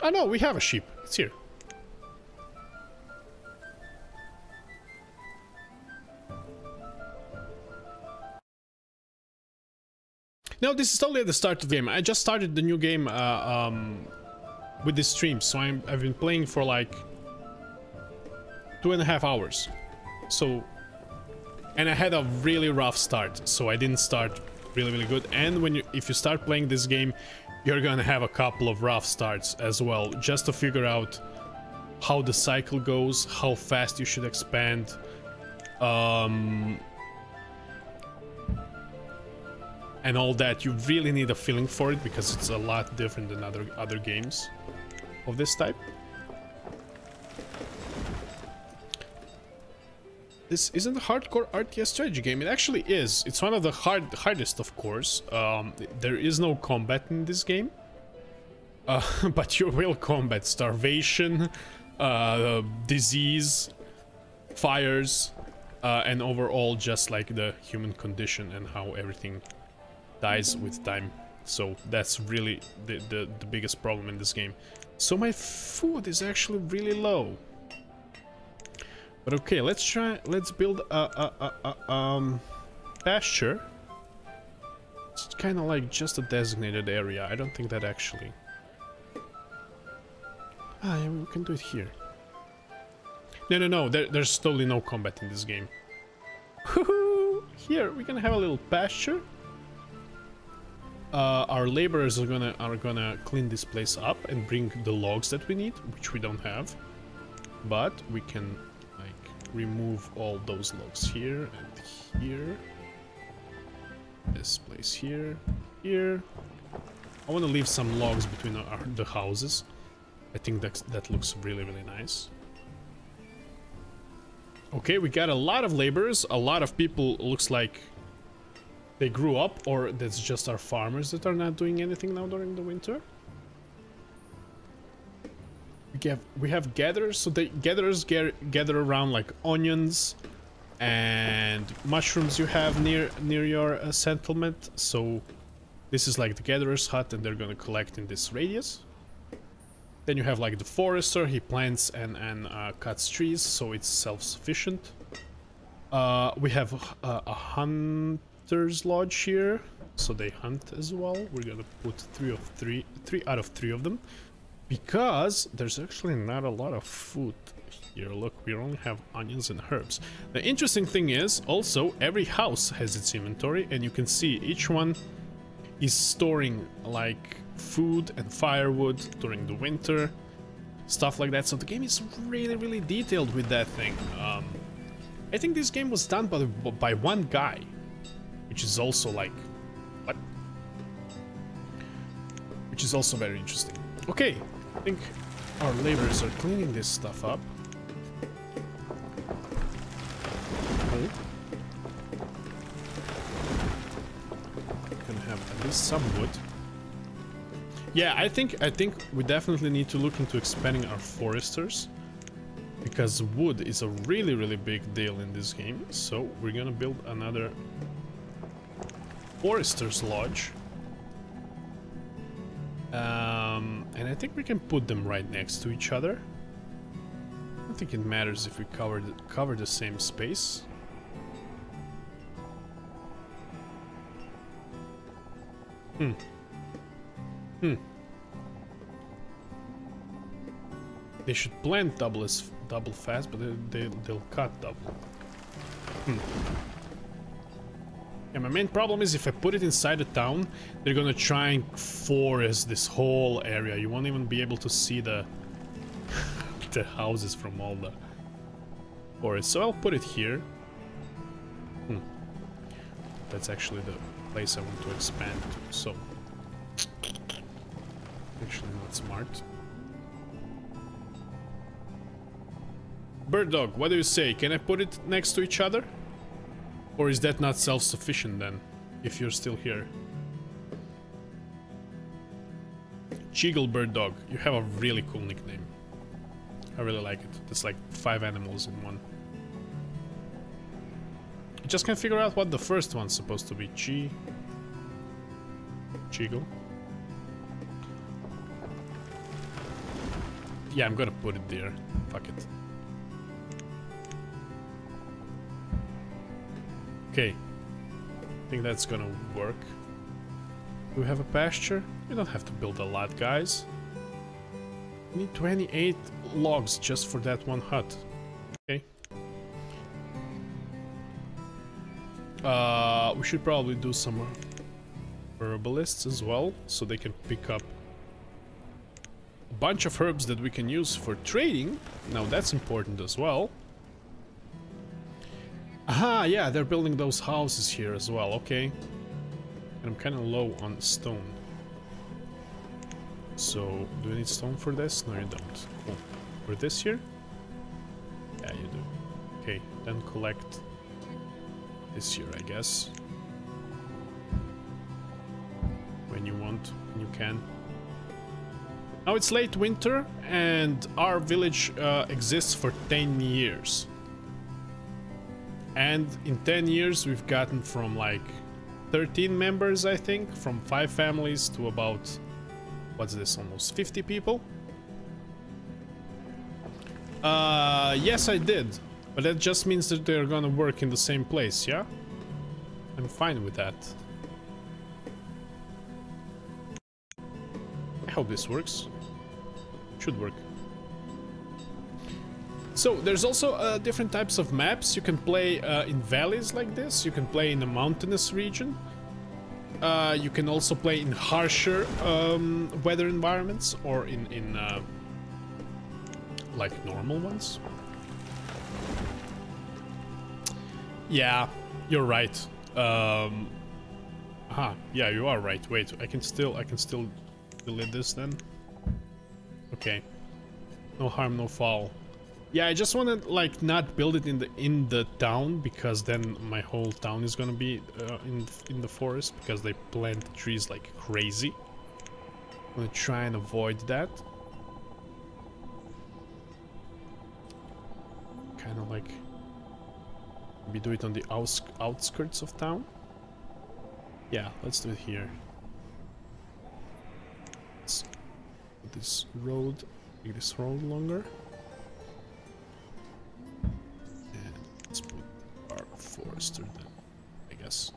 Oh no, we have a sheep. It's here. No, this is totally at the start of the game. I just started the new game with this stream, so I've been playing for like 2.5 hours. So, and I had a really rough start, so I didn't start really good. And if you start playing this game, you're gonna have a couple of rough starts as well, just to figure out how the cycle goes, how fast you should expand. And all that. You really need a feeling for it because it's a lot different than other games of this type. This isn't a hardcore RTS strategy game. It actually is. It's one of the hardest, of course. There is no combat in this game. But you will combat starvation, disease, fires, and overall just like the human condition and how everything dies with time. So that's really the biggest problem in this game. So my food is actually really low. But okay, let's build a pasture. It's kind of like just a designated area. I don't think that actually... Ah, yeah, we can do it here. No, there's totally no combat in this game. Here, we're gonna have a little pasture. Our laborers are gonna clean this place up and bring the logs that we need, which we don't have. But we can, like, remove all those logs here and here. This place here, here. I want to leave some logs between the houses. I think that looks really, really nice. Okay, we got a lot of laborers. A lot of people, looks like they grew up, or that's just our farmers that are not doing anything now during the winter. We have gatherers, so the gatherers gather around like onions and mushrooms you have near your settlement. So this is like the gatherer's hut, and they're gonna collect in this radius. Then you have like the forester, he plants and cuts trees, so it's self-sufficient. We have a hunter's lodge here, so they hunt as well. We're gonna put three out of three of them, because there's actually not a lot of food here. Look, we only have onions and herbs. The interesting thing is, also, every house has its inventory, and you can see each one is storing like food and firewood during the winter, stuff like that. So the game is really, really detailed with that thing. I think this game was done by one guy, which is also like, what? Which is also very interesting. Okay, I think our laborers are cleaning this stuff up. Okay. Gonna have at least some wood. Yeah, I think we definitely need to look into expanding our foresters, because wood is a really, really big deal in this game. So we're gonna build another forester's lodge, and I think we can put them right next to each other. I don't think it matters if we cover the same space. They should plant double fast, but they'll cut double. Yeah, my main problem is if I put it inside the town, they're gonna try and forest this whole area. You won't even be able to see the the houses from all the forest. So I'll put it here. That's actually the place I want to expand to. So actually not smart. Bird dog, what do you say? Can I put it next to each other? Or is that not self-sufficient then, if you're still here? Cheagle bird dog, you have a really cool nickname. I really like it. It's like 5 animals in one. I just can't figure out what the first one's supposed to be. Cheagle. Yeah, I'm gonna put it there. Fuck it. Okay. I think that's gonna work. Do we have a pasture? We don't have to build a lot, guys. We need 28 logs just for that one hut. Okay. We should probably do some herbalists as well, so they can pick up a bunch of herbs that we can use for trading. Now that's important as well. Aha, yeah, they're building those houses here as well, okay. And I'm kind of low on stone. So, do you need stone for this? No, you don't. Cool. For this here? Yeah, you do. Okay, then collect this here, I guess. When you want, when you can. Now it's late winter, and our village exists for 10 years. And in 10 years, we've gotten from like 13 members, I think, from 5 families to about, what's this, almost 50 people? Yes, I did. But that just means that they're gonna work in the same place, yeah? I'm fine with that. I hope this works. Should work. So, there's also different types of maps. You can play in valleys like this. You can play in a mountainous region. You can also play in harsher weather environments, or in like normal ones. Yeah, you're right. Yeah, you are right. Wait, I can still delete this then. Okay. No harm, no foul. Yeah, I just want to like not build it in the town, because then my whole town is gonna be in the forest, because they plant trees like crazy. I'm gonna try and avoid that. Kind of like maybe do it on the outskirts of town. Yeah, let's do it here. Let's put this road, make this road longer. And let's put our forester then, I guess.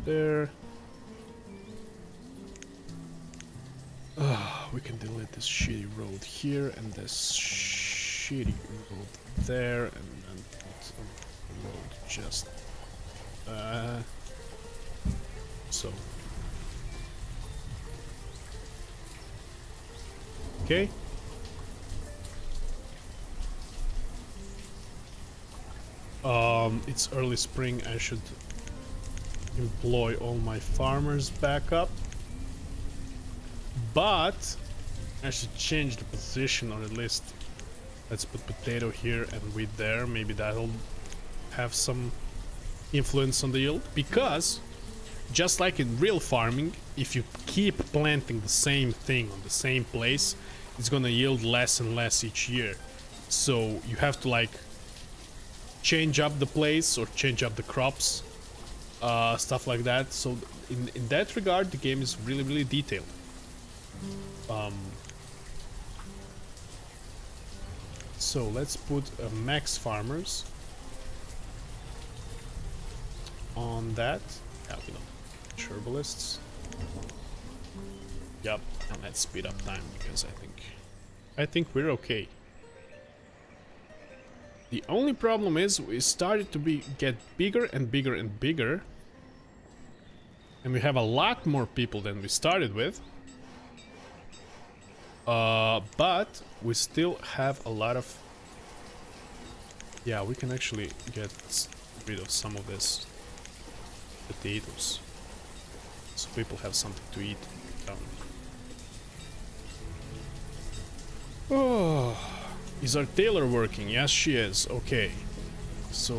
There. We can delete this shitty road here and this shitty road there, and then put a road just so. Okay. It's early spring. I should employ all my farmers back up. But I should change the position, or at least let's put potato here and wheat there. Maybe that'll have some influence on the yield. Because just like in real farming, if you keep planting the same thing on the same place, it's gonna yield less and less each year. So you have to like change up the place or change up the crops, stuff like that. So in that regard, the game is really detailed. So let's put max farmers on that. Yeah, we don't herbalists. Yep, and let's speed up time, because I think we're okay. The only problem is we started to get bigger and bigger and bigger, and we have a lot more people than we started with. But we still have a lot of... Yeah, we can actually get rid of some of this potatoes, so people have something to eat. Oh, is our tailor working? Yes, she is. Okay, so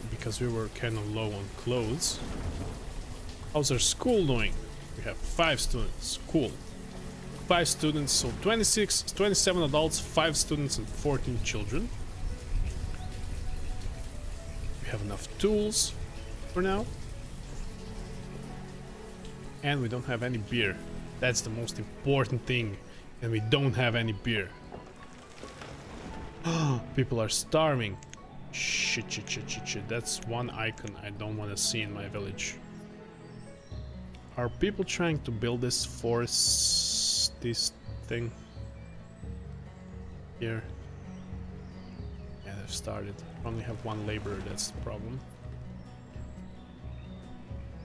because we were kind of low on clothes. How's our school doing? We have 5 students. Cool. 5 students, so 27 adults, 5 students, and 14 children. We have enough tools for now. And we don't have any beer. That's the most important thing. And we don't have any beer. People are starving. Shit. That's one icon I don't want to see in my village. Are people trying to build this forest, this thing here? Yeah, they've started. I only have 1 laborer, that's the problem.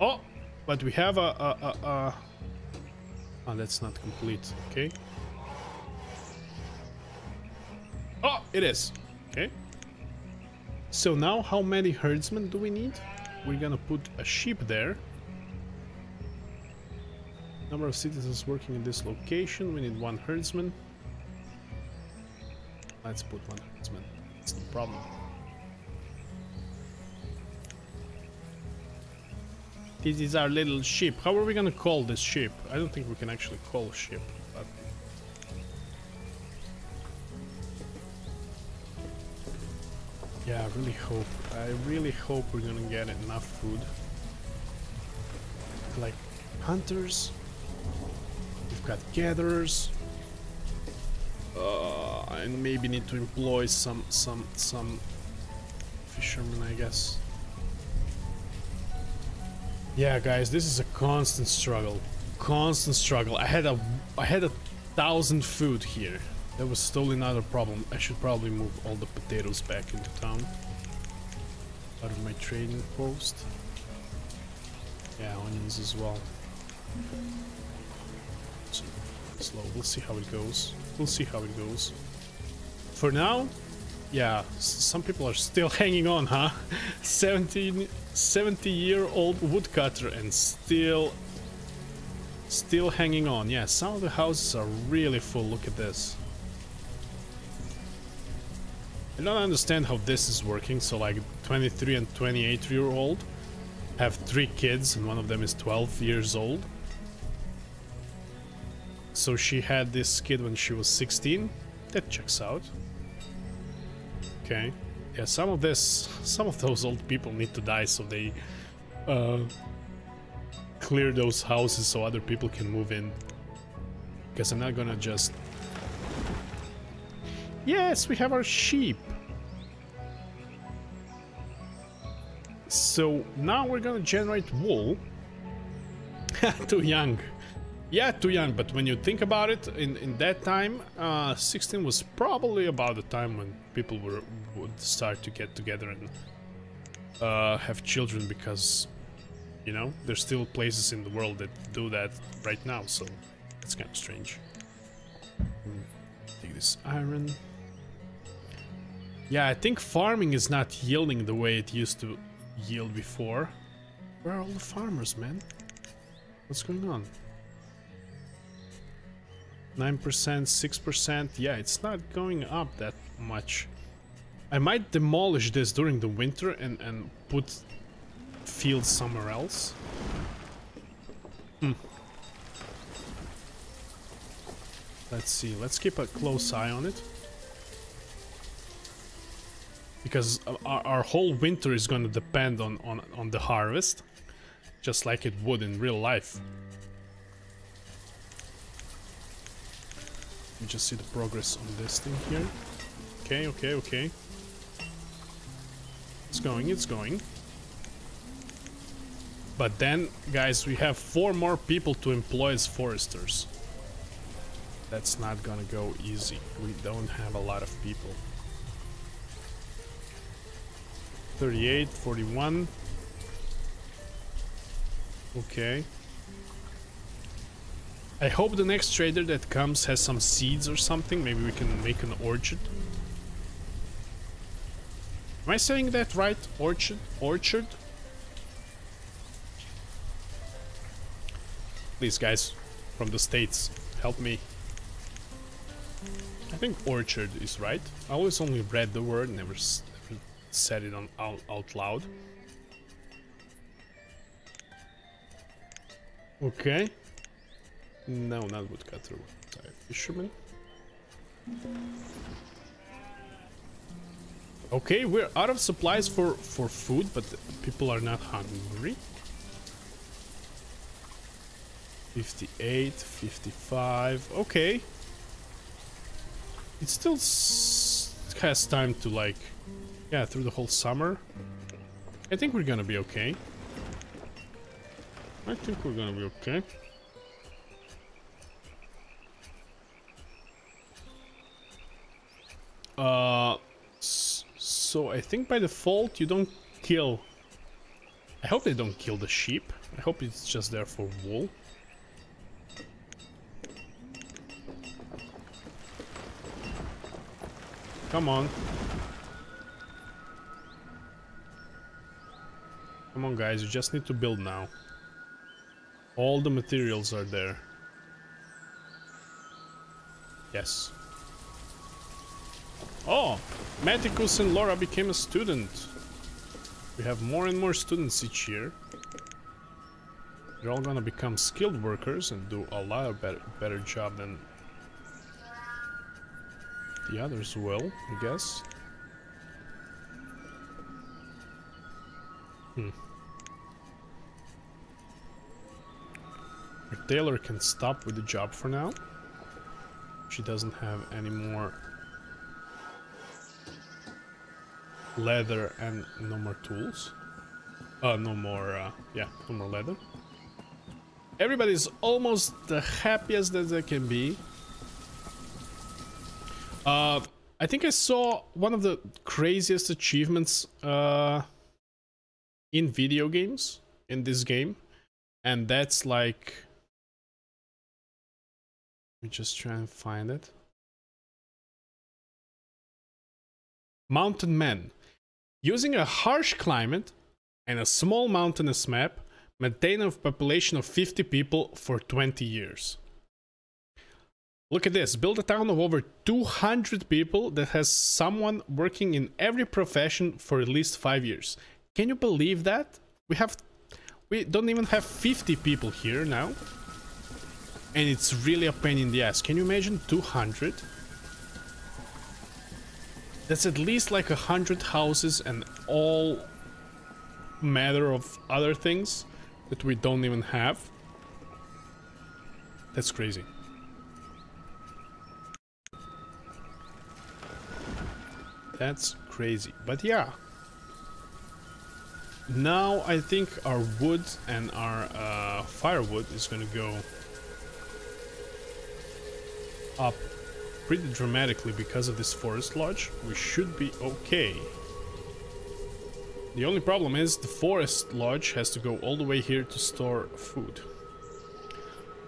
Oh, but we have a... Oh, that's not complete. Okay. Oh, it is. Okay. So now how many herdsmen do we need? We're gonna put a sheep there. Number of citizens working in this location. We need one herdsman. Let's put one herdsman. That's no problem. This is our little sheep. How are we gonna call this sheep? I don't think we can actually call a sheep. But... yeah, I really hope we're gonna get enough food. Like hunters. We've got gatherers. And maybe need to employ some fishermen, I guess. Yeah, guys, this is a constant struggle. Constant struggle. I had 1,000 food here. That was totally not a problem. I should probably move all the potatoes back into town. Out of my trading post. Yeah, onions as well. So, slow. We'll see how it goes. We'll see how it goes. For now, yeah, some people are still hanging on, huh? 70-year-old woodcutter and still hanging on. Yeah, some of the houses are really full. Look at this. I don't understand how this is working. So like 23 and 28-year-old have 3 kids and one of them is 12 years old. So she had this kid when she was 16. That checks out. Okay. Yeah, some of those old people need to die so they clear those houses so other people can move in. Because I'm not gonna just... Yes, we have our sheep. So now we're gonna generate wool. Too young. Yeah, too young, but when you think about it, in that time, 16 was probably about the time when people would start to get together and have children, because, you know, there's still places in the world that do that right now, so it's kind of strange. Take this iron. Yeah, I think farming is not yielding the way it used to yield before. Where are all the farmers, man? What's going on? 9%, 6%, yeah, it's not going up that much. I might demolish this during the winter and put fields somewhere else. Let's see, let's keep a close eye on it. Because our whole winter is going to depend on the harvest, just like it would in real life. Let me just see the progress on this thing here. Okay, okay, okay. It's going, it's going. But then, guys, we have 4 more people to employ as foresters. That's not gonna go easy. We don't have a lot of people. 38, 41. Okay. I hope the next trader that comes has some seeds or something. Maybe we can make an orchard. Am I saying that right? Orchard? Orchard? Please, guys, from the States, help me. I think orchard is right. I always only read the word, never said it out loud. Okay. No, not woodcutter. Fisherman. Okay, we're out of supplies for food, but people are not hungry. 58, 55. Okay. It still has time to, like, yeah, through the whole summer. I think we're gonna be okay. I think we're gonna be okay. So I think by default you don't kill I hope they don't kill the sheep. I hope it's just there for wool. Come on. Come on, guys, you just need to build now. All the materials are there. Yes. Oh, Maticus and Laura became a student. We have more and more students each year. They're all gonna become skilled workers and do a lot of better job than the others will, I guess. Our tailor can stop with the job for now. She doesn't have any more leather and no more tools. No more, yeah, no more leather. Everybody's almost the happiest that they can be. I think I saw one of the craziest achievements in video games in this game, and that's like, let me just try and find it. Mountain Men. Using a harsh climate and a small mountainous map, maintain a population of 50 people for 20 years. Look at this. Build a town of over 200 people that has someone working in every profession for at least 5 years. Can you believe that? We don't even have 50 people here now. And it's really a pain in the ass. Can you imagine 200? That's at least like 100 houses and all matter of other things that we don't even have. That's crazy. That's crazy. But yeah. Now I think our wood and our firewood is gonna go up pretty dramatically because of this forest lodge. We should be okay. The only problem is the forest lodge has to go all the way here to store food.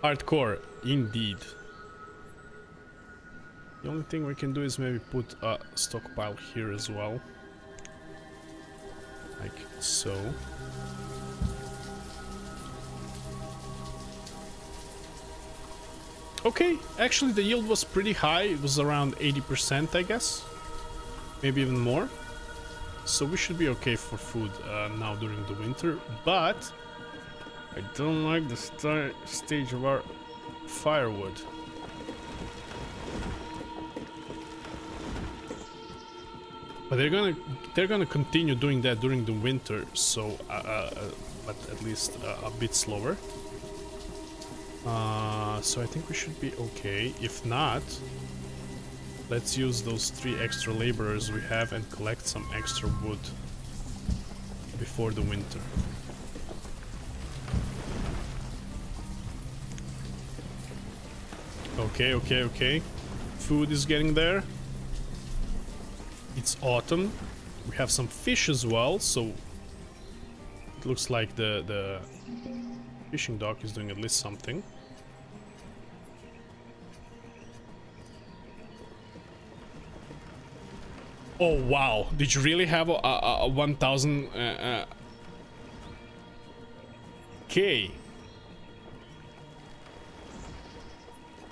Hardcore, indeed. The only thing we can do is maybe put a stockpile here as well. Like so. Okay, actually the yield was pretty high. It was around 80%, I guess. Maybe even more. So we should be okay for food now during the winter. But I don't like the stage of our firewood. But they're gonna continue doing that during the winter. So, but at least a bit slower. So I think we should be okay. If not, let's use those 3 extra laborers we have and collect some extra wood before the winter. Okay. Food is getting there. It's autumn. We have some fish as well, so it looks like the fishing dock is doing at least something. Oh wow, did you really have a 1000 K?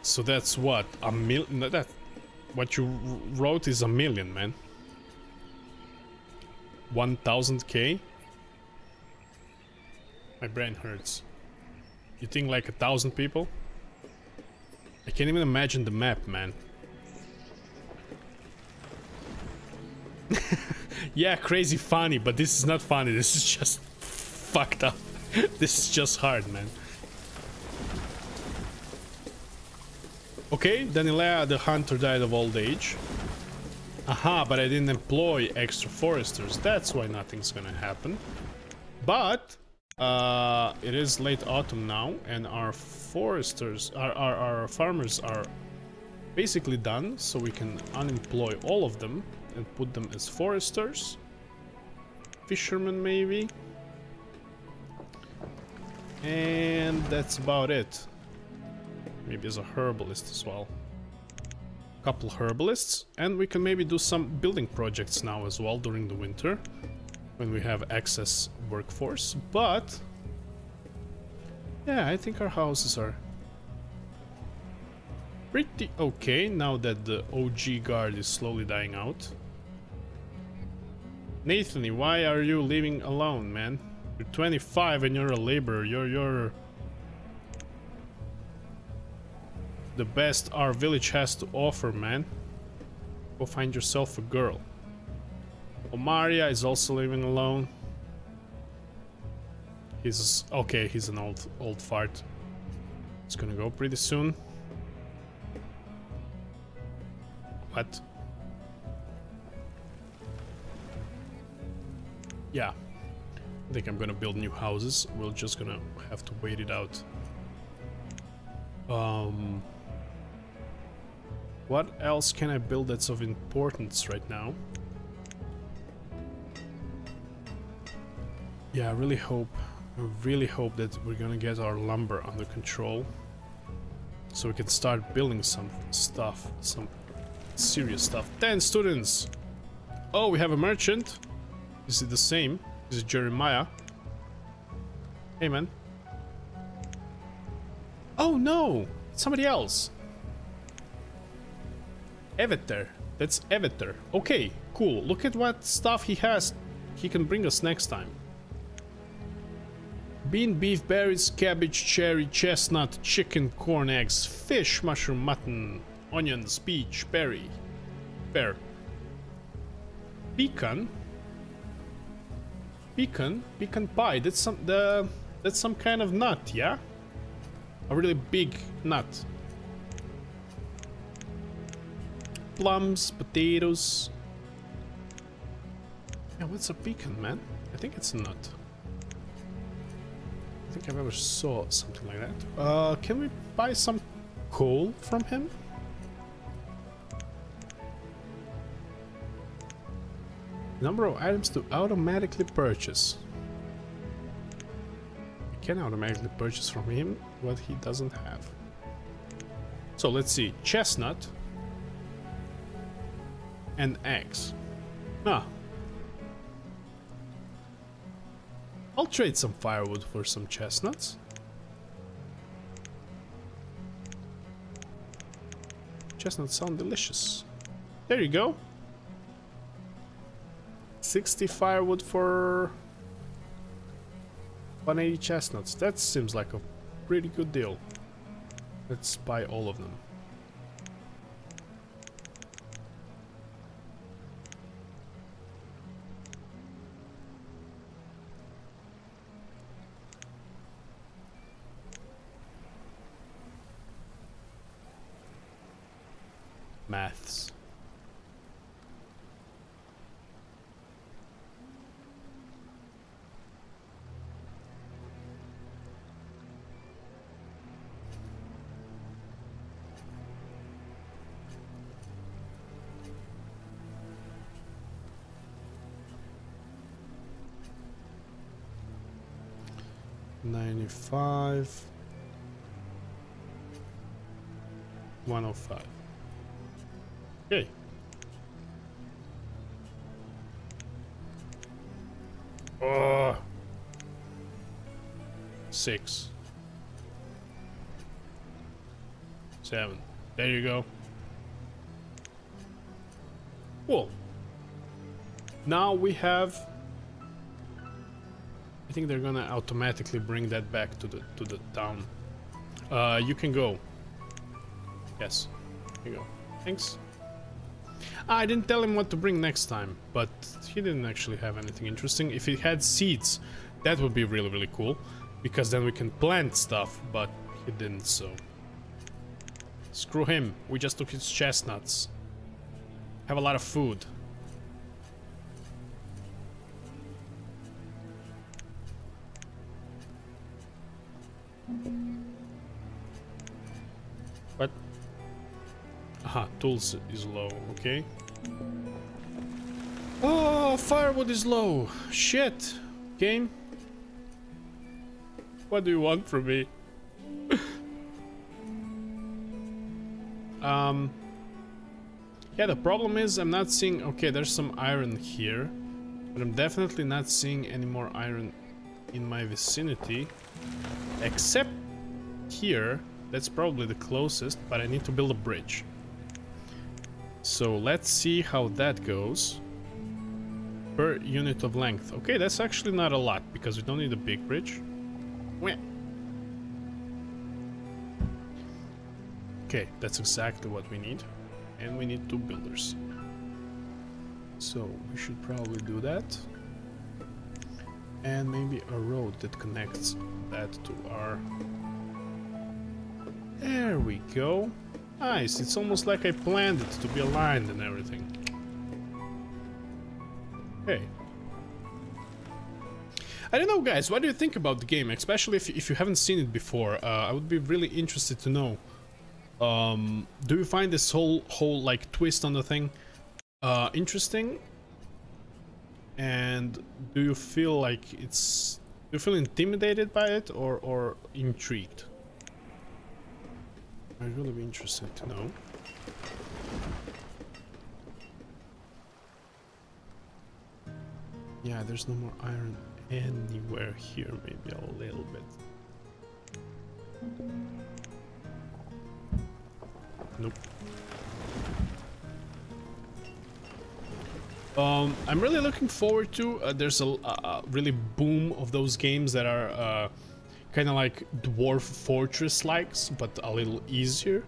So that's what, a million? That what you wrote is a million, man. 1000 K? My brain hurts. You think like 1,000 people? I can't even imagine the map, man. Yeah, crazy funny, but this is not funny. This is just fucked up. This is just hard, man. Okay, Danilea the hunter died of old age. Aha, but I didn't employ extra foresters. That's why nothing's gonna happen. But it is late autumn now, and our foresters, our farmers are basically done, so we can unemploy all of them and put them as foresters. Fishermen, maybe. And that's about it. Maybe as a herbalist as well. Couple herbalists, and we can maybe do some building projects now as well during the winter when we have excess workforce. But yeah, I think our houses are pretty okay now that the OG guard is slowly dying out. Nathany, why are you living alone, man? You're 25 and you're a laborer. You're the best our village has to offer, man. Go find yourself a girl. Omaria is also living alone. He's okay, he's an old fart. It's gonna go pretty soon. What? Yeah. I think I'm gonna build new houses. We're just gonna have to wait it out. What else can I build that's of importance right now? Yeah, I really hope that we're gonna get our lumber under control, so we can start building some stuff, some serious stuff. 10 students! Oh, we have a merchant. Is it the same? Is it Jeremiah? Hey, man. Oh, no! It's somebody else. Eveter. That's Eveter. Okay, cool. Look at what stuff he has. He can bring us next time. Bean, beef, berries, cabbage, cherry, chestnut, chicken, corn, eggs, fish, mushroom, mutton, onions, peach, berry, pear, pecan, pecan pie. That's some kind of nut, yeah? A really big nut. Plums, potatoes. Yeah, what's a pecan, man? I think it's a nut. I think I've ever saw something like that. Can we buy some coal from him? Number of items to automatically purchase. I can automatically purchase from him what he doesn't have. So let's see. Chestnut and eggs. Ah. I'll trade some firewood for some chestnuts. Chestnuts sound delicious. There you go. 60 firewood for 180 chestnuts. That seems like a pretty good deal. Let's buy all of them. Maths. $95. $105. Okay. Oh. 6. 7. There you go. Cool. Now we have. I think they're gonna automatically bring that back to the town. You can go. Yes. Here you go. Thanks. I didn't tell him what to bring next time, but he didn't actually have anything interesting. If he had seeds, that would be really, really cool, because then we can plant stuff, but he didn't, so... Screw him, we just took his chestnuts. Have a lot of food. What? Aha, tools is low, okay. Oh, firewood is low. Shit. Game. What do you want from me? Yeah, the problem is I'm not seeing... Okay, there's some iron here, but I'm definitely not seeing any more iron in my vicinity, except here. That's probably the closest, but I need to build a bridge. So let's see how that goes. Per unit of length. Okay, that's actually not a lot, because we don't need a big bridge. Okay, that's exactly what we need. And we need 2 builders. So we should probably do that. And maybe a road that connects that to our... There we go. Nice, it's almost like I planned it to be aligned and everything. Okay. I don't know, guys, what do you think about the game? Especially if you haven't seen it before. I would be really interested to know. Do you find this whole like twist on the thing interesting? And do you feel like it's... Do you feel intimidated by it or intrigued? I'd really be interested to know. Yeah, there's no more iron anywhere here, maybe a little bit. Nope. I'm really looking forward to... there's a really boom of those games that are kind of like Dwarf Fortress-likes, but a little easier.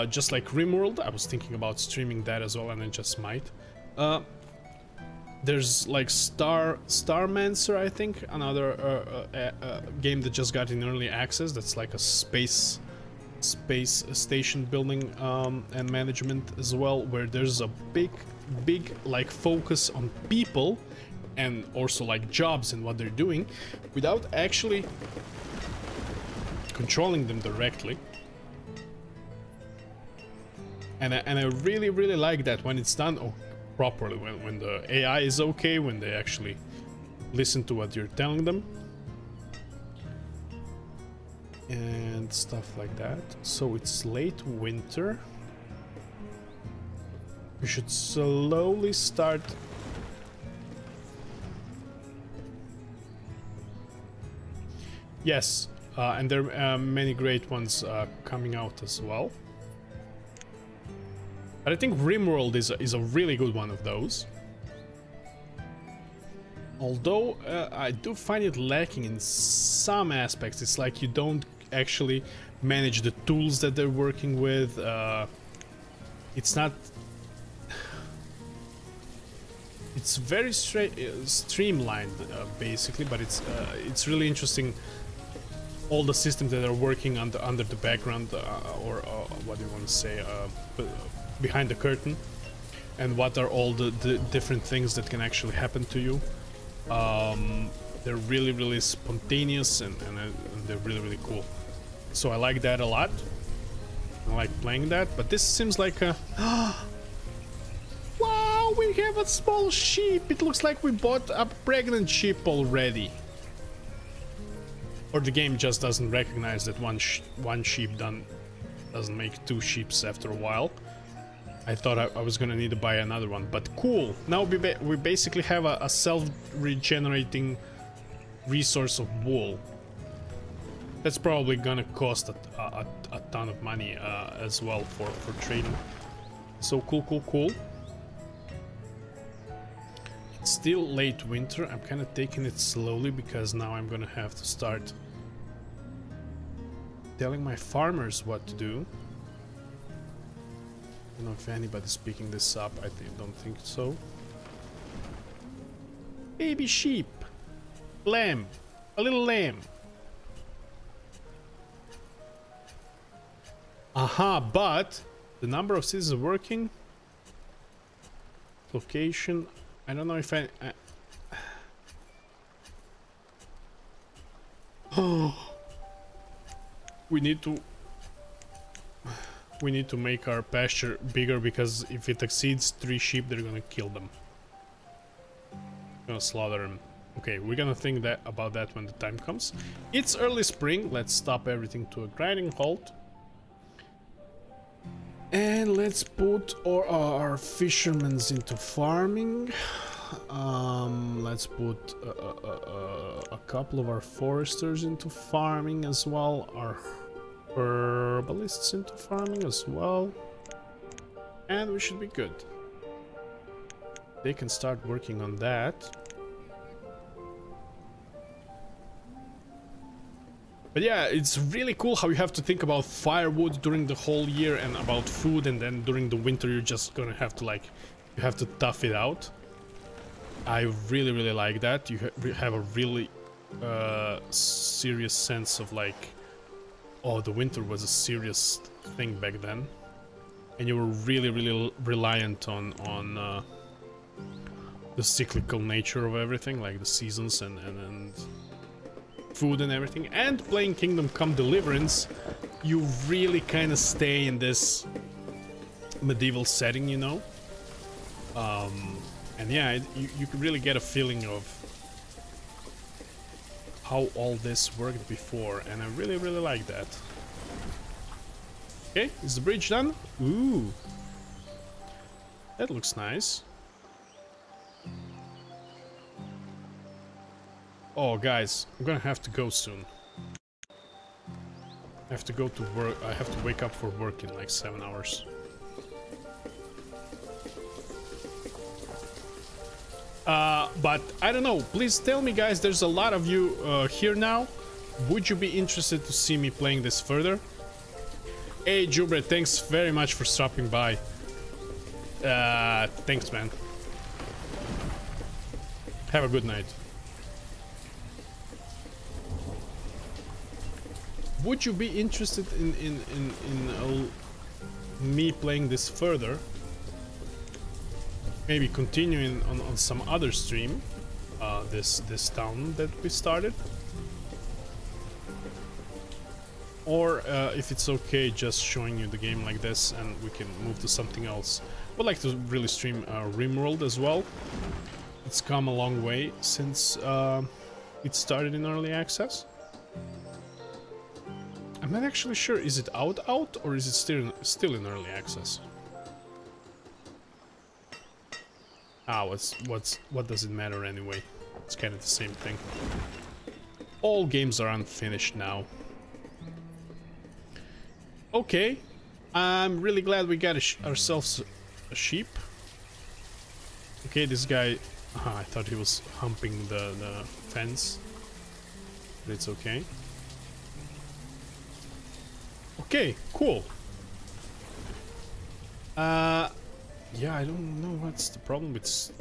Just like RimWorld, I was thinking about streaming that as well, and I just might. There's like Starmancer, I think, another game that just got in early access. That's like a space station building and management as well, where there's a big like focus on people and also like jobs and what they're doing without actually controlling them directly. And I really like that when it's done properly, when the AI is okay, when they actually listen to what you're telling them and stuff like that. So it's late winter. We should slowly start. Yes, and there are many great ones coming out as well. But I think RimWorld is a really good one of those. Although I do find it lacking in some aspects. It's like you don't actually manage the tools that they're working with. It's not... It's very streamlined, basically, but it's really interesting. All the systems that are working under the background, or what do you want to say, behind the curtain, and what are all the different things that can actually happen to you. They're really spontaneous and they're really cool. So I like that a lot. I like playing that, but this seems like a... Wow, we have a small sheep. It looks like we bought a pregnant sheep already. Or the game just doesn't recognize that one sheep doesn't make 2 sheeps after a while. I thought I was gonna need to buy another one, but cool. Now we basically have a self-regenerating resource of wool. That's probably gonna cost a ton of money as well for trading. So cool. It's still late winter. I'm kind of taking it slowly because now I'm gonna have to start telling my farmers what to do. I don't know if anybody's picking this up. I don't think so. Baby sheep. Lamb. A little lamb. Aha, but the number of citizens working. Location. I don't know if Oh, we need to make our pasture bigger, because if it exceeds 3 sheep, they're gonna kill them. Gonna slaughter them. Okay, we're gonna think that about that when the time comes. It's early spring. Let's stop everything to a grinding halt. And let's put our fishermen into farming. Let's put a couple of our foresters into farming as well. Our herbalists into farming as well. And we should be good. They can start working on that. But yeah, it's really cool how you have to think about firewood during the whole year and about food, and then during the winter you're just gonna have to you have to tough it out. I really like that. You have a really serious sense of like, oh, the winter was a serious thing back then. And you were really reliant on the cyclical nature of everything, like the seasons and food and everything. And playing Kingdom Come Deliverance, you really kind of stay in this medieval setting, you know. And yeah, you can really get a feeling of how all this worked before, and I really like that. Okay, is the bridge done? Ooh, that looks nice. Oh, guys, I'm gonna have to go soon. I have to go to work. I have to wake up for work in like 7 hours. But I don't know. Please tell me, guys. There's a lot of you here now. Would you be interested to see me playing this further? Hey, Jubre, thanks very much for stopping by. Thanks, man. Have a good night. Would you be interested in me playing this further? Maybe continuing on some other stream, this town that we started, or if it's okay just showing you the game like this and we can move to something else. Would like to really stream RimWorld as well. It's come a long way since it started in early access. I'm not actually sure, is it out or is it still in early access? Ah, what does it matter anyway? It's kind of the same thing. All games are unfinished now. Okay, I'm really glad we got ourselves a sheep. Okay, this guy, I thought he was humping the fence, but it's okay. Okay, cool. Yeah, I don't know what's the problem with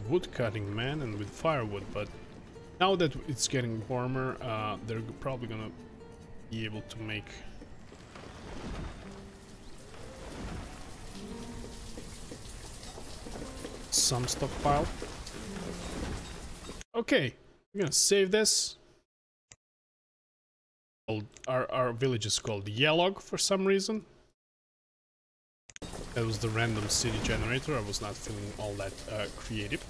wood cutting, man, and with firewood, but now that it's getting warmer, they're probably gonna be able to make some stockpile. Okay, I'm gonna save this. Our village is called Yellog for some reason. That was the random city generator. I was not feeling all that creative.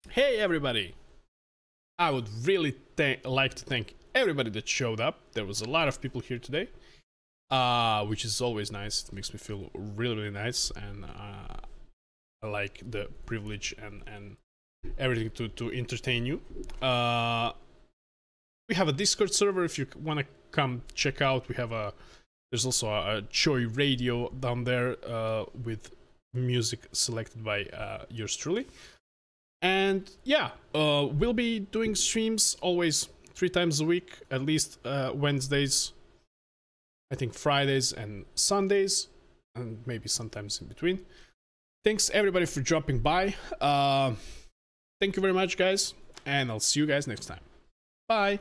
Hey everybody! I would really like to thank everybody that showed up. There was a lot of people here today, which is always nice. It makes me feel really nice, and I like the privilege and everything to entertain you. We have a Discord server if you want to come check out. We have there's also a Choi radio down there with music selected by yours truly. And yeah, we'll be doing streams always 3 times a week, at least Wednesdays, I think Fridays and Sundays, and maybe sometimes in between. Thanks everybody for dropping by. Thank you very much, guys, and I'll see you guys next time. Bye.